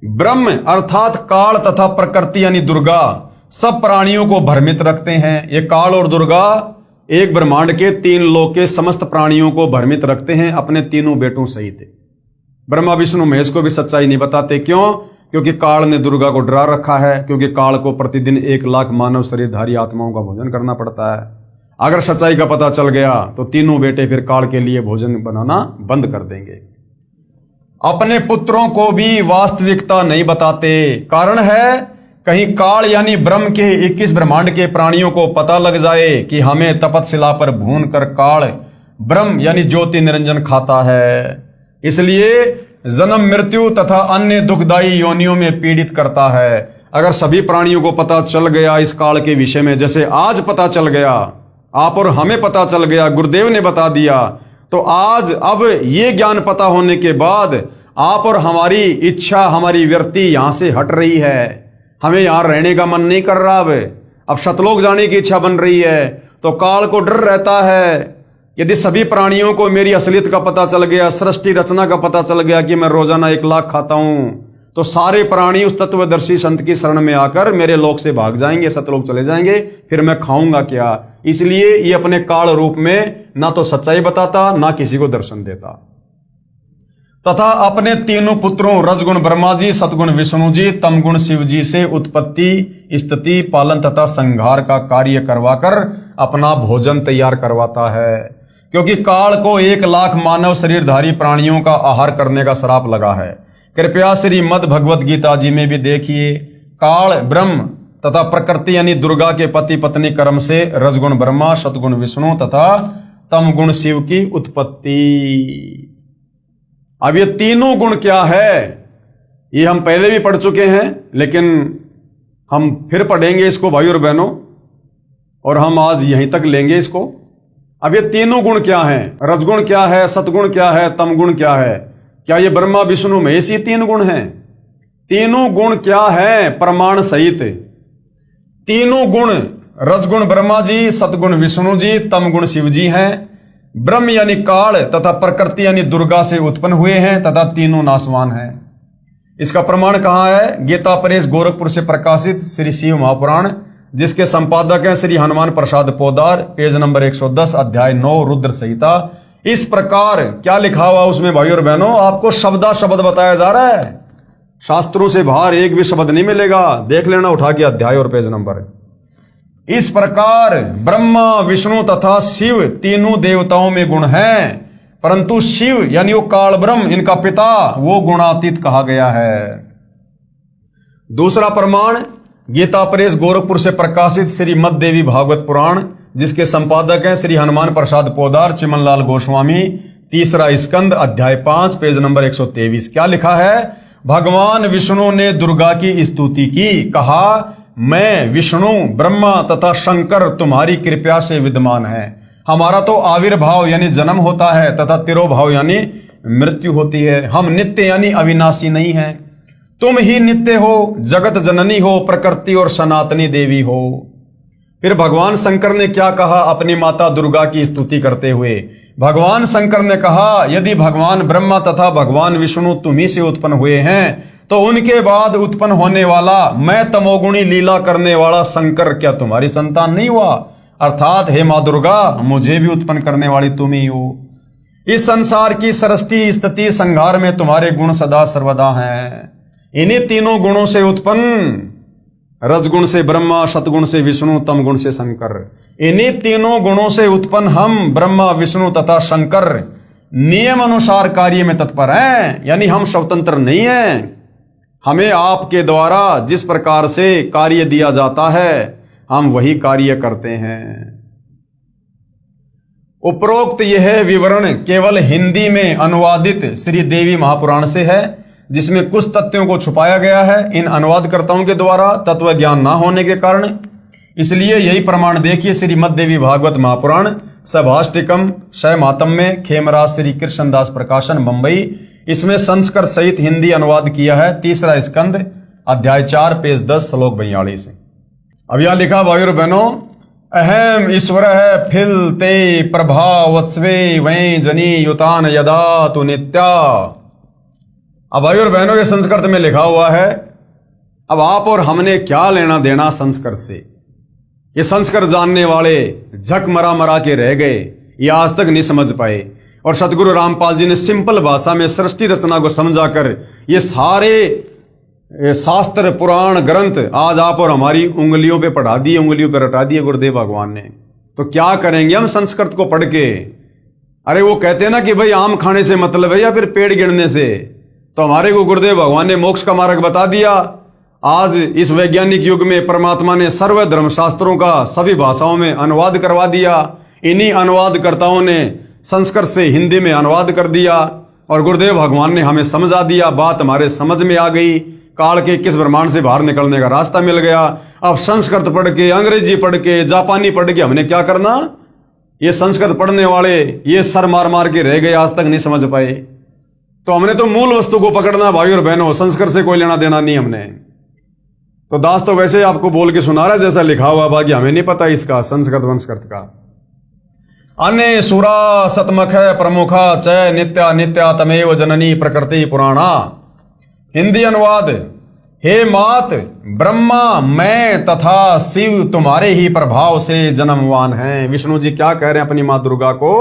ब्रह्म अर्थात काल तथा प्रकृति यानी दुर्गा सब प्राणियों को भ्रमित रखते हैं। ये काल और दुर्गा एक ब्रह्मांड के 3 लोक के समस्त प्राणियों को भ्रमित रखते हैं, अपने तीनों बेटों सहित। ब्रह्मा विष्णु महेश को भी सच्चाई नहीं बताते। क्यों? क्योंकि काल ने दुर्गा को डरा रखा है, क्योंकि काल को प्रतिदिन 1 लाख मानव शरीरधारी आत्माओं का भोजन करना पड़ता है। अगर सच्चाई का पता चल गया तो तीनों बेटे फिर काल के लिए भोजन बनाना बंद कर देंगे। अपने पुत्रों को भी वास्तविकता नहीं बताते। कारण है कहीं काल यानी ब्रह्म के 21 ब्रह्मांड के प्राणियों को पता लग जाए कि हमें तपतशिला पर भून कर काल ब्रह्म यानी ज्योति निरंजन खाता है, इसलिए जन्म मृत्यु तथा अन्य दुखदायी योनियों में पीड़ित करता है। अगर सभी प्राणियों को पता चल गया इस काल के विषय में, जैसे आज पता चल गया, आप और हमें पता चल गया, गुरुदेव ने बता दिया, तो आज अब ये ज्ञान पता होने के बाद आप और हमारी इच्छा, हमारी वृत्ति यहां से हट रही है। हमें यहां रहने का मन नहीं कर रहा। अब शतलोक जाने की इच्छा बन रही है। तो काल को डर रहता है यदि सभी प्राणियों को मेरी असलियत का पता चल गया, सृष्टि रचना का पता चल गया कि मैं रोजाना 1 लाख खाता हूं, तो सारे प्राणी उस तत्वदर्शी संत की शरण में आकर मेरे लोक से भाग जाएंगे, सतलोक चले जाएंगे, फिर मैं खाऊंगा क्या। इसलिए ये अपने काल रूप में ना तो सच्चाई बताता, ना किसी को दर्शन देता, तथा अपने तीनों पुत्रों रजगुण ब्रह्मा जी, सतगुण विष्णु जी, तमगुण शिव जी से उत्पत्ति, स्थिति, पालन तथा संहार का कार्य करवाकर अपना भोजन तैयार करवाता है। क्योंकि काल को 1,00,000 मानव शरीरधारी प्राणियों का आहार करने का श्राप लगा है। कृपया श्रीमद् भगवत गीता जी में भी देखिए, काल ब्रह्म तथा प्रकृति यानी दुर्गा के पति पत्नी कर्म से रजगुण ब्रह्मा, सतगुण विष्णु तथा तमगुण शिव की उत्पत्ति। अब ये तीनों गुण क्या है, ये हम पहले भी पढ़ चुके हैं, लेकिन हम फिर पढ़ेंगे इसको भाई और बहनों, और हम आज यहीं तक लेंगे इसको। अब ये तीनों गुण क्या हैं, रजगुण क्या है, सतगुण क्या है, तमगुण क्या है, क्या ये ब्रह्मा विष्णु महेश ही 3 गुण हैं? तीनों गुण क्या है प्रमाण सहित? तीनों गुण रजगुण ब्रह्मा जी, सतगुण विष्णु जी, तमगुण शिव जी हैं। ब्रह्म यानी काल तथा प्रकृति यानी दुर्गा से उत्पन्न हुए हैं तथा तीनों नासवान हैं। इसका प्रमाण कहां है? गीता प्रेस गोरखपुर से प्रकाशित श्री शिव महापुराण, जिसके संपादक हैं श्री हनुमान प्रसाद पोदार, पेज नंबर 110, अध्याय 9 रुद्र संहिता। इस प्रकार क्या लिखा हुआ उसमें भाई और बहनों, आपको शब्दा शब्द बताया जा रहा है, शास्त्रों से बाहर एक भी शब्द नहीं मिलेगा। देख लेना उठा के अध्याय और पेज नंबर। इस प्रकार ब्रह्मा विष्णु तथा शिव तीनों देवताओं में गुण हैं, परंतु शिव यानी वो काल ब्रह्म इनका पिता वो गुणातीत कहा गया है। दूसरा प्रमाण गीता प्रेस गोरखपुर से प्रकाशित श्रीमद् देवी भागवत पुराण, जिसके संपादक हैं श्री हनुमान प्रसाद पोदार, चिमनलाल गोस्वामी, तीसरा स्कंद, अध्याय 5, पेज नंबर 123। क्या लिखा है? भगवान विष्णु ने दुर्गा की स्तुति की, कहा मैं विष्णु ब्रह्मा तथा शंकर तुम्हारी कृपा से विद्यमान है। हमारा तो आविर्भाव यानी जन्म होता है तथा तिरोभाव यानी मृत्यु होती है। हम नित्य यानी अविनाशी नहीं हैं। तुम ही नित्य हो, जगत जननी हो, प्रकृति और सनातनी देवी हो। फिर भगवान शंकर ने क्या कहा अपनी माता दुर्गा की स्तुति करते हुए? भगवान शंकर ने कहा, यदि भगवान ब्रह्मा तथा भगवान विष्णु तुम्ही से उत्पन्न हुए हैं, तो उनके बाद उत्पन्न होने वाला मैं तमोगुणी लीला करने वाला शंकर क्या तुम्हारी संतान नहीं हुआ? अर्थात हे मां दुर्गा, मुझे भी उत्पन्न करने वाली तुम ही हो। इस संसार की सृष्टि स्थिति संहार में तुम्हारे गुण सदा सर्वदा हैं। इन्हीं तीनों गुणों से उत्पन्न, रजगुण से ब्रह्मा, सतगुण से विष्णु, तमगुण से शंकर, इन्हीं तीनों गुणों से उत्पन्न हम ब्रह्मा विष्णु तथा शंकर नियम अनुसार कार्य में तत्पर हैं। यानी हम स्वतंत्र नहीं हैं। हमें आपके द्वारा जिस प्रकार से कार्य दिया जाता है हम वही कार्य करते हैं। उपरोक्त यह विवरण केवल हिंदी में अनुवादित श्री देवी महापुराण से है, जिसमें कुछ तथ्यों को छुपाया गया है इन अनुवादकर्ताओं के द्वारा तत्व ज्ञान न होने के कारण। इसलिए यही प्रमाण देखिए श्रीमद् देवी भागवत महापुराण सभाष्टिकम शय मातम्य, खेमराज श्री कृष्णदास प्रकाशन, मुंबई। इसमें संस्कृत सहित हिंदी अनुवाद किया है। तीसरा स्कंद, अध्याय 4, पेज 10, श्लोक 42। अब यहां लिखा भाई और बहनों, अहम ईश्वर है फिल ते प्रभावत्स्वे वै जनी युतान यदा तु नित्या। अब भाई और बहनों ये संस्कृत में लिखा हुआ है। अब आप और हमने क्या लेना देना संस्कृत से? ये संस्कृत जानने वाले झक मरा मरा के रह गए, ये आज तक नहीं समझ पाए। और सतगुरु रामपाल जी ने सिंपल भाषा में सृष्टि रचना को समझाकर ये सारे शास्त्र पुराण ग्रंथ आज आप और हमारी उंगलियों पे पढ़ा दिए, उंगलियों पे रटा दिए गुरुदेव भगवान ने। तो क्या करेंगे हम संस्कृत को पढ़ के? अरे वो कहते हैं ना कि भाई आम खाने से मतलब है या फिर पेड़ गिरने से। तो हमारे को गुरुदेव भगवान ने मोक्ष का मार्ग बता दिया। आज इस वैज्ञानिक युग में परमात्मा ने सर्व धर्म शास्त्रों का सभी भाषाओं में अनुवाद करवा दिया। इन्हीं अनुवादकर्ताओं ने संस्कृत से हिंदी में अनुवाद कर दिया और गुरुदेव भगवान ने हमें समझा दिया। बात हमारे समझ में आ गई। काल के किस ब्रह्मांड से बाहर निकलने का रास्ता मिल गया। अब संस्कृत पढ़ के, अंग्रेजी पढ़ के, जापानी पढ़ के हमने क्या करना? ये संस्कृत पढ़ने वाले ये सर मार मार के रह गए, आज तक नहीं समझ पाए। तो हमने तो मूल वस्तु को पकड़ना भाई और बहनों, संस्कृत से कोई लेना देना नहीं हमने। तो दास तो वैसे आपको बोल के सुना रहा है जैसा लिखा हुआ, बाकी हमें नहीं पता इसका संस्कृत वंस्कृत का। अन्य सुरा सतमख प्रमुखा च नित्या नित्या तमेव जननी प्रकृति पुराणा। हिंदी अनुवाद। हे मात, ब्रह्मा मैं तथा शिव तुम्हारे ही प्रभाव से जन्मवान हैं। विष्णु जी क्या कह रहे हैं अपनी माँ दुर्गा को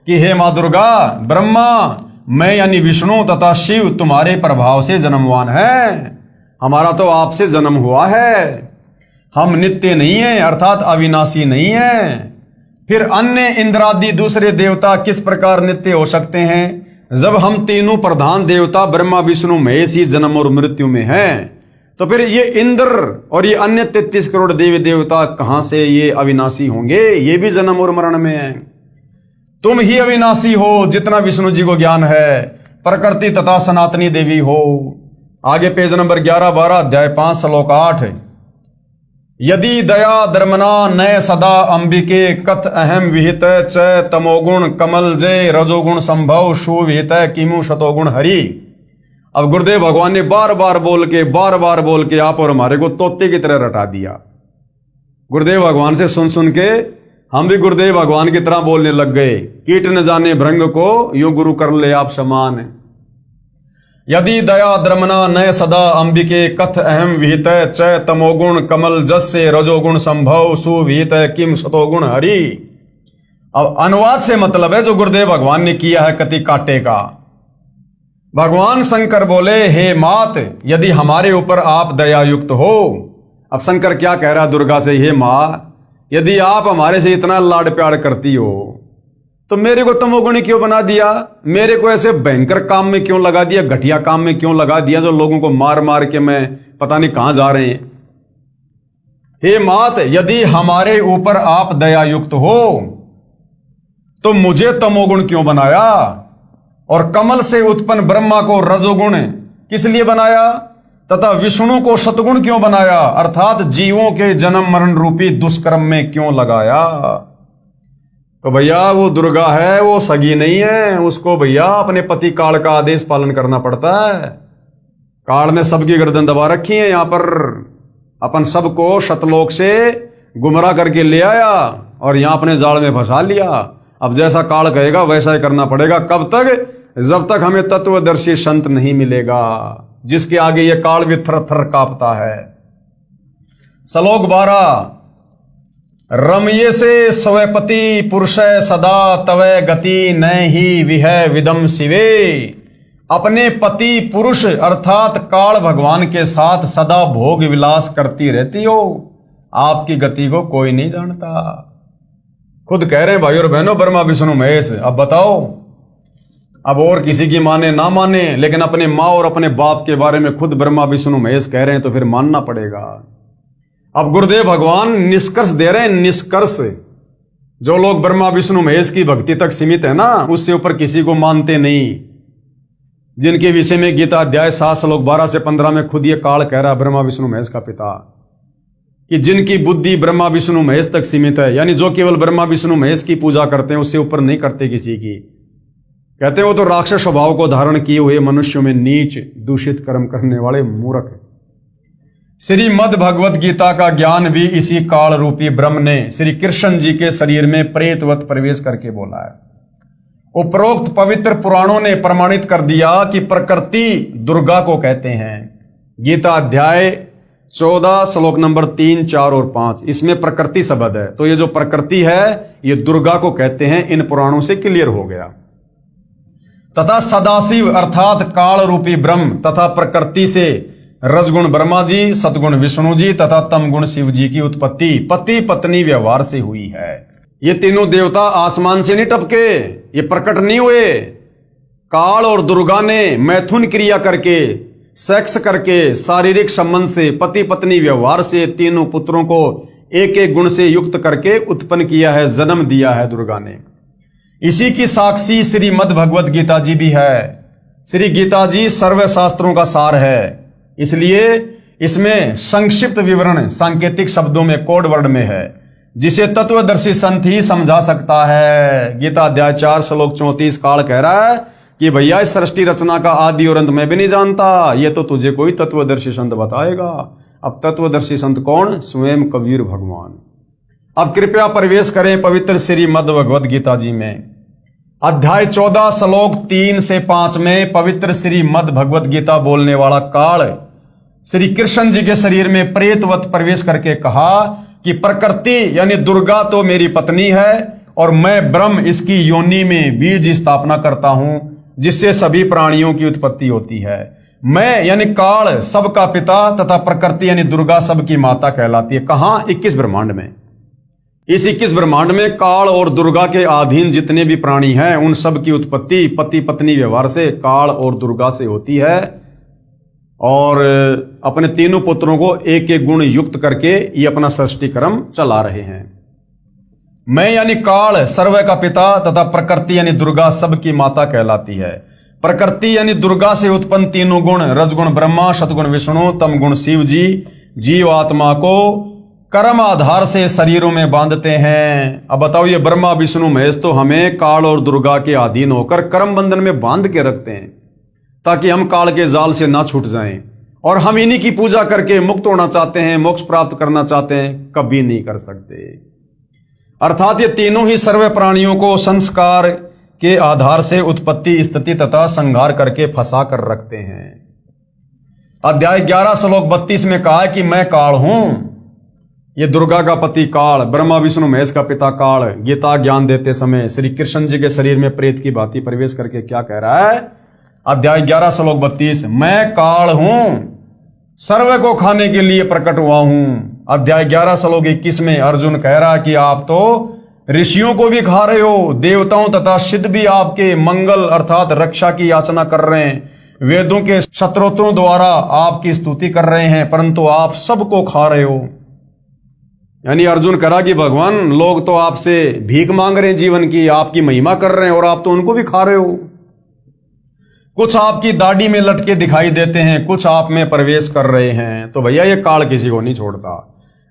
कि हे माँ दुर्गा, ब्रह्मा मैं यानी विष्णु तथा शिव तुम्हारे प्रभाव से जन्मवान है। हमारा तो आपसे जन्म हुआ है। हम नित्य नहीं है अर्थात अविनाशी नहीं है। फिर अन्य इंद्रादि दूसरे देवता किस प्रकार नित्य हो सकते हैं जब हम तीनों प्रधान देवता ब्रह्मा विष्णु महेश ही जन्म और मृत्यु में हैं? तो फिर ये इंद्र और ये अन्य 33 करोड़ देवी देवता कहां से ये अविनाशी होंगे? ये भी जन्म और मरण में है। तुम ही अविनाशी हो जितना विष्णु जी को ज्ञान है, प्रकृति तथा सनातनी देवी हो। आगे पेज नंबर 11-12 अध्याय 5 श्लोक 8। यदि दया धर्मना नय सदा अंबिके कथ अहम विहित च तमोगुण कमल जय रजोगुण संभव सुविहित किमु शतोगुण हरि। अब गुरुदेव भगवान ने बार बार बोल के आप और हमारे को तोते की तरह रटा दिया। गुरुदेव भगवान से सुन सुन के हम भी गुरुदेव भगवान की तरह बोलने लग गए। कीट न जाने भृंग को यो गुरु कर ले आप समान। यदि दया द्रमना नय सदा अंबिके कथ अहम विहित च तमोगुण कमल जस्य रजोगुण संभव सुविहित किम शतोगुण हरि। अब अनुवाद से मतलब है जो गुरुदेव भगवान ने किया है कति काटे का। भगवान शंकर बोले हे मात, यदि हमारे ऊपर आप दया युक्त हो। अब शंकर क्या कह रहा है दुर्गा से, हे मां यदि आप हमारे से इतना लाड प्यार करती हो तो मेरे को तमोगुणी क्यों बना दिया? मेरे को ऐसे भयंकर काम में क्यों लगा दिया, घटिया काम में क्यों लगा दिया जो लोगों को मार मार के मैं पता नहीं कहां जा रहे हैं। हे मात, यदि हमारे ऊपर आप दया युक्त हो तो मुझे तमोगुण क्यों बनाया? और कमल से उत्पन्न ब्रह्मा को रजोगुण किस लिए बनाया? तथा विष्णु को शतगुण क्यों बनाया? अर्थात जीवों के जन्म मरण रूपी दुष्कर्म में क्यों लगाया? तो भैया वो दुर्गा है, वो सगी नहीं है। उसको भैया अपने पति काल का आदेश पालन करना पड़ता है। काल ने सबकी गर्दन दबा रखी है। यहां पर अपन सबको शतलोक से गुमराह करके ले आया और यहां अपने जाल में फंसा लिया। अब जैसा काल कहेगा वैसा ही करना पड़ेगा। कब तक? जब तक हमें तत्वदर्शी संत नहीं मिलेगा जिसके आगे ये काल भी थर थर कांपता है। श्लोक 12। रमये से स्वपति पुरुष सदा तवै गति न ही विह विदम शिवे। अपने पति पुरुष अर्थात काल भगवान के साथ सदा भोग विलास करती रहती हो। आपकी गति को कोई नहीं जानता। खुद कह रहे हैं भाई और बहनों ब्रह्मा विष्णु महेश। अब बताओ, अब और किसी की माने ना माने लेकिन अपने माँ और अपने बाप के बारे में खुद ब्रह्मा विष्णु महेश कह रहे हैं तो फिर मानना पड़ेगा। अब गुरुदेव भगवान निष्कर्ष दे रहे हैं। निष्कर्ष जो लोग ब्रह्मा विष्णु महेश की भक्ति तक सीमित है ना, उससे ऊपर किसी को मानते नहीं। जिनके विषय में गीता अध्याय 7 श्लोक 12 से 15 में खुद ये काल कह रहा है ब्रह्मा विष्णु महेश का पिता कि जिनकी बुद्धि ब्रह्मा विष्णु महेश तक सीमित है, यानी जो केवल ब्रह्मा विष्णु महेश की पूजा करते हैं, उससे ऊपर नहीं करते किसी की। कहते हैं वो तो राक्षस स्वभाव को धारण किए हुए मनुष्यों में नीच दूषित कर्म करने वाले मूर्ख। श्रीमद् भगवत गीता का ज्ञान भी इसी काल रूपी ब्रह्म ने श्री कृष्ण जी के शरीर में प्रेतवत प्रवेश करके बोला है। उपरोक्त पवित्र पुराणों ने प्रमाणित कर दिया कि प्रकृति दुर्गा को कहते हैं। गीता अध्याय 14 श्लोक नंबर 3, 4 और 5 इसमें प्रकृति शब्द है। तो ये जो प्रकृति है ये दुर्गा को कहते हैं। इन पुराणों से क्लियर हो गया। तथा सदाशिव अर्थात काल रूपी ब्रह्म तथा प्रकृति से रजगुण ब्रह्मा जी, सतगुण विष्णु जी तथा तमगुण शिव जी की उत्पत्ति पति पत्नी व्यवहार से हुई है। ये तीनों देवता आसमान से नहीं टपके, ये प्रकट नहीं हुए। काल और दुर्गा ने मैथुन क्रिया करके, सेक्स करके, शारीरिक संबंध से, पति पत्नी व्यवहार से तीनों पुत्रों को एक एक गुण से युक्त करके उत्पन्न किया है, जन्म दिया है दुर्गा ने। इसी की साक्षी श्रीमद् भगवत गीता जी भी है। श्री गीता जी सर्व शास्त्रों का सार है, इसलिए इसमें संक्षिप्त विवरण सांकेतिक शब्दों में कोड वर्ड में है जिसे तत्वदर्शी संत ही समझा सकता है। गीता अध्याय 4 श्लोक 34 काल कह रहा है कि भैया इस सृष्टि रचना का आदि और अंत मैं भी नहीं जानता, ये तो तुझे कोई तत्वदर्शी संत बताएगा। अब तत्वदर्शी संत कौन? स्वयं कबीर भगवान। अब कृपया प्रवेश करें पवित्र श्रीमद् भगवत गीता जी में। अध्याय 14 श्लोक 3 से 5 में पवित्र श्री मद् भगवत गीता बोलने वाला काल श्री कृष्ण जी के शरीर में प्रेतवत प्रवेश करके कहा कि प्रकृति यानी दुर्गा तो मेरी पत्नी है और मैं ब्रह्म इसकी योनि में बीज स्थापना करता हूं जिससे सभी प्राणियों की उत्पत्ति होती है। मैं यानी काल सबका पिता तथा प्रकृति यानी दुर्गा सबकी माता कहलाती है। कहां? 21 ब्रह्मांड में। इस 21 ब्रह्मांड में काल और दुर्गा के अधीन जितने भी प्राणी हैं उन सब की उत्पत्ति पति पत्नी व्यवहार से काल और दुर्गा से होती है और अपने तीनों पुत्रों को एक एक गुण युक्त करके ये अपना सृष्टि क्रम चला रहे हैं। मैं यानी काल सर्व का पिता तथा प्रकृति यानी दुर्गा सबकी माता कहलाती है। प्रकृति यानी दुर्गा से उत्पन्न तीनों गुण रजगुण ब्रह्मा, सतगुण विष्णु, तम गुण शिव जी जीव आत्मा को कर्म आधार से शरीरों में बांधते हैं। अब बताओ ये ब्रह्मा विष्णु महेश तो हमें काल और दुर्गा के अधीन होकर कर्म बंधन में बांध के रखते हैं ताकि हम काल के जाल से ना छूट जाएं और हम इन्हीं की पूजा करके मुक्त होना चाहते हैं, मोक्ष प्राप्त करना चाहते हैं, कभी नहीं कर सकते। अर्थात ये तीनों ही सर्व प्राणियों को संस्कार के आधार से उत्पत्ति स्थिति तथा संहार करके फंसा कर रखते हैं। अध्याय 11 श्लोक 32 में कहा है कि मैं काल हूं। ये दुर्गा का पति काल, ब्रह्मा विष्णु महेश का पिता काल गीता ज्ञान देते समय श्री कृष्ण जी के शरीर में प्रेत की भांति प्रवेश करके क्या कह रहा है? अध्याय 11 श्लोक 32 मैं काल हूं, सर्व को खाने के लिए प्रकट हुआ हूं। अध्याय 11 श्लोक 21 में अर्जुन कह रहा है कि आप तो ऋषियों को भी खा रहे हो, देवताओं तथा सिद्ध भी आपके मंगल अर्थात रक्षा की याचना कर रहे हैं, वेदों के शत्रुओं द्वारा आपकी स्तुति कर रहे हैं, परंतु आप सबको खा रहे हो। यानी अर्जुन करा कि भगवान लोग तो आपसे भीख मांग रहे हैं जीवन की, आपकी महिमा कर रहे हैं और आप तो उनको भी खा रहे हो। कुछ आपकी दाढ़ी में लटके दिखाई देते हैं, कुछ आप में प्रवेश कर रहे हैं। तो भैया ये काल किसी को नहीं छोड़ता।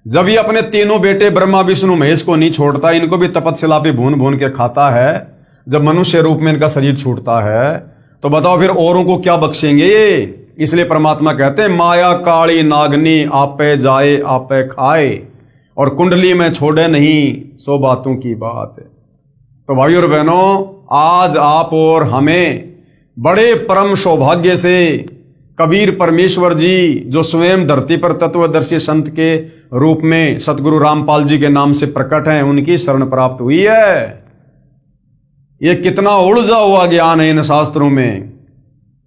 जब ये अपने तीनों बेटे ब्रह्मा विष्णु महेश को नहीं छोड़ता, इनको भी तपस्या पे भून भून के खाता है। जब मनुष्य रूप में इनका शरीर छूटता है तो बताओ फिर औरों को क्या बख्शेंगे ये? इसलिए परमात्मा कहते हैं माया काली नागनी आपे जाए आपे खाए और कुंडली में छोड़े नहीं सो बातों की बात है। तो भाइयों और बहनों, आज आप और हमें बड़े परम सौभाग्य से कबीर परमेश्वर जी जो स्वयं धरती पर तत्वदर्शी संत के रूप में सतगुरु रामपाल जी के नाम से प्रकट हैं, उनकी शरण प्राप्त हुई है। ये कितना उलझा हुआ ज्ञान है इन शास्त्रों में,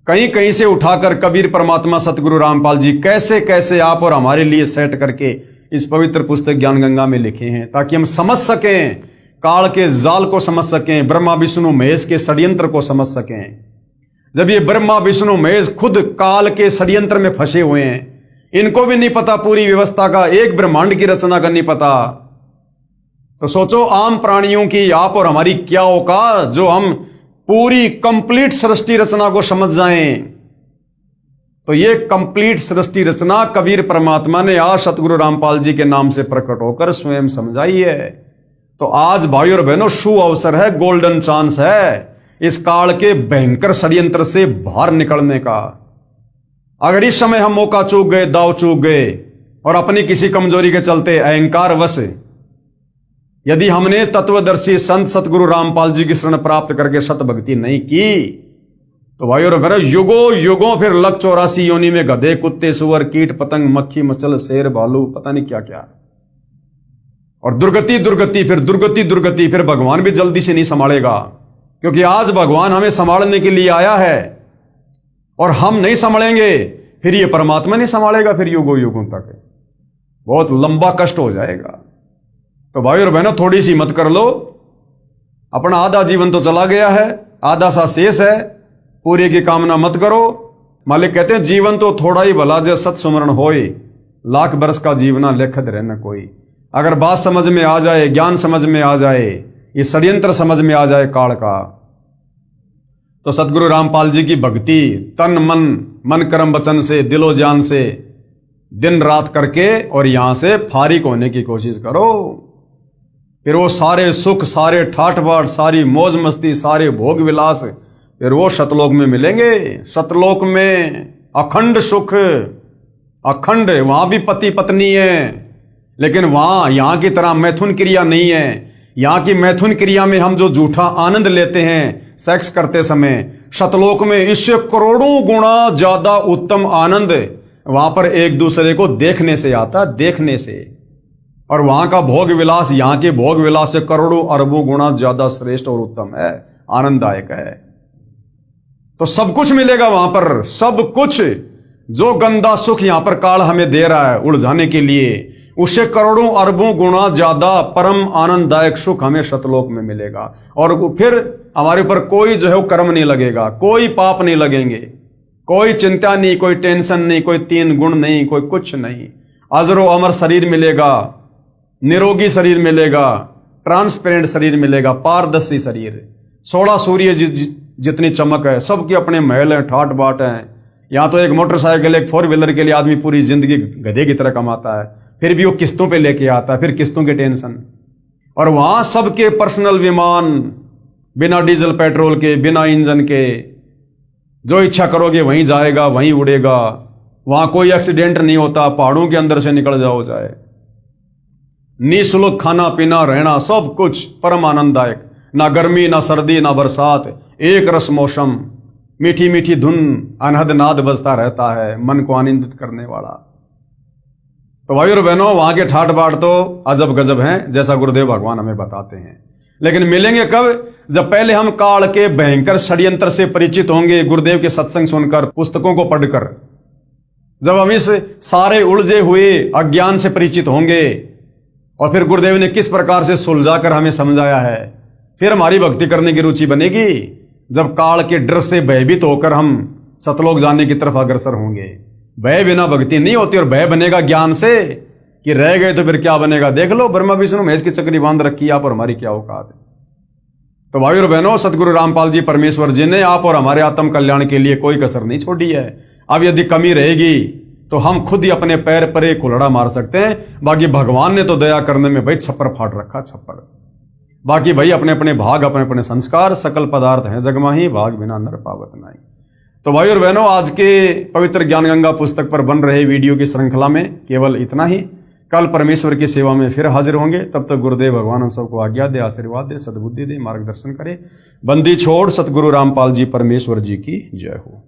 कहीं कहीं से उठाकर कबीर परमात्मा सतगुरु रामपाल जी कैसे कैसे आप और हमारे लिए सेट करके इस पवित्र पुस्तक ज्ञान गंगा में लिखे हैं ताकि हम समझ सकें, काल के जाल को समझ सकें, ब्रह्मा विष्णु महेश के षड्यंत्र को समझ सकें। जब ये ब्रह्मा विष्णु महेश खुद काल के षड्यंत्र में फंसे हुए हैं, इनको भी नहीं पता पूरी व्यवस्था का, एक ब्रह्मांड की रचना का नहीं पता, तो सोचो आम प्राणियों की आप और हमारी क्या औकात जो हम पूरी कंप्लीट सृष्टि रचना को समझ जाएं। तो ये कंप्लीट सृष्टि रचना कबीर परमात्मा ने आज सतगुरु रामपाल जी के नाम से प्रकट होकर स्वयं समझाई है। तो आज भाई और बहनों शुभ अवसर है, गोल्डन चांस है इस काल के भयंकर षड्यंत्र से बाहर निकलने का। अगर इस समय हम मौका चूक गए, दाव चूक गए और अपनी किसी कमजोरी के चलते अहंकार वश यदि हमने तत्वदर्शी संत सतगुरु रामपाल जी की शरण प्राप्त करके सत भक्ति नहीं की तो भाई और बहनों युगों युगों फिर लग 84 योनि में गधे कुत्ते सुअर कीट पतंग मक्खी मचल शेर भालू पता नहीं क्या क्या, और दुर्गति दुर्गति फिर दुर्गति दुर्गति, फिर भगवान भी जल्दी से नहीं संभालेगा क्योंकि आज भगवान हमें संभालने के लिए आया है और हम नहीं संभालेंगे फिर ये परमात्मा नहीं संभालेगा, फिर युगों युगों तक बहुत लंबा कष्ट हो जाएगा। तो भाई और बहनों थोड़ी सी मत कर लो, अपना आधा जीवन तो चला गया है, आधा सा शेष है, पूरे की कामना मत करो। मालिक कहते हैं जीवन तो थोड़ा ही भला जय सत सुमरण होए, लाख बरस का जीवना लेखत रहना कोई। अगर बात समझ में आ जाए, ज्ञान समझ में आ जाए, ये षड्यंत्र समझ में आ जाए काल का, तो सतगुरु रामपाल जी की भक्ति तन मन मन कर्म वचन से दिलो जान से दिन रात करके और यहां से फारिग होने की कोशिश करो। फिर वो सारे सुख, सारे ठाठ बाट, सारी मौज मस्ती, सारे भोग विलास फिर वो सतलोक में मिलेंगे। सतलोक में अखंड सुख, अखंड, वहां भी पति पत्नी है लेकिन वहां यहां की तरह मैथुन क्रिया नहीं है। यहाँ की मैथुन क्रिया में हम जो झूठा आनंद लेते हैं सेक्स करते समय, शतलोक में इससे करोड़ों गुना ज्यादा उत्तम आनंद वहां पर एक दूसरे को देखने से आता, देखने से। और वहां का भोग विलास यहाँ के भोग विलास से करोड़ों अरबों गुना ज्यादा श्रेष्ठ और उत्तम है, आनंददायक है। तो सब कुछ मिलेगा वहां पर, सब कुछ। जो गंदा सुख यहां पर काल हमें दे रहा है उलझाने के लिए, उससे करोड़ों अरबों गुना ज्यादा परम आनंददायक सुख हमें शतलोक में मिलेगा। और फिर हमारे ऊपर कोई जो है वो कर्म नहीं लगेगा, कोई पाप नहीं लगेंगे, कोई चिंता नहीं, कोई टेंशन नहीं, कोई 3 गुण नहीं, कोई कुछ नहीं। अजरो अमर शरीर मिलेगा, निरोगी शरीर मिलेगा, ट्रांसपेरेंट शरीर मिलेगा, पारदर्शी शरीर। 16 सूर्य जितनी चमक है, सबके अपने महल हैं, ठाट बाट हैं। यहां तो एक मोटरसाइकिल, एक 4 व्हीलर के लिए आदमी पूरी जिंदगी गधे की तरह कमाता है, फिर भी वो किस्तों पे लेके आता है, फिर किस्तों के टेंशन। और वहां सबके पर्सनल विमान, बिना डीजल पेट्रोल के, बिना इंजन के, जो इच्छा करोगे वहीं जाएगा, वहीं उड़ेगा। वहां कोई एक्सीडेंट नहीं होता, पहाड़ों के अंदर से निकल जाओ जाए। निःशुल्क खाना पीना रहना, सब कुछ परम आनंददायक। ना गर्मी, ना सर्दी, ना बरसात, एक रस मौसम, मीठी मीठी धुन, अनहद नाद बजता रहता है, मन को आनंदित करने वाला। तो भाई और बहनों, वहां के ठाट बाट तो अजब गजब हैं, जैसा गुरुदेव भगवान हमें बताते हैं। लेकिन मिलेंगे कब? जब पहले हम काल के भयंकर षड्यंत्र से परिचित होंगे, गुरुदेव के सत्संग सुनकर, पुस्तकों को पढ़कर। जब हम इस सारे उलझे हुए अज्ञान से परिचित होंगे और फिर गुरुदेव ने किस प्रकार से सुलझाकर हमें समझाया है, फिर हमारी भक्ति करने की रुचि बनेगी। जब काल के डर से भयभीत होकर हम सतलोक जाने की तरफ अग्रसर होंगे। भय बिना भक्ति नहीं होती, और भय बनेगा ज्ञान से कि रह गए तो फिर क्या बनेगा। देख लो, ब्रह्मा विष्णु महेश की चक्री बांध रखी है, आप और हमारी क्या औकात है। तो भाई और बहनों, सतगुरु रामपाल जी परमेश्वर जी ने आप और हमारे आत्म कल्याण के लिए कोई कसर नहीं छोड़ी है। अब यदि कमी रहेगी तो हम खुद ही अपने पैर पर एक कुल्हड़ा मार सकते हैं। बाकी भगवान ने तो दया करने में भाई छप्पर फाड़ रखा, छप्पर। बाकी भाई अपने अपने भाग, अपने अपने संस्कार, सकल पदार्थ हैं जगमाही, भाग बिना नर पावत नहीं। तो भाई और बहनों, आज के पवित्र ज्ञान गंगा पुस्तक पर बन रहे वीडियो की श्रृंखला में केवल इतना ही। कल परमेश्वर की सेवा में फिर हाजिर होंगे। तब तक गुरुदेव भगवान हम सबको आज्ञा दे, आशीर्वाद दे, सद्बुद्धि दे, मार्गदर्शन करे। बंदी छोड़ सतगुरु रामपाल जी परमेश्वर जी की जय हो।